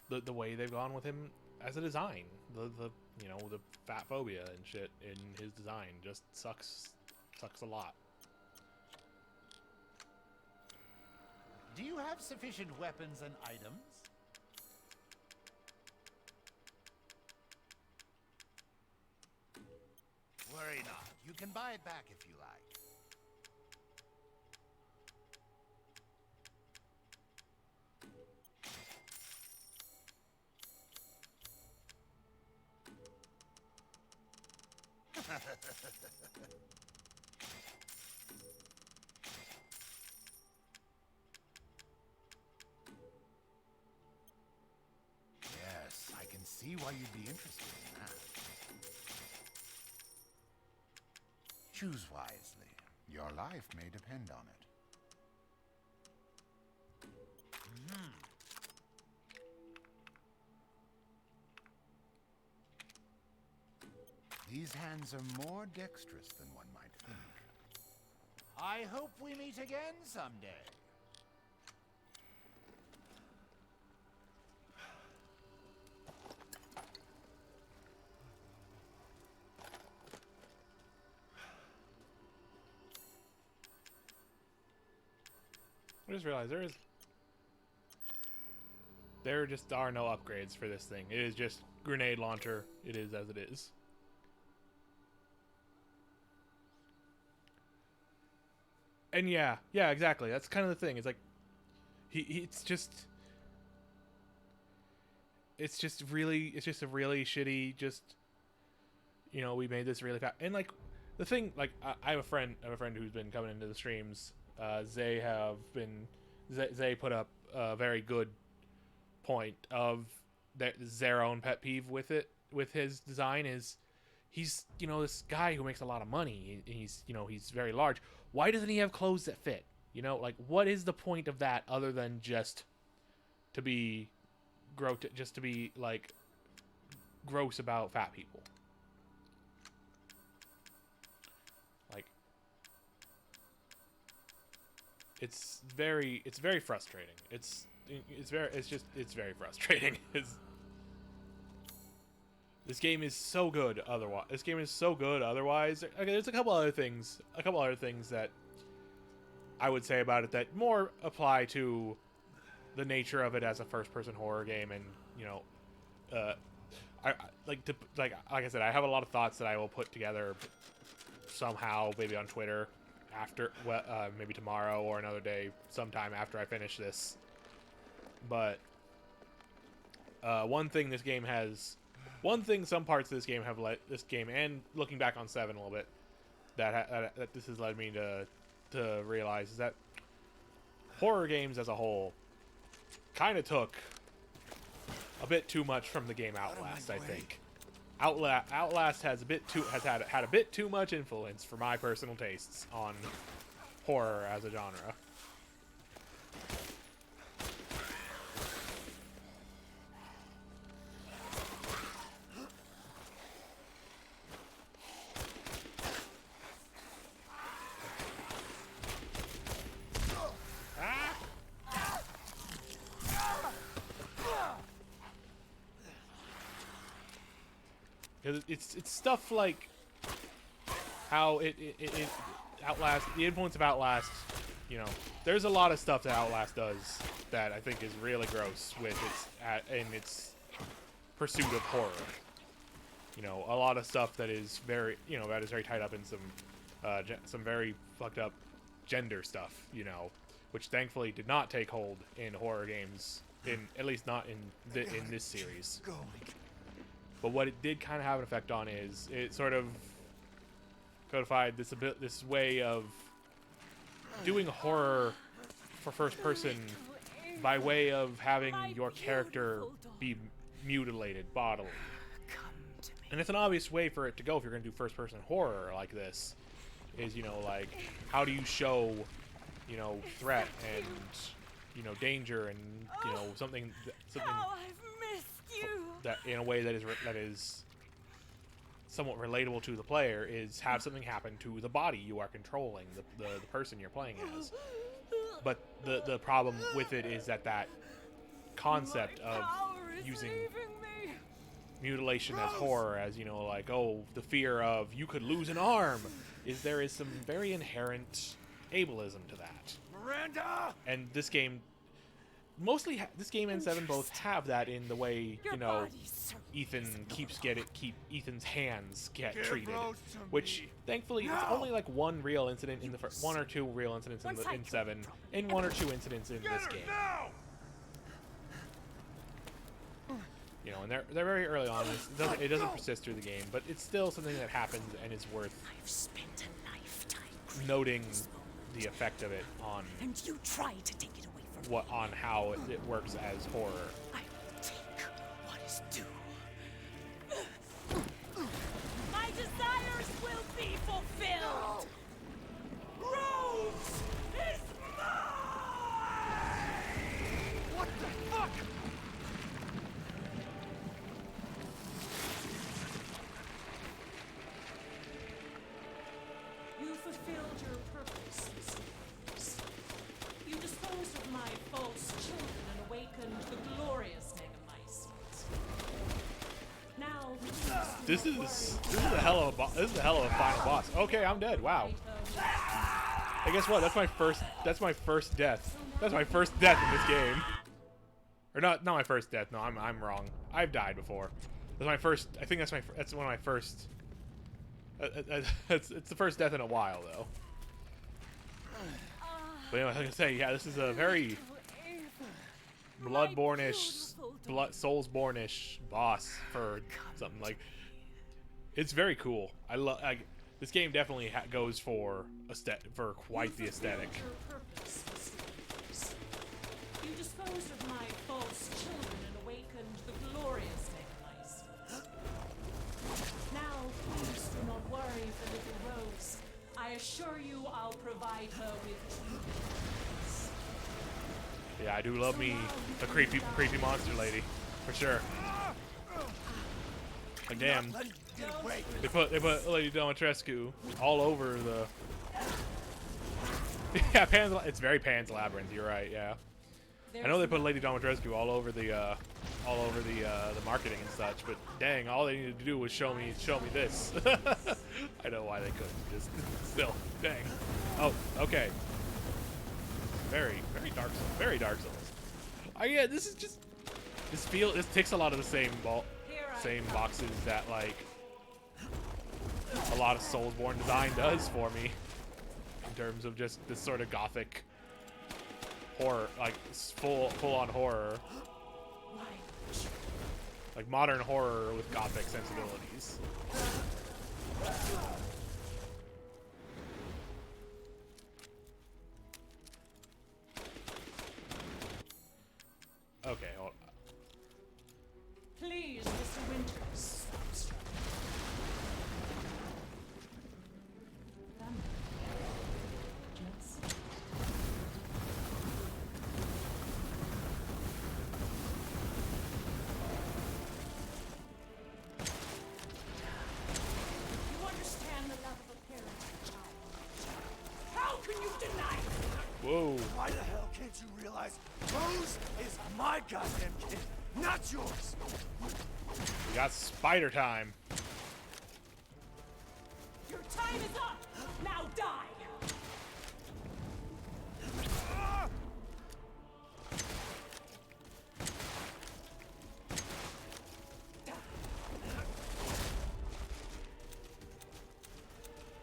the way they've gone with him as a design. The you know, the fat phobia and shit in his design just sucks a lot. Do you have sufficient weapons and items? Worry not. You can buy it back if you like. see why you'd be interested in that. Choose wisely. Your life may depend on it. These hands are more dexterous than one might think. I hope we meet again someday. I just realized there just are no upgrades for this thing. It is just grenade launcher. It is as it is. And yeah, exactly. That's kind of the thing. It's like it's just a really shitty. Just, you know, we made this really fast. And like the thing, like I have a friend who's been coming into the streams. Zay put up a very good point of their own pet peeve with his design is he's, you know, this guy who makes a lot of money. He's, you know, he's very large. Why doesn't he have clothes that fit? You know, like, what is the point of that other than just to be like gross about fat people? Like, it's very frustrating. It's very frustrating. This game is so good otherwise. Okay, there's a couple other things that I would say about it that more apply to the nature of it as a first-person horror game, and, you know, like I said, I have a lot of thoughts that I will put together somehow, maybe on Twitter after, maybe tomorrow or another day, sometime after I finish this. But some parts of this game have let this game, and looking back on 7 a little bit, that this has led me to realize is that horror games as a whole kind of took a bit too much from the game Outlast. I think Outlast has had a bit too much influence for my personal tastes on horror as a genre. It's stuff like how it Outlast, the influence of Outlast, you know, there's a lot of stuff that Outlast does that I think is really gross with its pursuit of horror. You know, a lot of stuff that is very tied up in some very fucked up gender stuff, you know, which thankfully did not take hold in horror games, at least not in this series. But what it did kind of have an effect on is it sort of codified this way of doing horror for first person by way of having your character be mutilated bodily. And it's an obvious way for it to go if you're going to do first person horror like this, is, you know, like, how do you show, you know, threat and, you know, danger and, you know, something that in a way that is somewhat relatable to the player, is have something happen to the body you are controlling, the person you're playing as. But the problem with it is that concept of using mutilation as horror, as, you know, like, oh, the fear of you could lose an arm, there is some very inherent ableism to that. Miranda! And this game mostly this game and 7 both have that in the way, you know, Ethan's hands get treated, which thankfully it's only like one real incident in the one or two real incidents in 7, and one or two incidents in this game. You know, and they're very early on. It doesn't persist through the game, but it's still something that happens and is worth noting the effect of it on. And you try to take it away from on how it works as horror. I will take what is due This is a hell of a final boss. Okay, I'm dead. Wow. Hey, guess what? That's my first death. That's my first death in this game. Or not my first death. No, I'm wrong. I've died before. That's my first. I think that's one of my first. It's the first death in a while though. But anyway, like I say, yeah, this is a very Bloodborne-ish, Soulsborne-ish boss for something like. It's very cool. I love. This game definitely goes for quite the aesthetic. You disposed of my false children and awakened the glorious Nicholas. Now, please do not worry for little Rose. I assure you I'll provide her with treats. Yeah, I do love me a creepy monster lady, for sure. Like damn, they put Lady Dimitrescu all over the. Yeah, it's very Pan's Labyrinth. You're right. Yeah, I know they put Lady Dimitrescu all over the marketing and such, but dang, all they needed to do was show me this. I know why they couldn't. Just still, dang. Oh, okay. Very Dark Souls. Very Dark Souls. Oh yeah, this ticks a lot of the same boxes that like a lot of Soulsborne design does for me, in terms of just this sort of gothic horror, like full-on horror, like modern horror with gothic sensibilities. Okay, hold on. Please, Mr. Winters, stop struggling. Just... You understand the love of a parent and child. How can you deny it? Whoa. Why the hell can't you realize Rose is my goddamn kid, not yours? We got spider time. Your time is up! Now die!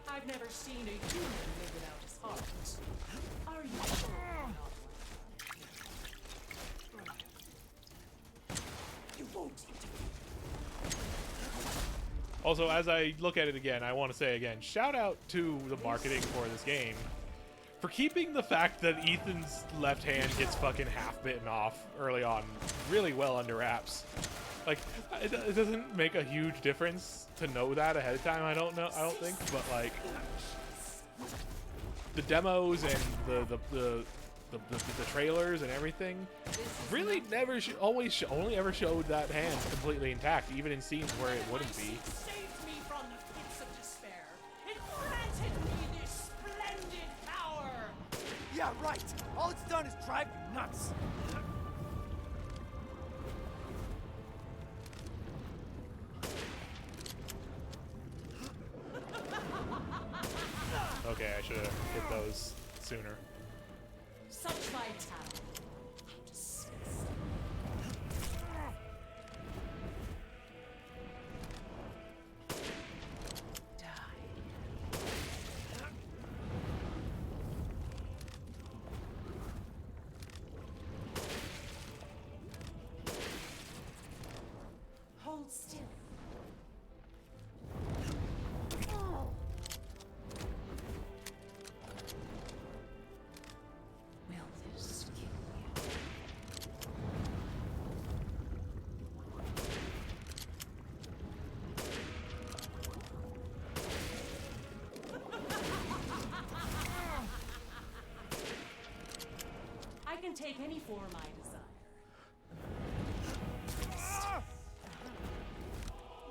I've never seen a human live without his heart. Are you sure you're not one? You won't interfere. Also, as I look at it again, I want to say again, shout out to the marketing for this game for keeping the fact that Ethan's left hand gets fucking half bitten off early on really well under wraps. Like, it doesn't make a huge difference to know that ahead of time. I don't think, but like the demos and the trailers and everything really never only ever showed that hand completely intact, even in scenes where it wouldn't be. Saved me from the pits of despair. It granted me this splendid power. Yeah, right. All it's done is drive you nuts. Okay, I should have hit those sooner. Such vitality. How disgusting. Hold still. Will this kill you? I can take any form I desire.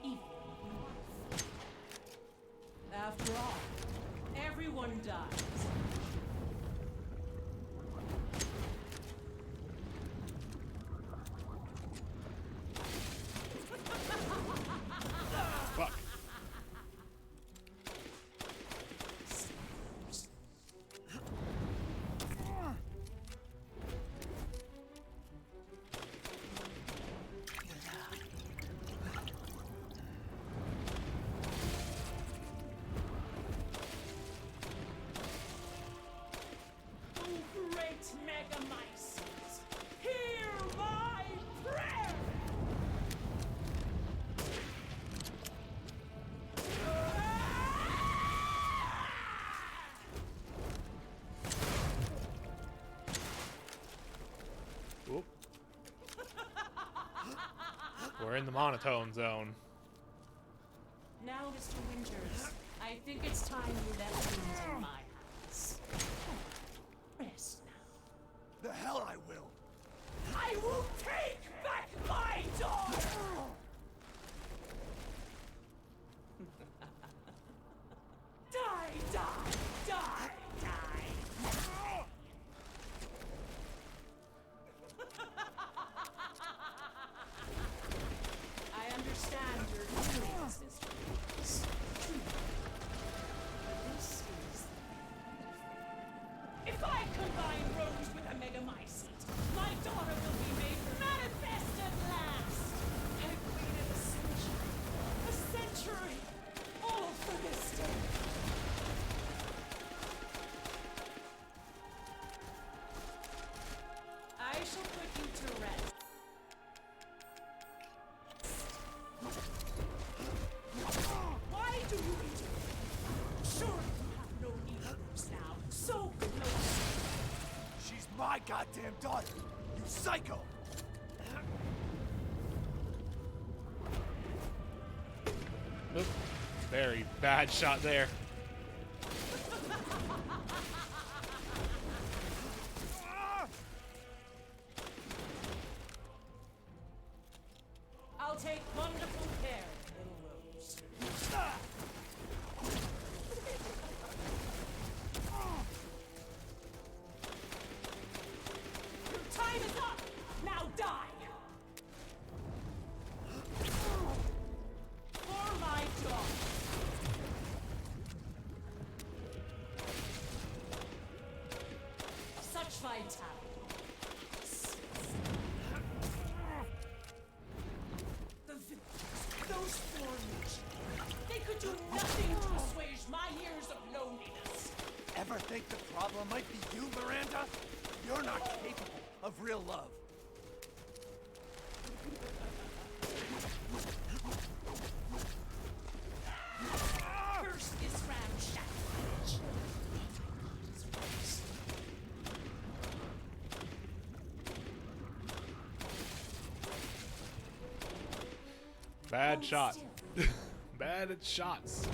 Even youth. After all, everyone dies. Fuck. Whoop. We're in the monotone zone. Now, Mr. Winters, I think it's time you left things in my hands. Rest now. The hell I will! I will take back my daughter! Die, die, die, die! I understand your feelings, Mr. Winters. But this is the end. If I combine Rose with a Megamycete, my daughter will be made manifest at last! I've waited a century, all for this day. I shall put you to rest. Why do you do it? Surely you have no need of Rose now. So close. She's my goddamn daughter, you psycho! Oop. Very bad shot there. I'll take wonderful care of little Rose. Your time is up! Now die! For my daughter. Such vitality. The villagers, those four legions, they could do nothing to assuage my years of loneliness. Ever think the problem might be you, Miranda? You're not capable of real love. Curse this ramshackle. Bad shot. Bad at shots.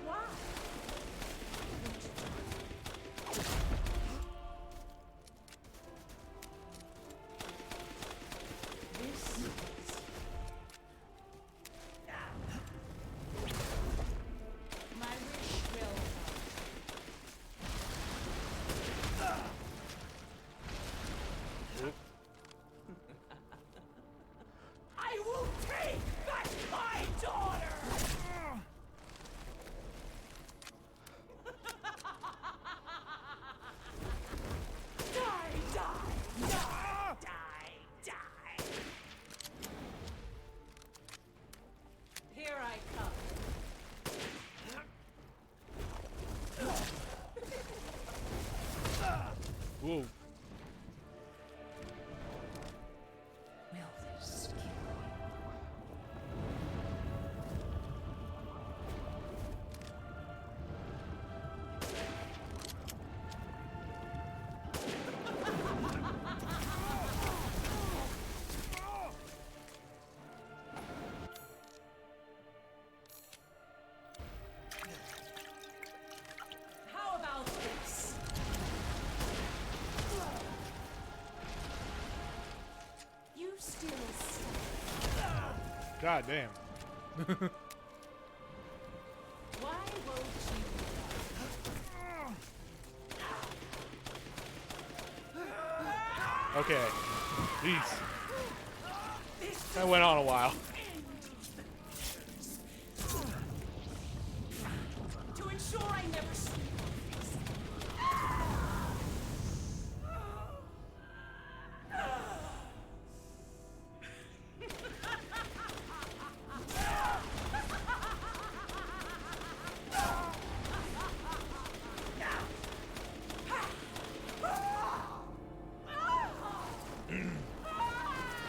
Why? This is... My wish will Oop. I will take back my daughter! Die, die, die, die, die! Here I come. Whoa. Will this kill you? How about this? You still God damn. Why won't you? Okay. Jeez. That went on a while. To ensure I never see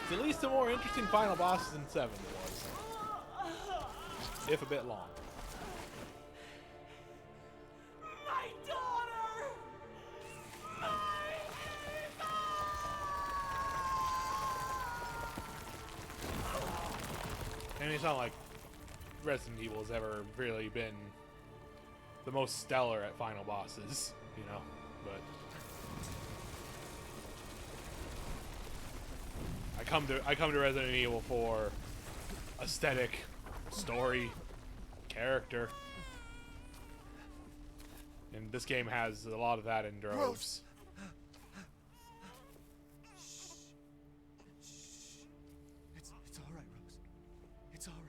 It's at least a more interesting final boss than 7 was. If a bit long. my daughter! And it's not like Resident Evil has ever really been the most stellar at final bosses, you know, but I come to Resident Evil for aesthetic, story, character, and this game has a lot of that in droves. It's all right, Rose. It's all right.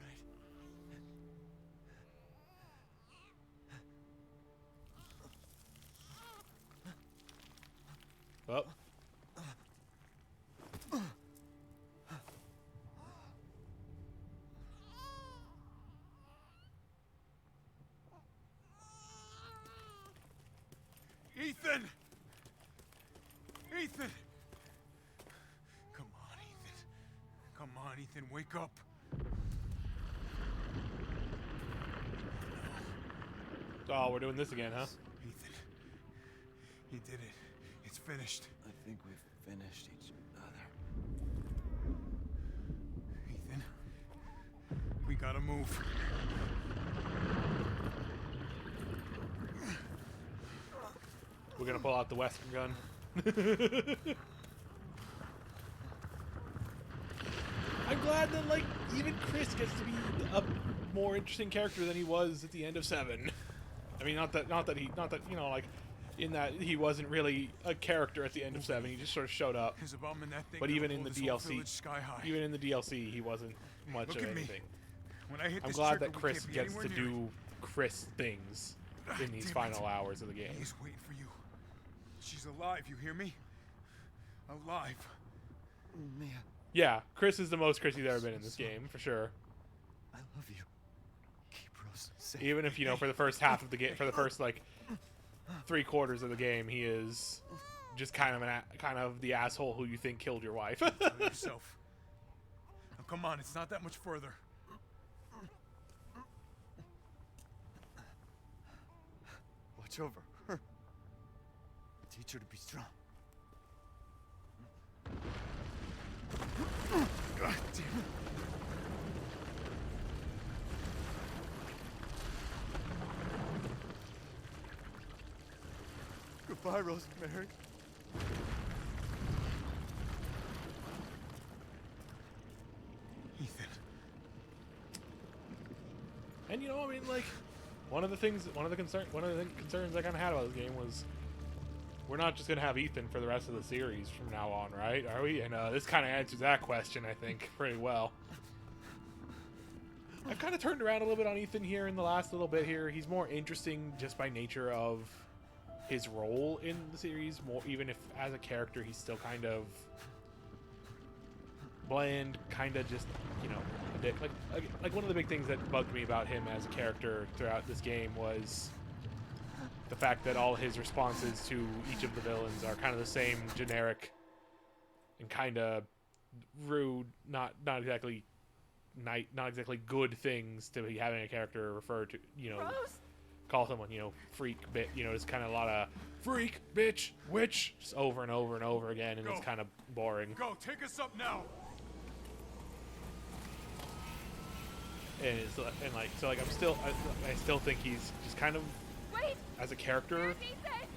Well. Ethan! Ethan! Come on, Ethan. Come on, Ethan, wake up. Oh, we're doing this again, huh? Ethan. You did it. It's finished. I think we've finished each other. Ethan. We gotta move. We're gonna pull out the Western gun. I'm glad that, like, even Chris gets to be a more interesting character than he was at the end of 7. I mean, not that you know, like, in that he wasn't really a character at the end of 7. He just sort of showed up. But even in the DLC, he wasn't much of anything. I'm glad that Chris gets to do Chris things in these final hours of the game. He's waiting for you. She's alive, you hear me? Alive. Mia. Yeah, Chris is the most Chris he's ever been in this game, for sure. I love you. Keep Rose safe. Even if, you know, for the first half of the game, for the first, like, 3/4 of the game, he is just kind of the asshole who you think killed your wife. Tell yourself. Now, come on, it's not that much further. Watch over her. Teach her to be strong. God damn it. Goodbye, Rosemary. Ethan. And you know, I mean, like, one of the concerns I kind of had about this game was we're not just gonna have Ethan for the rest of the series from now on, right? Are we? And this kind of answers that question, I think, pretty well. I've kind of turned around a little bit on Ethan here in the last little bit here. He's more interesting just by nature of his role in the series, more even if as a character he's still kind of bland, kind of just, you know, a dick. Like one of the big things that bugged me about him as a character throughout this game was the fact that all his responses to each of the villains are kind of the same generic and kind of rude, not exactly good things to be having a character refer to, you know, Rose? call someone, you know, freak, bit, you know, it's kind of a lot of freak, bitch, witch, just over and over and over again, and Go. it's kind of boring. Go, take us up now. And it's like so like I still think he's just kind of Wait! as a character. Where's Ethan?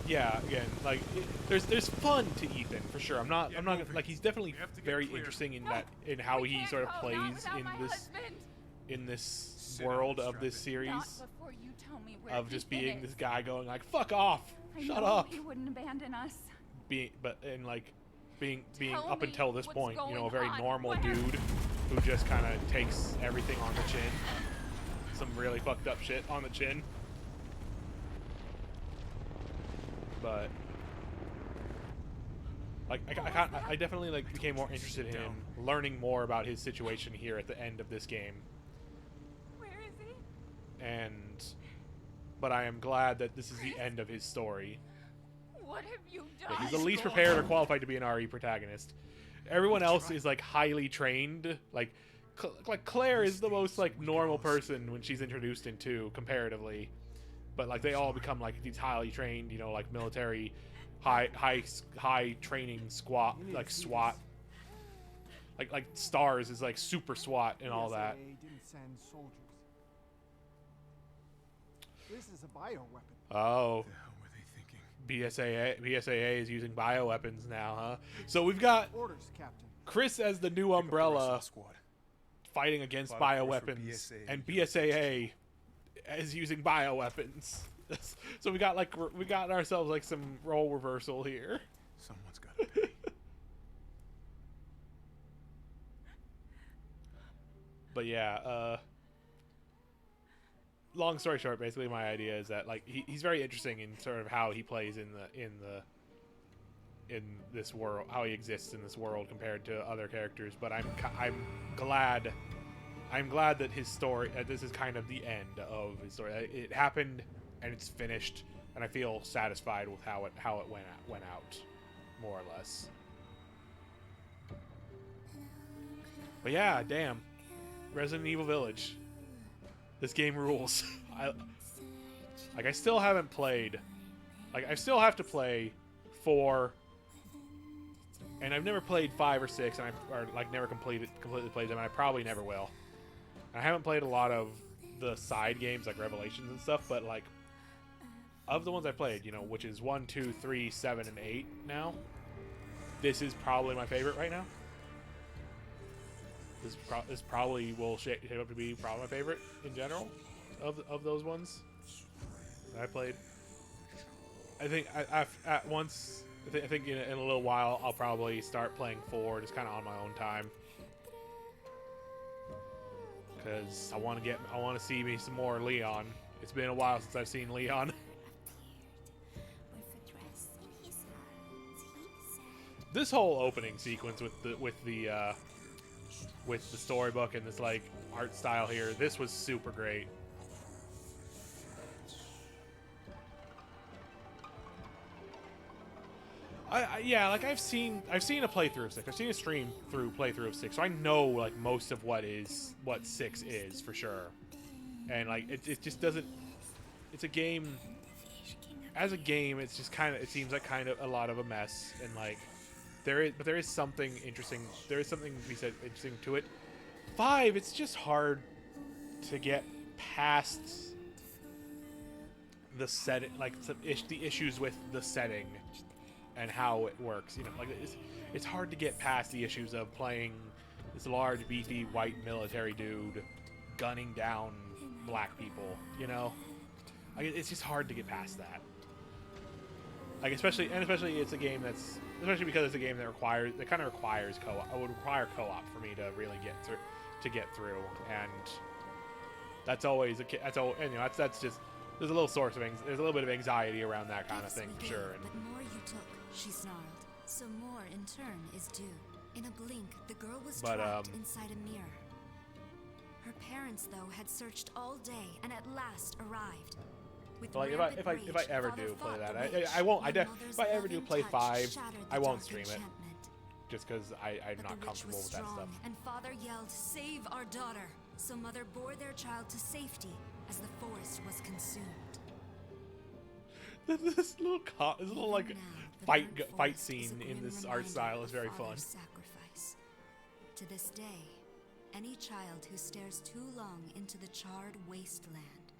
Yeah, again, like there's fun to Ethan for sure. I'm not gonna, like, he's definitely very interesting in in how he sort of plays in this world of this series of just being this guy going like, fuck off, shut up. He wouldn't abandon us. Being Tell up me until this what's point, you know, a going very on. normal Where? dude who just kind of takes everything on the chin. Some really fucked up shit on the chin. But like I definitely like became more interested in him, learning more about his situation here at the end of this game. Where is he? But I am glad that this is the end of his story. What have you done? Yeah, he's the least prepared or qualified to be an RE protagonist. Everyone else is like highly trained. Like Claire is the most like normal person when she's introduced in 2 comparatively. But like they all become like these highly trained, you know, like military high training SWAT like stars is like super SWAT and all that. BSAA didn't send soldiers. This is a bioweapon. Oh. BSAA is using bioweapons now, huh? So we've got Orders, Captain. Chris as the new Umbrella fighting against bioweapons, and BSAA is using bioweapons. So we got ourselves like some role reversal here. Someone's got to pay. But yeah, long story short, basically my idea is that like he's very interesting in sort of how he plays in this world, how he exists in this world compared to other characters. But I'm glad that his story, this is kind of the end of his story. It happened and it's finished, and I feel satisfied with how it went out, more or less. But yeah, damn, Resident Evil Village. This game rules. I still haven't played. Like, I still have to play 4, and I've never played 5 or 6, and never completely played them, and I probably never will. I haven't played a lot of the side games like Revelations and stuff, but like of the ones I played, you know, which is 1, 2, 3, 7, and 8 now, this is probably my favorite right now. This probably will shape up to be probably my favorite in general of those ones that I played. I think I think in a little while I'll probably start playing 4 just kind of on my own time, because I want to see me some more Leon. It's been a while since I've seen Leon. This whole opening sequence with the storybook and this like art style here, this was super great. Yeah, like I've seen a playthrough of 6. I've seen a playthrough of 6, so I know like most of what 6 is for sure. And like it just doesn't. It's a game. As a game, it's just it seems like kind of a lot of a mess, and like there is something interesting. There is something to be said interesting to it. 5, it's just hard to get past the setting, like the issues with the setting and how it works. You know, like it's hard to get past the issues of playing this large, beefy, white military dude gunning down black people. You know, like it's just hard to get past that. Like especially it's a game that's, especially because it's a game that kind of requires co-op. It would require co-op for me to really get through, and that's always and you know that's just, there's a little bit of anxiety around that kind of thing for sure. And but more you took, she snarled. So more in turn is due. In a blink, the girl was trapped inside a mirror. Her parents, though, had searched all day and at last arrived. Like if I ever do play that, I won't. If I ever do play 5, I won't stream it, just because I'm not comfortable with that stuff. And father yelled, "Save our daughter!" So mother bore their child to safety as the forest was consumed. This little like fight scene in this art style is very fun. Sacrifice. To this day, any child who stares too long into the charred wasteland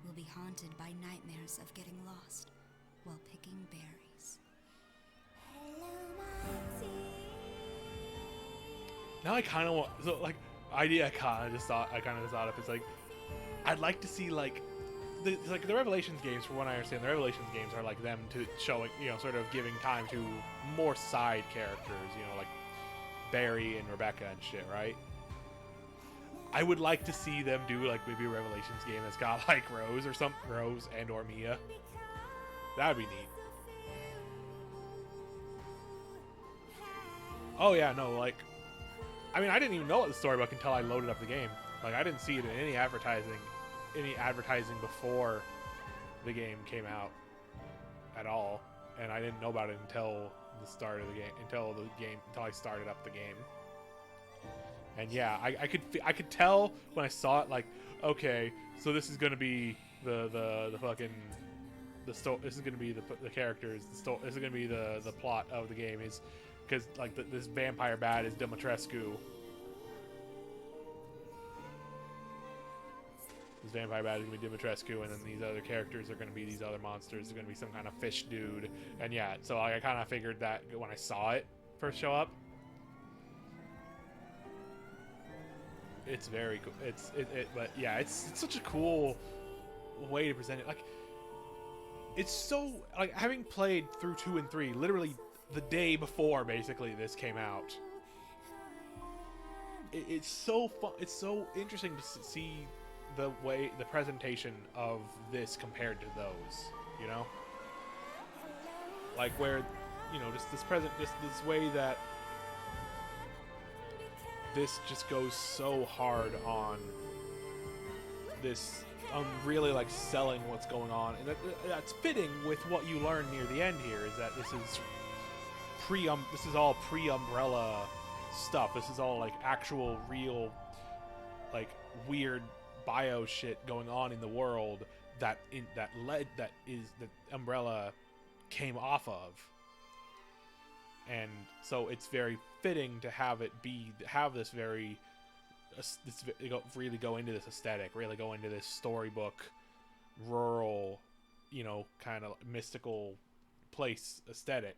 will be haunted by nightmares of getting lost while picking berries. Now I kind of want, so like idea I kind of just thought of, it's like I'd like to see like the Revelations games, from what I understand, the Revelations games are like them to showing, you know, sort of giving time to more side characters, you know, like Barry and Rebecca and shit, right? I would like to see them do like maybe a Revelations game that's got like Rose and or Mia. That would be neat. Oh yeah, no, like, I mean, I didn't even know it was the storybook until I loaded up the game. Like, I didn't see it in any advertising before the game came out at all, and I didn't know about it until the start of the game, until I started up the game. And yeah, I could tell when I saw it, like, okay, so this is gonna be the fucking this is gonna be the characters. This is gonna be the plot of the game. Is because like this vampire bat is Dimitrescu. This vampire bat is gonna be Dimitrescu, and then these other characters are gonna be these other monsters. There's gonna be some kind of fish dude, and yeah. So I kind of figured that when I saw it first show up. It's very cool. But yeah, it's such a cool way to present it. Like, it's so like having played through 2 and 3, literally the day before basically this came out. It's so fun. It's so interesting to see the way the presentation of this compared to those. You know, like where, you know, just this way that. This just goes so hard on this, really like selling what's going on, and that's fitting with what you learn near the end here. Is that this is all pre-Umbrella stuff. This is all like actual, real, like weird bio shit going on in the world that Umbrella came off of. And so it's very fitting to have it have this really go into this aesthetic, really go into this storybook, rural, you know, kind of mystical place aesthetic.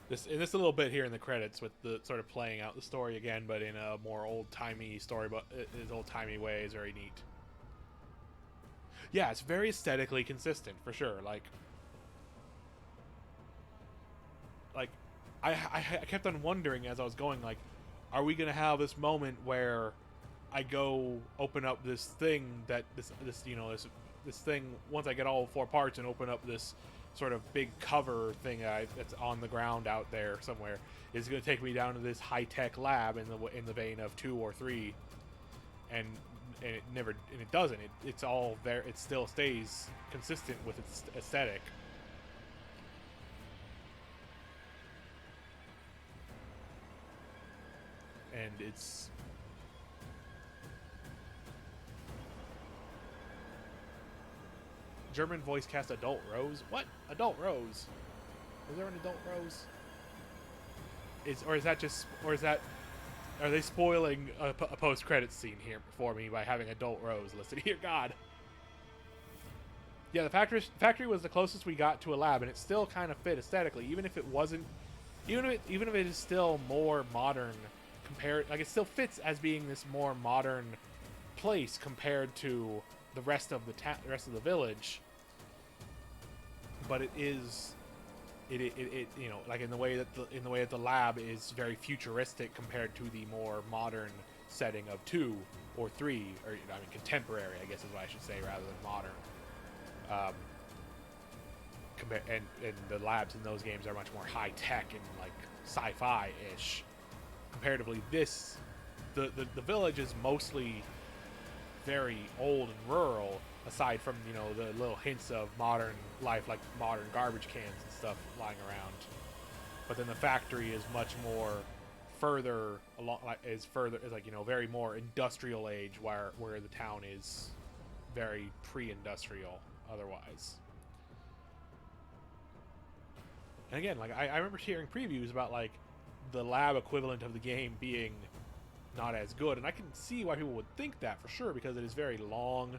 This a little bit here in the credits with the sort of playing out the story again, but in a more old-timey story, but his old-timey way is very neat. Yeah, it's very aesthetically consistent for sure. Like I kept on wondering as I was going, like, are we gonna have this moment where I go open up this thing that this thing, once I get all 4 parts and open up this sort of big cover thing that's on the ground out there somewhere, is going to take me down to this high-tech lab in the vein of 2 or 3, and it doesn't. It's all there. It still stays consistent with its aesthetic. And it's German voice cast Adult Rose? What? Adult Rose? Is there an Adult Rose? Are they spoiling a post-credits scene here for me by having Adult Rose listed here? God. Yeah, the factory was the closest we got to a lab, and it still kind of fit aesthetically, even if it wasn't, even if it is still more modern compared, like it still fits as being this more modern place compared to the rest of the village. But it is, you know, like in the way that the lab is very futuristic compared to the more modern setting of 2 or 3, or I mean contemporary, I guess is what I should say, rather than modern. And the labs in those games are much more high tech and like sci-fi ish. Comparatively, the village is mostly very old and rural, aside from, you know, the little hints of modern life, like modern garbage cans and stuff lying around. But then the factory is much more further along, is like, you know, very more industrial age, where the town is very pre-industrial otherwise. And again, like I remember hearing previews about like the lab equivalent of the game being not as good, and I can see why people would think that for sure, because it is very long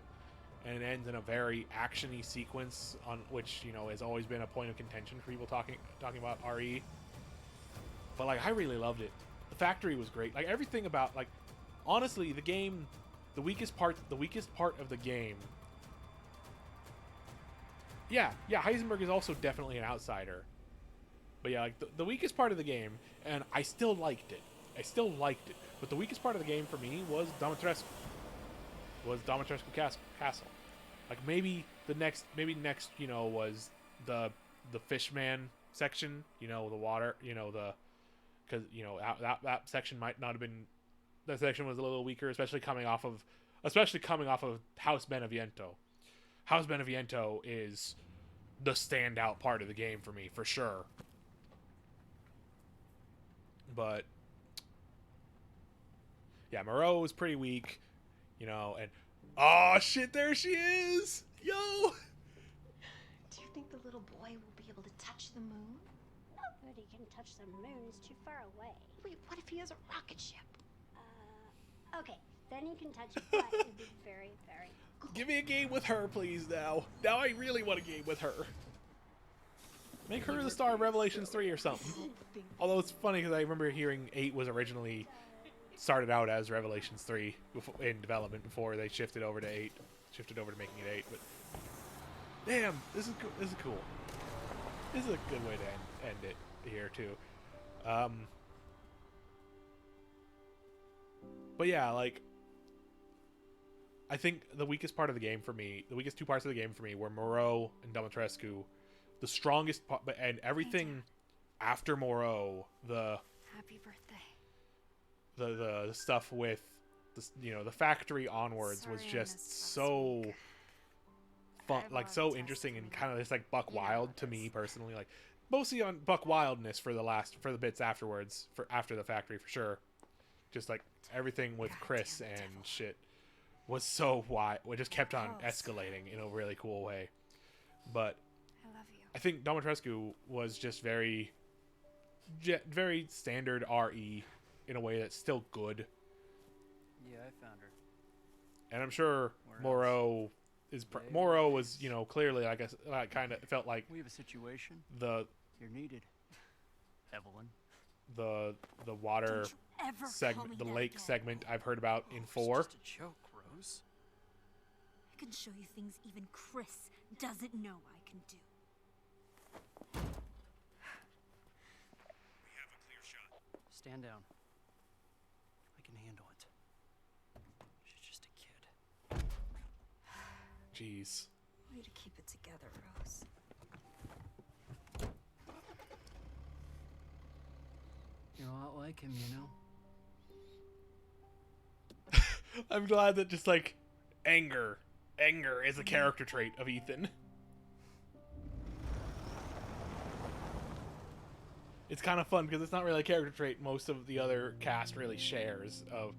and it ends in a very actiony sequence, on which, you know, has always been a point of contention for people talking about RE. But like, I really loved it. The factory was great. Like everything about, like, honestly, the game, the weakest part of the game. Yeah, Heisenberg is also definitely an outsider. But yeah, like the weakest part of the game, and I still liked it. But the weakest part of the game for me was Dimitrescu. Castle. Like maybe next, you know, was the fishman section, you know, the water, you know, because, you know, that section might not have been, that section was a little weaker, especially coming off of House Beneviento. House Beneviento is the standout part of the game for me, for sure. But yeah, Moreau was pretty weak, you know, and oh shit, there she is, yo. Do you think the little boy will be able to touch the moon? Nobody can touch the moon. It's too far away. Wait, what if he has a rocket ship? Okay, then he can touch it, but it'd be very, very cool. Give me a game with her, please. Now I really want a game with her. Make her the star of Revelations 3 or something. Although it's funny because I remember hearing 8 was originally started out as Revelations 3 in development before they shifted over to 8, shifted over to making it 8. But damn, this is cool. This is a good way to end it here too. But yeah, like, I think the weakest part of the game for me, the weakest two parts of the game for me were Moreau and Dimitrescu. The strongest part, and everything after Moreau, Happy birthday. the stuff with the factory onwards was just so fun, like so interesting and kind of just like Buck Wild to me personally, like mostly on Buck Wildness for the bits afterwards, for after the factory for sure. Just like everything with Chris and shit was so wide, it just kept on escalating in a really cool way. But I think Dimitrescu was just very standard RE in a way that's still good. Yeah, I found her. And I'm sure Moreau Moreau was, clearly, like I kind of felt like we have a situation. You're needed, Evelyn. The water segment, the lake segment I've heard about in 4. It's just a joke, Rose. I can show you things even Chris doesn't know I can do. We have a clear shot. Stand down. I can handle it. She's just a kid. Jeez. Way to keep it together, Rose. You're a lot like him, you know? I'm glad that just like anger is a character trait of Ethan. It's kind of fun because it's not really a character trait most of the other cast really shares, of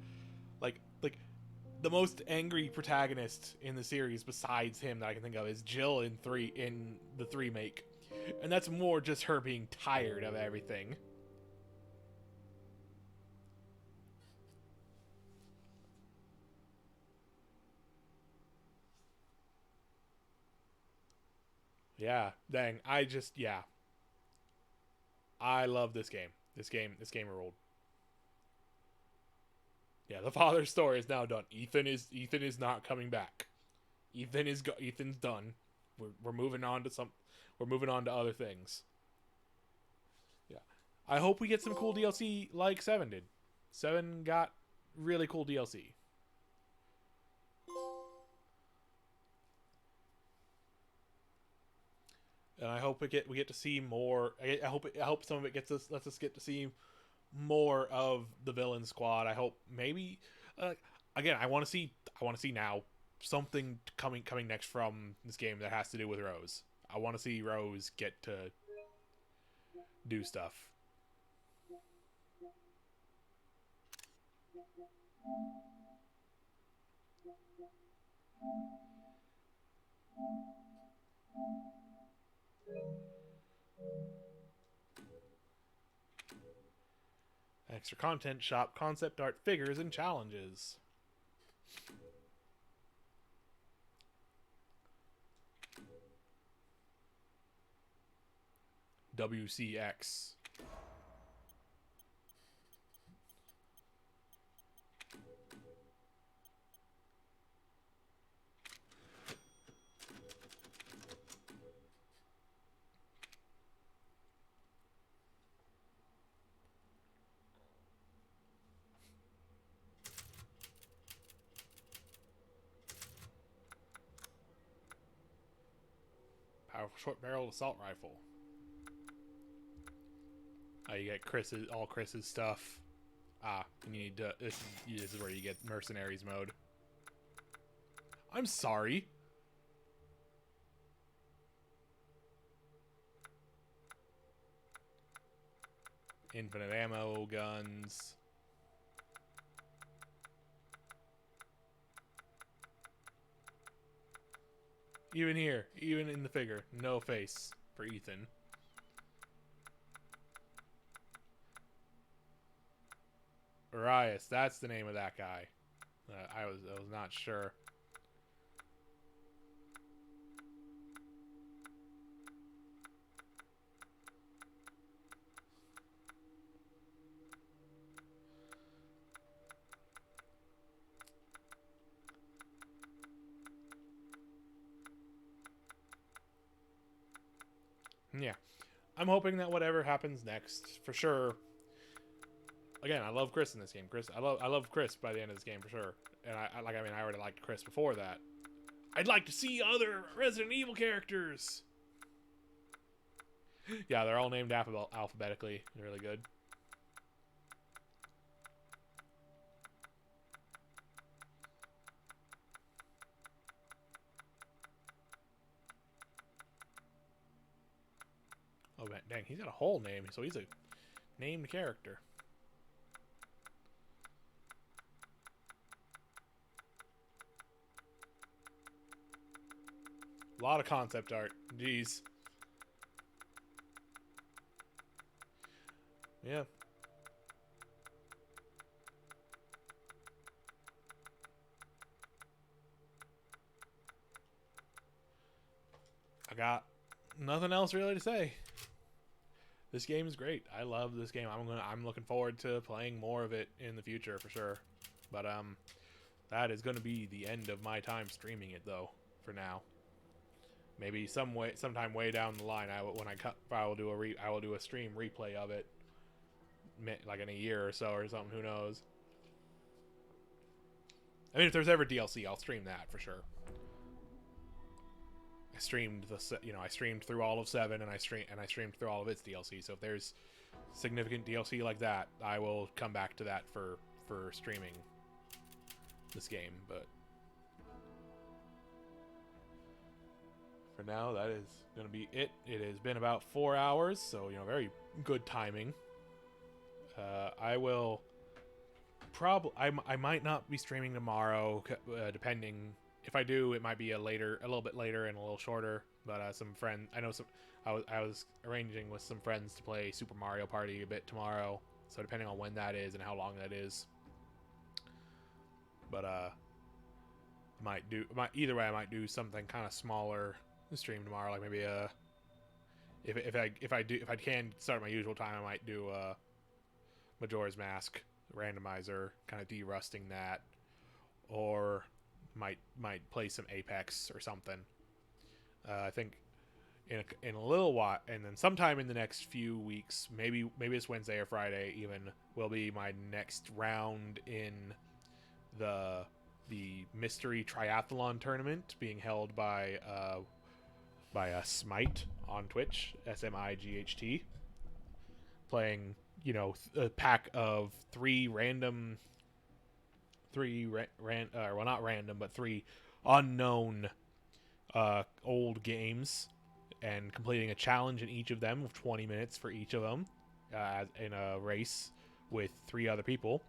like the most angry protagonist in the series besides him that I can think of is Jill in the 3 make. And that's more just her being tired of everything. Yeah, dang. I love this game. This game ruled. Yeah, the father's story is now done. Ethan is not coming back. Ethan's done. We're moving on to other things. Yeah. I hope we get some cool DLC like 7 did. 7 got really cool DLC. And I hope we get to see more. I hope some of it lets us get to see more of the villain squad. I hope maybe again I want to see now something coming next from this game that has to do with Rose. I want to see Rose get to do stuff. Extra content shop, concept art, figures, and challenges. WCX. Powerful short-barreled assault rifle. Oh, you get all Chris's stuff. Ah, and you need to. This is where you get mercenaries mode. I'm sorry. Infinite ammo guns. Even here, even in the figure, no face for Ethan. Arias, that's the name of that guy. I was not sure. Yeah, I'm hoping that whatever happens next, for sure. Again, I love Chris in this game. I love Chris by the end of this game for sure. And I already liked Chris before that. I'd like to see other Resident Evil characters. Yeah, they're all named alphabetically. They're really good. Oh, man, dang, he's got a whole name, so he's a named character. A lot of concept art. Jeez. Yeah. I got nothing else really to say. This game is great. I love this game. I'm looking forward to playing more of it in the future for sure. But that is going to be the end of my time streaming it though for now. Maybe sometime way down the line I will do a stream replay of it like in a year or so or something, who knows. I mean, if there's ever DLC, I'll stream that for sure. I streamed I streamed through all of 7 and I streamed through all of its DLC. So if there's significant DLC like that, I will come back to that for streaming this game, but for now that is going to be it. It has been about 4 hours, so very good timing. I will I might not be streaming tomorrow, depending. If I do, it might be a little bit later and a little shorter. But I was arranging with some friends to play Super Mario Party a bit tomorrow. So depending on when that is and how long that is. But either way, I might do something kind of smaller stream tomorrow, like maybe if I can start my usual time, I might do Majora's Mask randomizer, kind of de-rusting that, or might play some Apex or something. I think in a little while, and then sometime in the next few weeks, maybe it's Wednesday or Friday even, will be my next round in the mystery triathlon tournament being held by Smite on Twitch, SMIGHT, playing a pack of three unknown old games, and completing a challenge in each of them of 20 minutes for each of them in a race with 3 other people.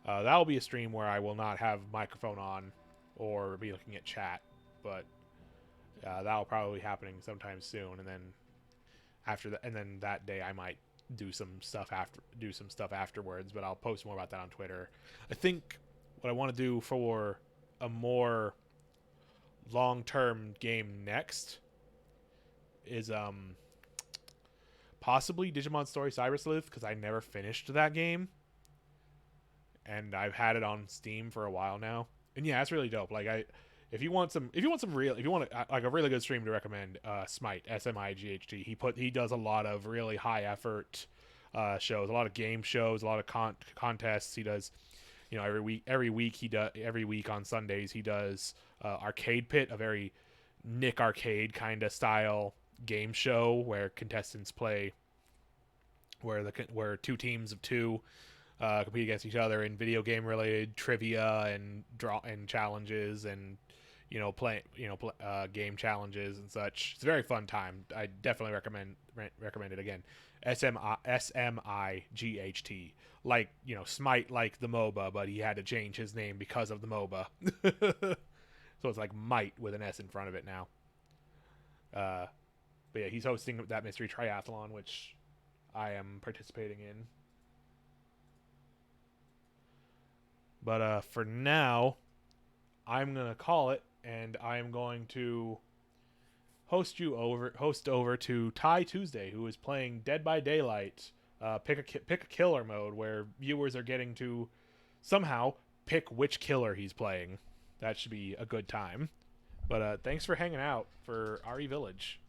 That will be a stream where I will not have microphone on or be looking at chat, but that will probably be happening sometime soon. And then that day I might do some stuff afterwards, but I'll post more about that on Twitter. I think what I want to do for a more long-term game next is possibly Digimon Story Cyber Sleuth, because I never finished that game and I've had it on Steam for a while now. And yeah, it's really dope. Like if you want a really good stream to recommend, Smite, SMIGHT. He does a lot of really high effort shows, a lot of game shows, a lot of contests. He does, every week on Sundays he does Arcade Pit, a very Nick Arcade kind of style game show where contestants play, where 2 teams of 2 compete against each other in video game related trivia and challenges and game challenges and such. It's a very fun time. I definitely recommend it again. SMIGHT, like Smite, like the MOBA, but he had to change his name because of the MOBA. So it's like Might with an S in front of it now. But yeah, he's hosting that mystery triathlon, which I am participating in. But for now, I'm gonna call it, and I am going to host over to Ty Tuesday, who is playing Dead by Daylight, pick a killer mode, where viewers are getting to somehow pick which killer he's playing. That should be a good time. But thanks for hanging out for RE Village.